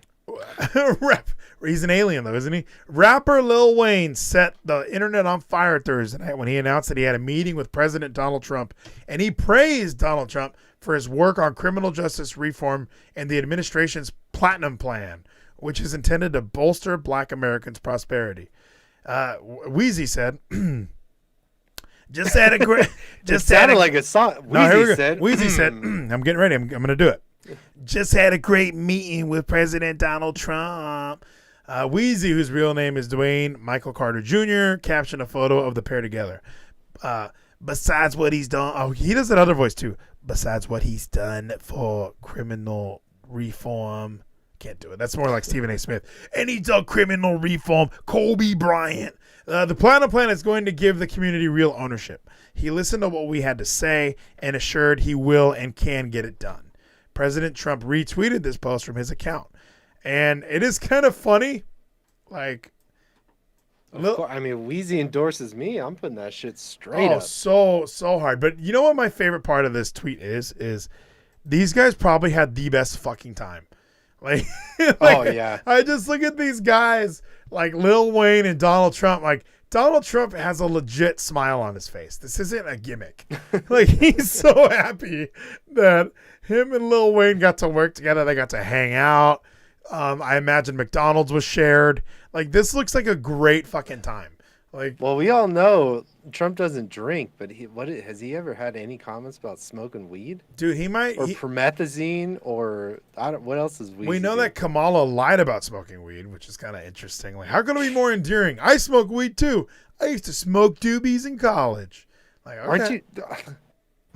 He's an alien, though, isn't he? Rapper Lil Wayne set the internet on fire Thursday night when he announced that he had a meeting with President Donald Trump, and he praised Donald Trump for his work on criminal justice reform and the administration's Platinum Plan, which is intended to bolster Black Americans' prosperity. Wheezy said, "Just had a great." Just sounded like a song. Wheezy said, "Wheezy said, I'm getting ready. I'm going to do it. Just had a great meeting with President Donald Trump." Wheezy, whose real name is Dwayne Michael Carter Jr., captioned a photo of the pair together. Besides what he's done, oh, he does that other voice too. Besides what he's done for criminal reform. Can't do it. That's more like Stephen A. Smith. And he's done criminal reform. Kobe Bryant. The Platinum Plan is going to give the community real ownership. He listened to what we had to say and assured he will and can get it done. President Trump retweeted this post from his account. And it is kind of funny. Like, I mean, Wheezy endorses me. I'm putting that shit straight up. So hard. But you know what my favorite part of this tweet is these guys probably had the best fucking time. Like, oh yeah. I just look at these guys like Lil Wayne and Donald Trump. Like, Donald Trump has a legit smile on his face. This isn't a gimmick. Like, he's so happy that him and Lil Wayne got to work together. They got to hang out. I imagine McDonald's was shared. Like, this looks like a great fucking time. Like, well, we all know Trump doesn't drink, but has he ever had any comments about smoking weed? Dude, he might. Or promethazine, or what else is weed? We know that Kamala lied about smoking weed, which is kind of interesting. Like, how can it be more endearing? I smoke weed too. I used to smoke doobies in college. Like, okay. Aren't you?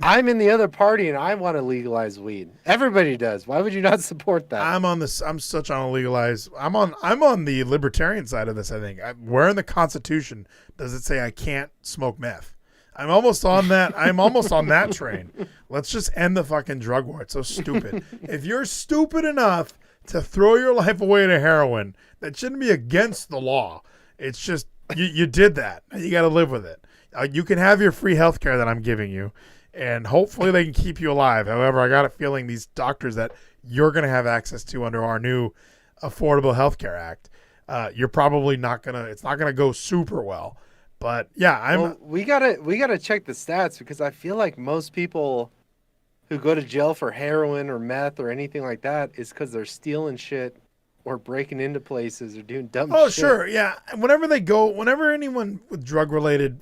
I'm in the other party and I want to legalize weed. Everybody does. Why would you not support that? I'm such on a legalize. I'm on the libertarian side of this. I think where in the Constitution does it say I can't smoke meth? I'm almost on that. I'm almost on that train. Let's just end the fucking drug war. It's so stupid. If you're stupid enough to throw your life away to heroin, that shouldn't be against the law. It's just you did that. You got to live with it. You can have your free health care that I'm giving you. And hopefully they can keep you alive. However, I got a feeling these doctors that you're going to have access to under our new Affordable Health Care Act, you're probably not going to, it's not going to go super well. But yeah, we gotta check the stats, because I feel like most people who go to jail for heroin or meth or anything like that is because they're stealing shit or breaking into places or doing dumb shit. Oh, sure. Yeah. Whenever anyone with drug related,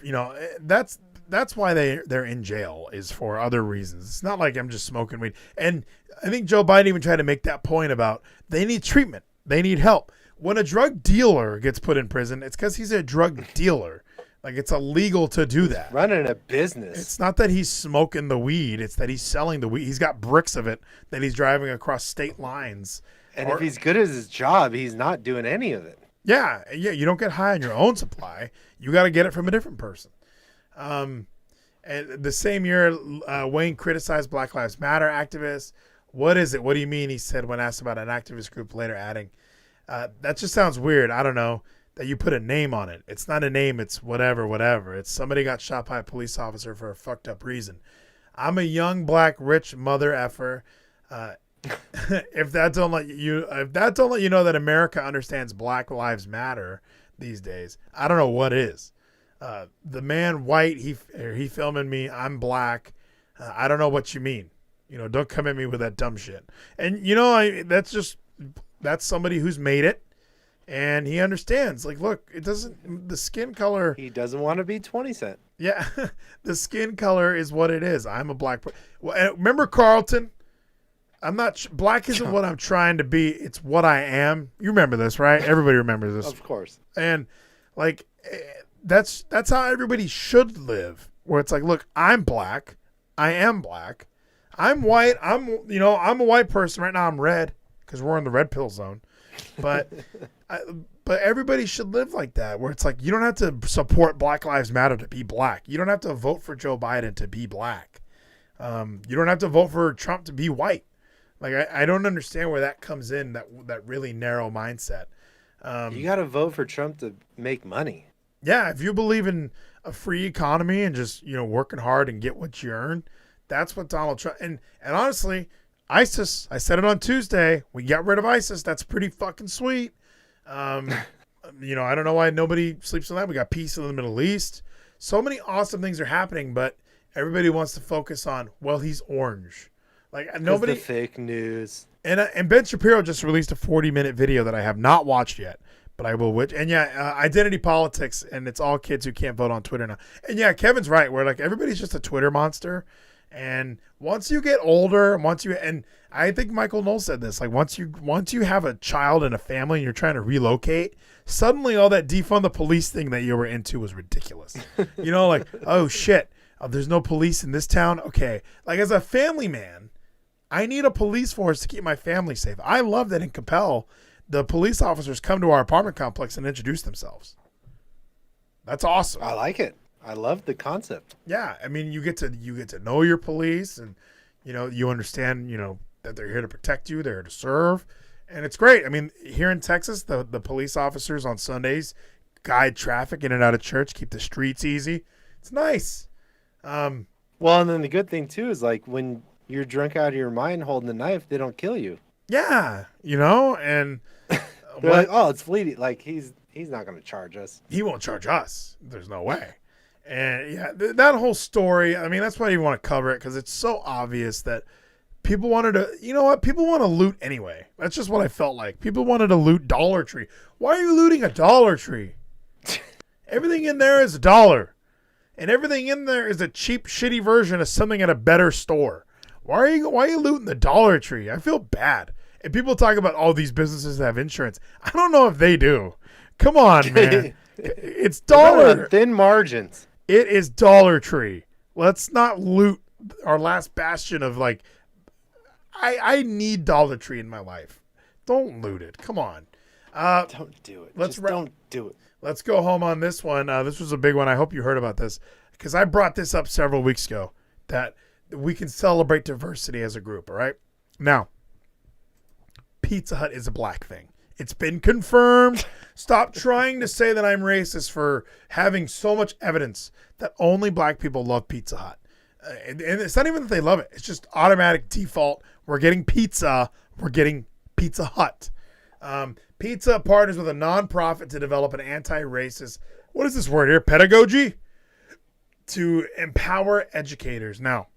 that's why they're in jail, is for other reasons. It's not like I'm just smoking weed. And I think Joe Biden even tried to make that point about they need treatment. They need help. When a drug dealer gets put in prison, it's because he's a drug dealer. Like, it's illegal to do that. Running a business. It's not that he's smoking the weed. It's that he's selling the weed. He's got bricks of it that he's driving across state lines. And if he's good at his job, he's not doing any of it. Yeah. You don't get high on your own supply. You got to get it from a different person. And the same year, Wayne criticized Black Lives Matter activists. What is it? What do you mean? He said when asked about an activist group, later adding, that just sounds weird. I don't know that you put a name on it. It's not a name. It's whatever. It's somebody got shot by a police officer for a fucked up reason. I'm a young, black, rich mother effer. If that don't let you know that America understands Black Lives Matter these days, I don't know what is. The man white, he filming me. I'm black. I don't know what you mean. Don't come at me with that dumb shit. And that's somebody who's made it, and he understands. Like, look, the skin color. He doesn't want to be 20 Cent. Yeah, the skin color is what it is. I'm a black. Remember Carlton? I'm not black. Isn't what I'm trying to be. It's what I am. You remember this, right? Everybody remembers this, of course. And like. That's how everybody should live, where it's like, look, I'm black. I am black. I'm white. I'm a white person right now. I'm red because we're in the red pill zone. But but everybody should live like that, where it's like, you don't have to support Black Lives Matter to be black. You don't have to vote for Joe Biden to be black. You don't have to vote for Trump to be white. Like, I don't understand where that comes in, that really narrow mindset. You got to vote for Trump to make money. Yeah, if you believe in a free economy and just, working hard and get what you earn, that's what Donald Trump. And honestly, ISIS, I said it on Tuesday, we got rid of ISIS. That's pretty fucking sweet. I don't know why nobody sleeps on that. We got peace in the Middle East. So many awesome things are happening, but everybody wants to focus on, well, he's orange. Like, nobody. The fake news. And Ben Shapiro just released a 40-minute video that I have not watched yet. But I will. And identity politics, and it's all kids who can't vote on Twitter now. And yeah, Kevin's right. Where like everybody's just a Twitter monster, and once you get older, and I think Michael Knowles said this. Like once you have a child and a family, and you're trying to relocate, suddenly all that defund the police thing that you were into was ridiculous. Like, oh shit, there's no police in this town. Okay, like as a family man, I need a police force to keep my family safe. I love that in Capel, the police officers come to our apartment complex and introduce themselves. That's awesome. I like it. I love the concept. Yeah, I mean, you get to know your police, and you understand that they're here to protect you, they're here to serve, and it's great. I mean, here in Texas, the police officers on Sundays guide traffic in and out of church, keep the streets easy. It's nice. Well, and then the good thing too is like when you're drunk out of your mind holding a knife, they don't kill you. Yeah, you know, and they're like, oh, it's Vleeties. Like he's not going to charge us. He won't charge us. There's no way. And yeah, that whole story. I mean, that's why you want to cover it because it's so obvious that people wanted to. You know what? People want to loot anyway. That's just what I felt like. People wanted to loot Dollar Tree. Why are you looting a Dollar Tree? Everything in there is $1. And everything in there is a cheap, shitty version of something at a better store. Why are you looting the Dollar Tree? I feel bad. And people talk about all these businesses that have insurance. I don't know if they do. Come on, man. It's dollar. Thin margins. It is Dollar Tree. Let's not loot our last bastion of like. I need Dollar Tree in my life. Don't loot it. Come on. Don't do it. Don't do it. Let's go home on this one. This was a big one. I hope you heard about this because I brought this up several weeks ago that we can celebrate diversity as a group. All right. Now, Pizza Hut is a black thing. It's been confirmed. Stop trying to say that I'm racist for having so much evidence that only black people love Pizza Hut. And it's not even that they love it. It's just automatic default. We're getting pizza. We're getting Pizza Hut. Pizza partners with a nonprofit to develop an anti-racist, what is this word here? Pedagogy? To empower educators. Now.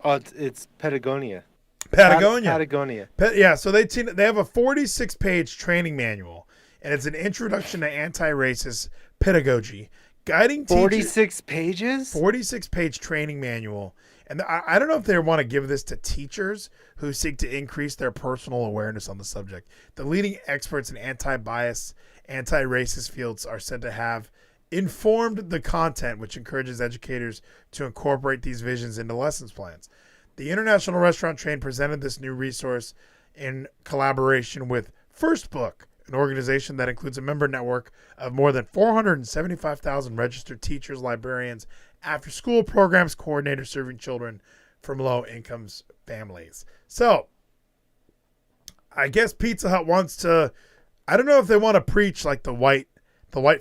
Oh, it's Patagonia. Patagonia. Yeah, so they have a 46-page training manual, and it's an introduction to anti-racist pedagogy. Guiding teachers. 46 pages? 46-page training manual. And I don't know if they want to give this to teachers who seek to increase their personal awareness on the subject. The leading experts in anti-bias, anti-racist fields are said to have informed the content, which encourages educators to incorporate these visions into lessons plans. The International Restaurant Chain presented this new resource in collaboration with First Book, an organization that includes a member network of more than 475,000 registered teachers, librarians, after-school programs coordinators serving children from low-income families. So, I guess Pizza Hut wants to, I don't know if they want to preach like the white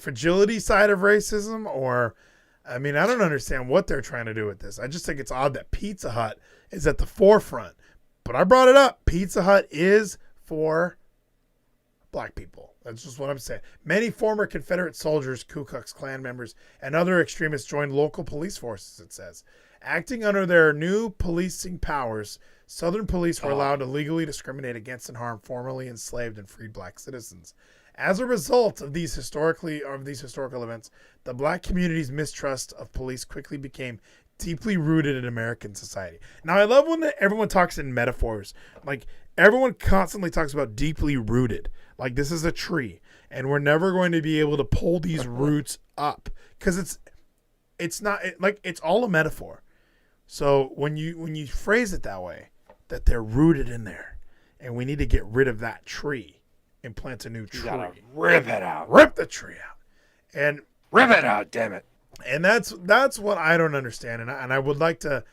fragility side of racism or, I mean, I don't understand what they're trying to do with this. I just think it's odd that Pizza Hut is at the forefront. But I brought it up. Pizza Hut is for black people. That's just what I'm saying. Many former Confederate soldiers, Ku Klux Klan members, and other extremists joined local police forces, it says. Acting under their new policing powers, Southern police were allowed to legally discriminate against and harm formerly enslaved and freed black citizens. As a result of these historical events, the black community's mistrust of police quickly became deeply rooted in American society. Now, I love when everyone talks in metaphors. Like, everyone constantly talks about deeply rooted. Like, this is a tree, and we're never going to be able to pull these roots up because it's not like it's all a metaphor. So when you phrase it that way, that they're rooted in there, and we need to get rid of that tree and plant a new tree. You gotta rip it out. Rip the tree out, and rip it out. Damn it. And that's what I don't understand, and I would like to.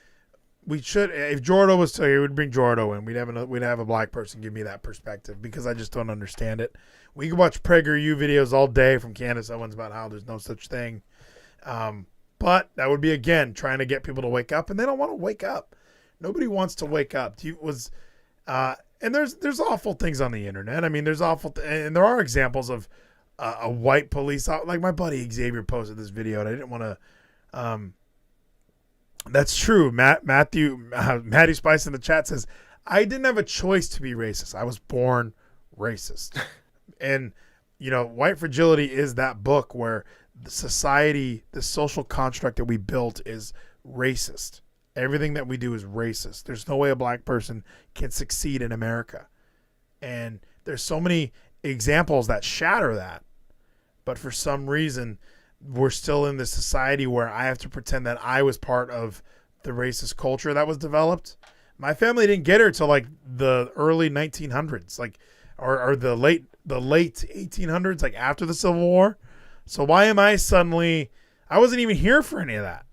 We should, if Jordo was here, we'd bring Jordo in. We'd have a black person give me that perspective because I just don't understand it. We can watch PragerU videos all day from Candace Owens about how there's no such thing, but that would be again trying to get people to wake up, and they don't want to wake up. Nobody wants to wake up. And there's awful things on the internet. I mean, there's awful, and there are examples of a white police, like my buddy Xavier posted this video, and I didn't want to. That's true. Matthew Spice in the chat says, I didn't have a choice to be racist. I was born racist. And, White Fragility is that book where the society, the social construct that we built is racist. Everything that we do is racist. There's no way a black person can succeed in America. And there's so many examples that shatter that. But for some reason, we're still in this society where I have to pretend that I was part of the racist culture that was developed. My family didn't get here till like the early 1900s, or the late 1800s, like after the Civil War. So why am I suddenly? I wasn't even here for any of that.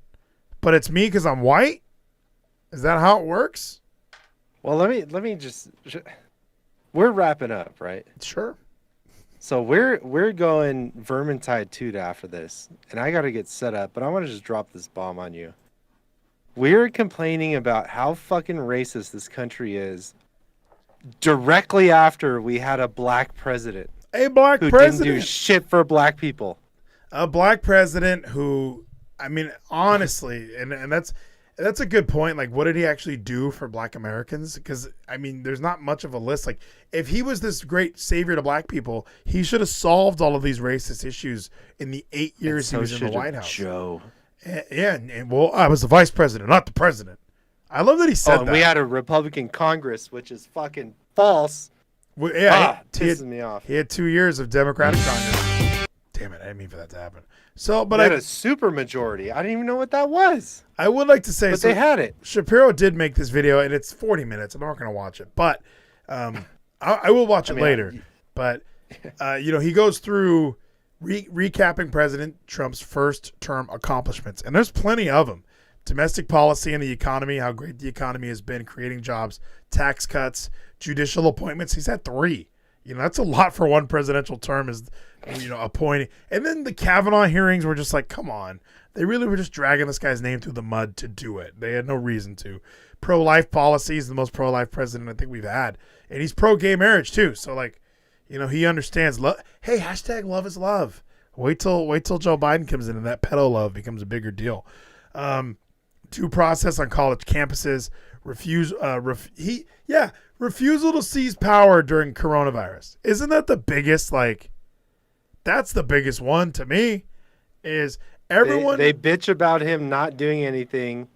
But it's me because I'm white. Is that how it works? Well, let me just. We're wrapping up, right? Sure. So we're going Vermintide 2 after this, and I got to get set up, but I want to just drop this bomb on you. We're complaining about how fucking racist this country is directly after we had a black president. A black who president. didn't do shit for black people. A black president who, I mean, honestly, and that's a good point. Like, what did he actually do for black Americans? Because, I mean, there's not much of a list. Like, if he was this great savior to black people, he should have solved all of these racist issues in the 8 years he was in the White House. Joe. Yeah, and well, I was the vice president, not the president. I love that he said and that. we had a Republican Congress, which is fucking false. Well, yeah, pisses me off. He had 2 years of Democratic Congress. Damn it, I didn't mean for that to happen. So, but They had a super majority. I didn't even know what that was. I would like to say, But they had it. Shapiro did make this video, and it's 40 minutes. I'm not going to watch it, but I will watch it later. But he goes through recapping President Trump's first term accomplishments, and there's plenty of them. Domestic policy and the economy, how great the economy has been, creating jobs, tax cuts, judicial appointments. He's had 3. That's a lot for one presidential term, is appointing. And then the Kavanaugh hearings were just like, come on. They really were just dragging this guy's name through the mud to do it. They had no reason to. Pro-life policy is the most pro-life president I think we've had. And he's pro-gay marriage too. So he understands. Hey, hashtag love is love. Wait till Joe Biden comes in and that pedo love becomes a bigger deal. Due process on college campuses. Refusal to seize power during coronavirus. Isn't that the biggest, that's the biggest one to me, is everyone. They bitch about him not doing anything,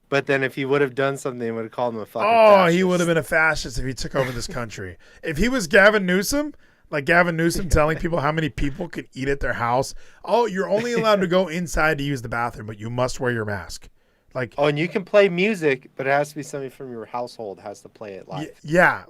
but then if he would have done something, they would have called him a fucking fascist. He would have been a fascist if he took over this country. If he was Gavin Newsom, telling people how many people could eat at their house. Oh, you're only allowed to go inside to use the bathroom, but you must wear your mask. And you can play music, but it has to be somebody from your household has to play it live. Yeah,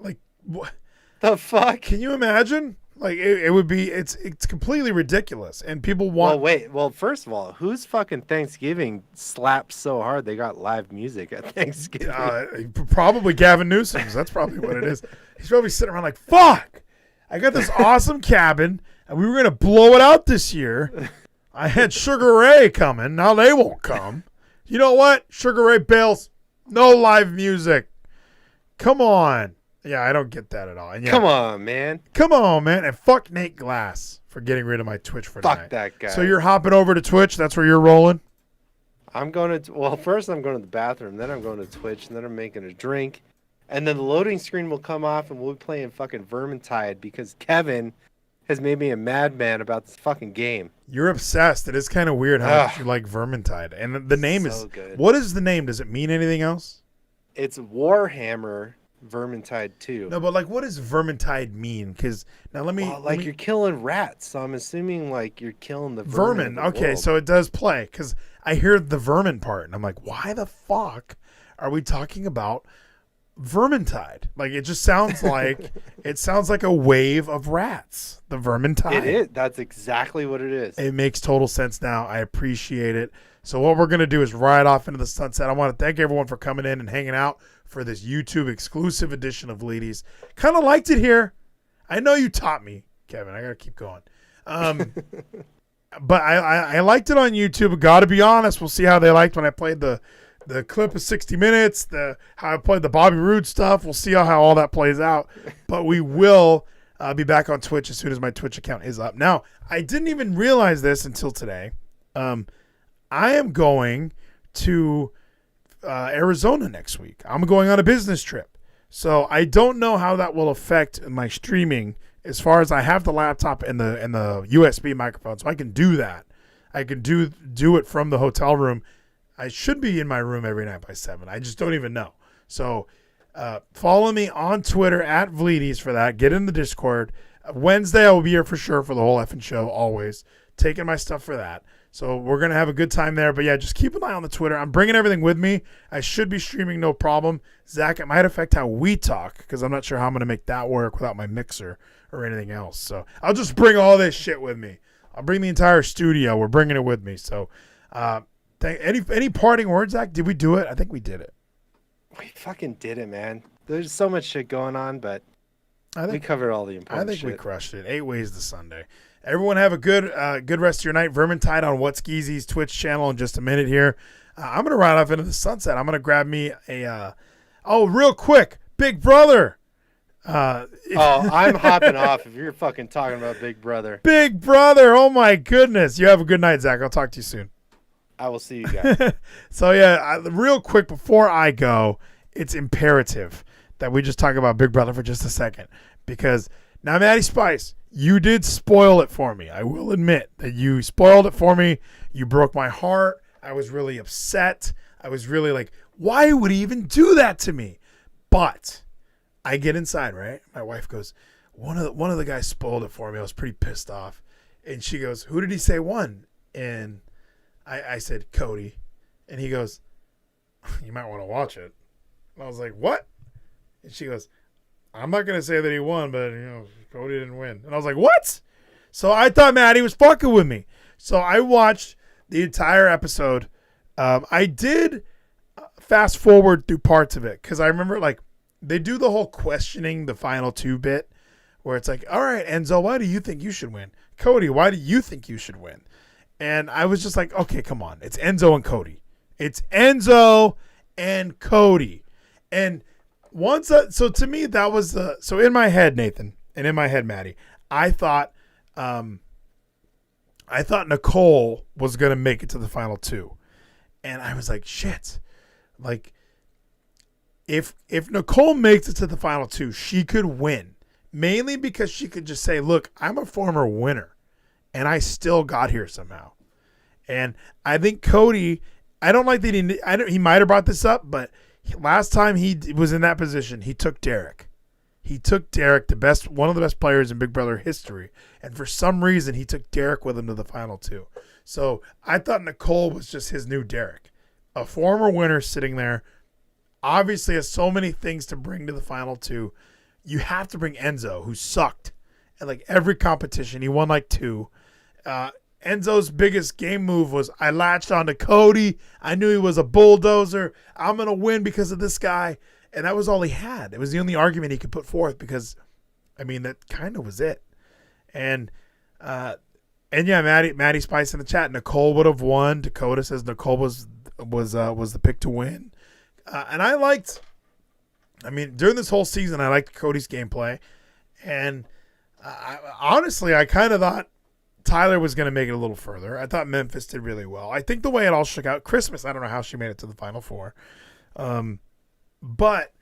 what the fuck? Can you imagine? It would be. It's completely ridiculous, and people want. Well, first of all, whose fucking Thanksgiving slapped so hard they got live music at Thanksgiving? Probably Gavin Newsom's. That's probably what it is. He's probably sitting around like, fuck. I got this awesome cabin, and we were gonna blow it out this year. I had Sugar Ray coming. Now they won't come. You know what? Sugar Ray bails. No live music. Come on. Yeah, I don't get that at all. And yeah, Come on, man. And fuck Nate Glass for getting rid of my Twitch for tonight. Fuck that guy. So you're hopping over to Twitch? That's where you're rolling? I'm going to, first I'm going to the bathroom, then I'm going to Twitch, and then I'm making a drink. And then the loading screen will come off, and we'll be playing fucking Vermintide because Kevin has made me a madman about this fucking game. You're obsessed. It is kind of weird how much you like Vermintide. And the name is good. What is the name? Does it mean anything else? It's Warhammer Vermintide 2. No, but what does Vermintide mean? Because now let me. You're killing rats, so I'm assuming you're killing the vermin. Okay, so it does play because I hear the vermin part, and I'm like, why the fuck are we talking about Vermintide? It just sounds like a wave of rats. The Vermintide. It is. That's exactly what it is. It makes total sense now. I appreciate it. So what we're gonna do is ride off into the sunset. I want to thank everyone for coming in and hanging out for this YouTube exclusive edition of Vleeties. Kind of liked it here. I know you taught me, Kevin. I gotta keep going. But I liked it on YouTube. Got to be honest. We'll see how they liked when I played the clip of 60 Minutes, how I played the Bobby Roode stuff. We'll see how all that plays out. But we will be back on Twitch as soon as my Twitch account is up. Now, I didn't even realize this until today. I am going to Arizona next week. I'm going on a business trip. So I don't know how that will affect my streaming as far as I have the laptop and the USB microphone. So I can do that. I can do it from the hotel room. I should be in my room every night by 7. I just don't even know. So follow me on Twitter at Vleeties for that. Get in the Discord. Wednesday I will be here for sure for the whole effing show, always. Taking my stuff for that. So we're going to have a good time there. But yeah, just keep an eye on the Twitter. I'm bringing everything with me. I should be streaming no problem. Zach, it might affect how we talk because I'm not sure how I'm going to make that work without my mixer or anything else. So I'll just bring all this shit with me. I'll bring the entire studio. We're bringing it with me. So any parting words, Zach? Did we do it? I think we did it. We fucking did it, man. There's so much shit going on, but we covered all the important shit. I think we crushed it. 8 ways to Sunday. Everyone have a good rest of your night. Vermintide on What's Geezy's Twitch channel in just a minute here. I'm going to ride off into the sunset. I'm going to grab me real quick, Big Brother. I'm hopping off if you're fucking talking about Big Brother. Big Brother. Oh, my goodness. You have a good night, Zach. I'll talk to you soon. I will see you guys. So, real quick before I go, it's imperative that we just talk about Big Brother for just a second. Because now, Maddie Spice, you did spoil it for me. I will admit that you spoiled it for me. You broke my heart. I was really upset. I was really like, why would he even do that to me? But I get inside, right? My wife goes, one of the guys spoiled it for me. I was pretty pissed off. And she goes, who did he say won? And I said, Cody. And he goes, you might want to watch it. And I was like, what? And she goes, I'm not going to say that he won, but, Cody didn't win. And I was like, what? So I thought Maddie was fucking with me. So I watched the entire episode. I did fast forward through parts of it because I remember, like, they do the whole questioning the final 2 bit where it's like, all right, Enzo, why do you think you should win? Cody, why do you think you should win? And I was just like, okay, come on. It's Enzo and Cody. It's Enzo and Cody. And once, so to me, that was so in my head, Nathan, and in my head, Maddie, I thought Nicole was going to make it to the final 2. And I was like, shit. Like, if Nicole makes it to the final 2, she could win. Mainly because she could just say, look, I'm a former winner. And I still got here somehow. And I think Cody, I don't like that he might have brought this up, but last time he was in that position, he took Derek. He took Derek, one of the best players in Big Brother history. And for some reason, he took Derek with him to the final 2. So I thought Nicole was just his new Derek. A former winner sitting there, obviously has so many things to bring to the final 2. You have to bring Enzo, who sucked at like every competition. He won like 2. Enzo's biggest game move was, I latched onto Cody. I knew he was a bulldozer. I'm going to win because of this guy. And that was all he had. It was the only argument he could put forth because, I mean, that kind of was it. And yeah, Maddie Spice in the chat. Nicole would have won. Dakota says Nicole was the pick to win. And during this whole season, I liked Cody's gameplay. And honestly, I kind of thought Tyler was going to make it a little further. I thought Memphis did really well. I think the way it all shook out, Christmas, I don't know how she made it to the final 4. But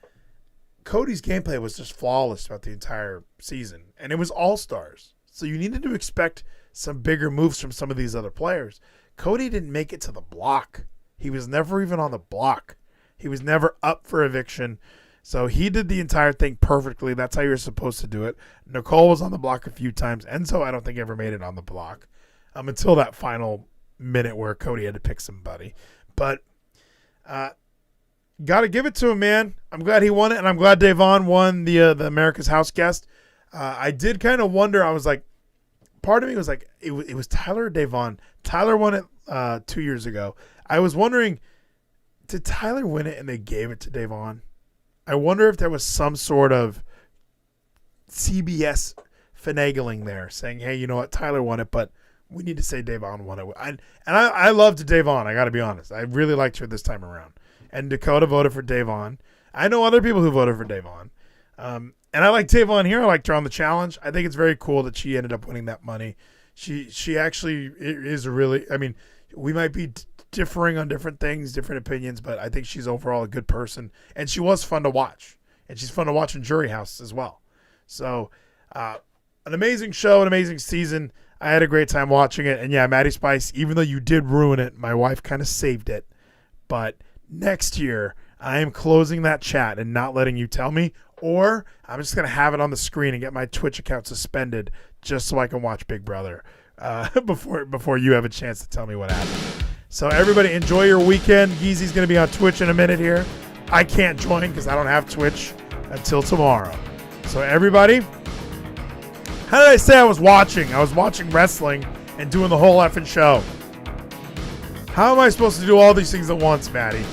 Cody's gameplay was just flawless throughout the entire season. And it was all-stars. So you needed to expect some bigger moves from some of these other players. Cody didn't make it to the block. He was never even on the block. He was never up for eviction. So he did the entire thing perfectly. That's how you're supposed to do it. Nicole was on the block a few times. Enzo, I don't think ever made it on the block until that final minute where Cody had to pick somebody. But got to give it to him, man. I'm glad he won it, and I'm glad Davon won the America's House Guest. I did kind of wonder. I was like, part of me was like, it was Tyler or Davon. Tyler won it 2 years ago. I was wondering, did Tyler win it and they gave it to Davon? I wonder if there was some sort of CBS finagling there, saying, hey, you know what, Tyler won it, but we need to say Davon won it. I loved Davon, I got to be honest. I really liked her this time around. And Dakota voted for Davon. I know other people who voted for Davon. And I like Davon here. I liked her on the challenge. I think it's very cool that she ended up winning that money. She actually is we might be differing on different things, different opinions, but I think she's overall a good person, and she was fun to watch, and she's fun to watch in Jury House as well. So an amazing show, an amazing season. I had a great time watching it, and yeah, Maddie Spice, even though you did ruin it, my wife kind of saved it. But next year, I am closing that chat and not letting you tell me, or I'm just going to have it on the screen and get my Twitch account suspended just so I can watch Big Brother before you have a chance to tell me what happened. So everybody enjoy your weekend. Yeezy's going to be on Twitch in a minute here. I can't join because I don't have Twitch until tomorrow. So everybody, how did I say I was watching? I was watching wrestling and doing the whole effing show. How am I supposed to do all these things at once, Maddie?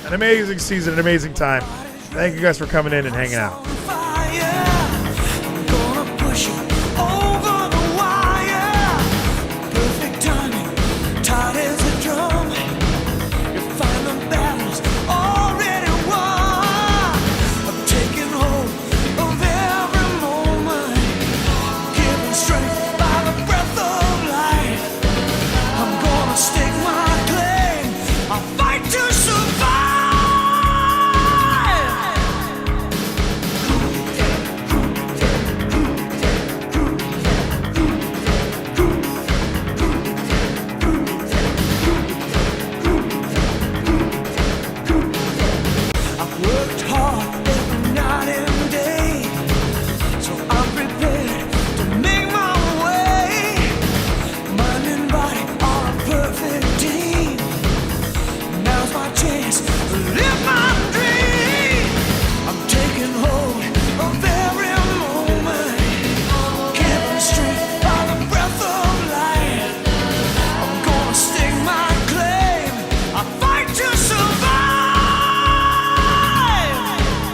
An amazing season, an amazing time. Thank you guys for coming in and hanging out. Gonna push you over the wire. Perfect timing, tight as a drum. You find the battles already won. I'm taking hold of every moment, giving strength by the breath of life. I'm gonna stake my claim. I'll fight to survive. I've worked hard every night and day, so I'm prepared to make my way. Mind and body are a perfect team. Now's my chance to live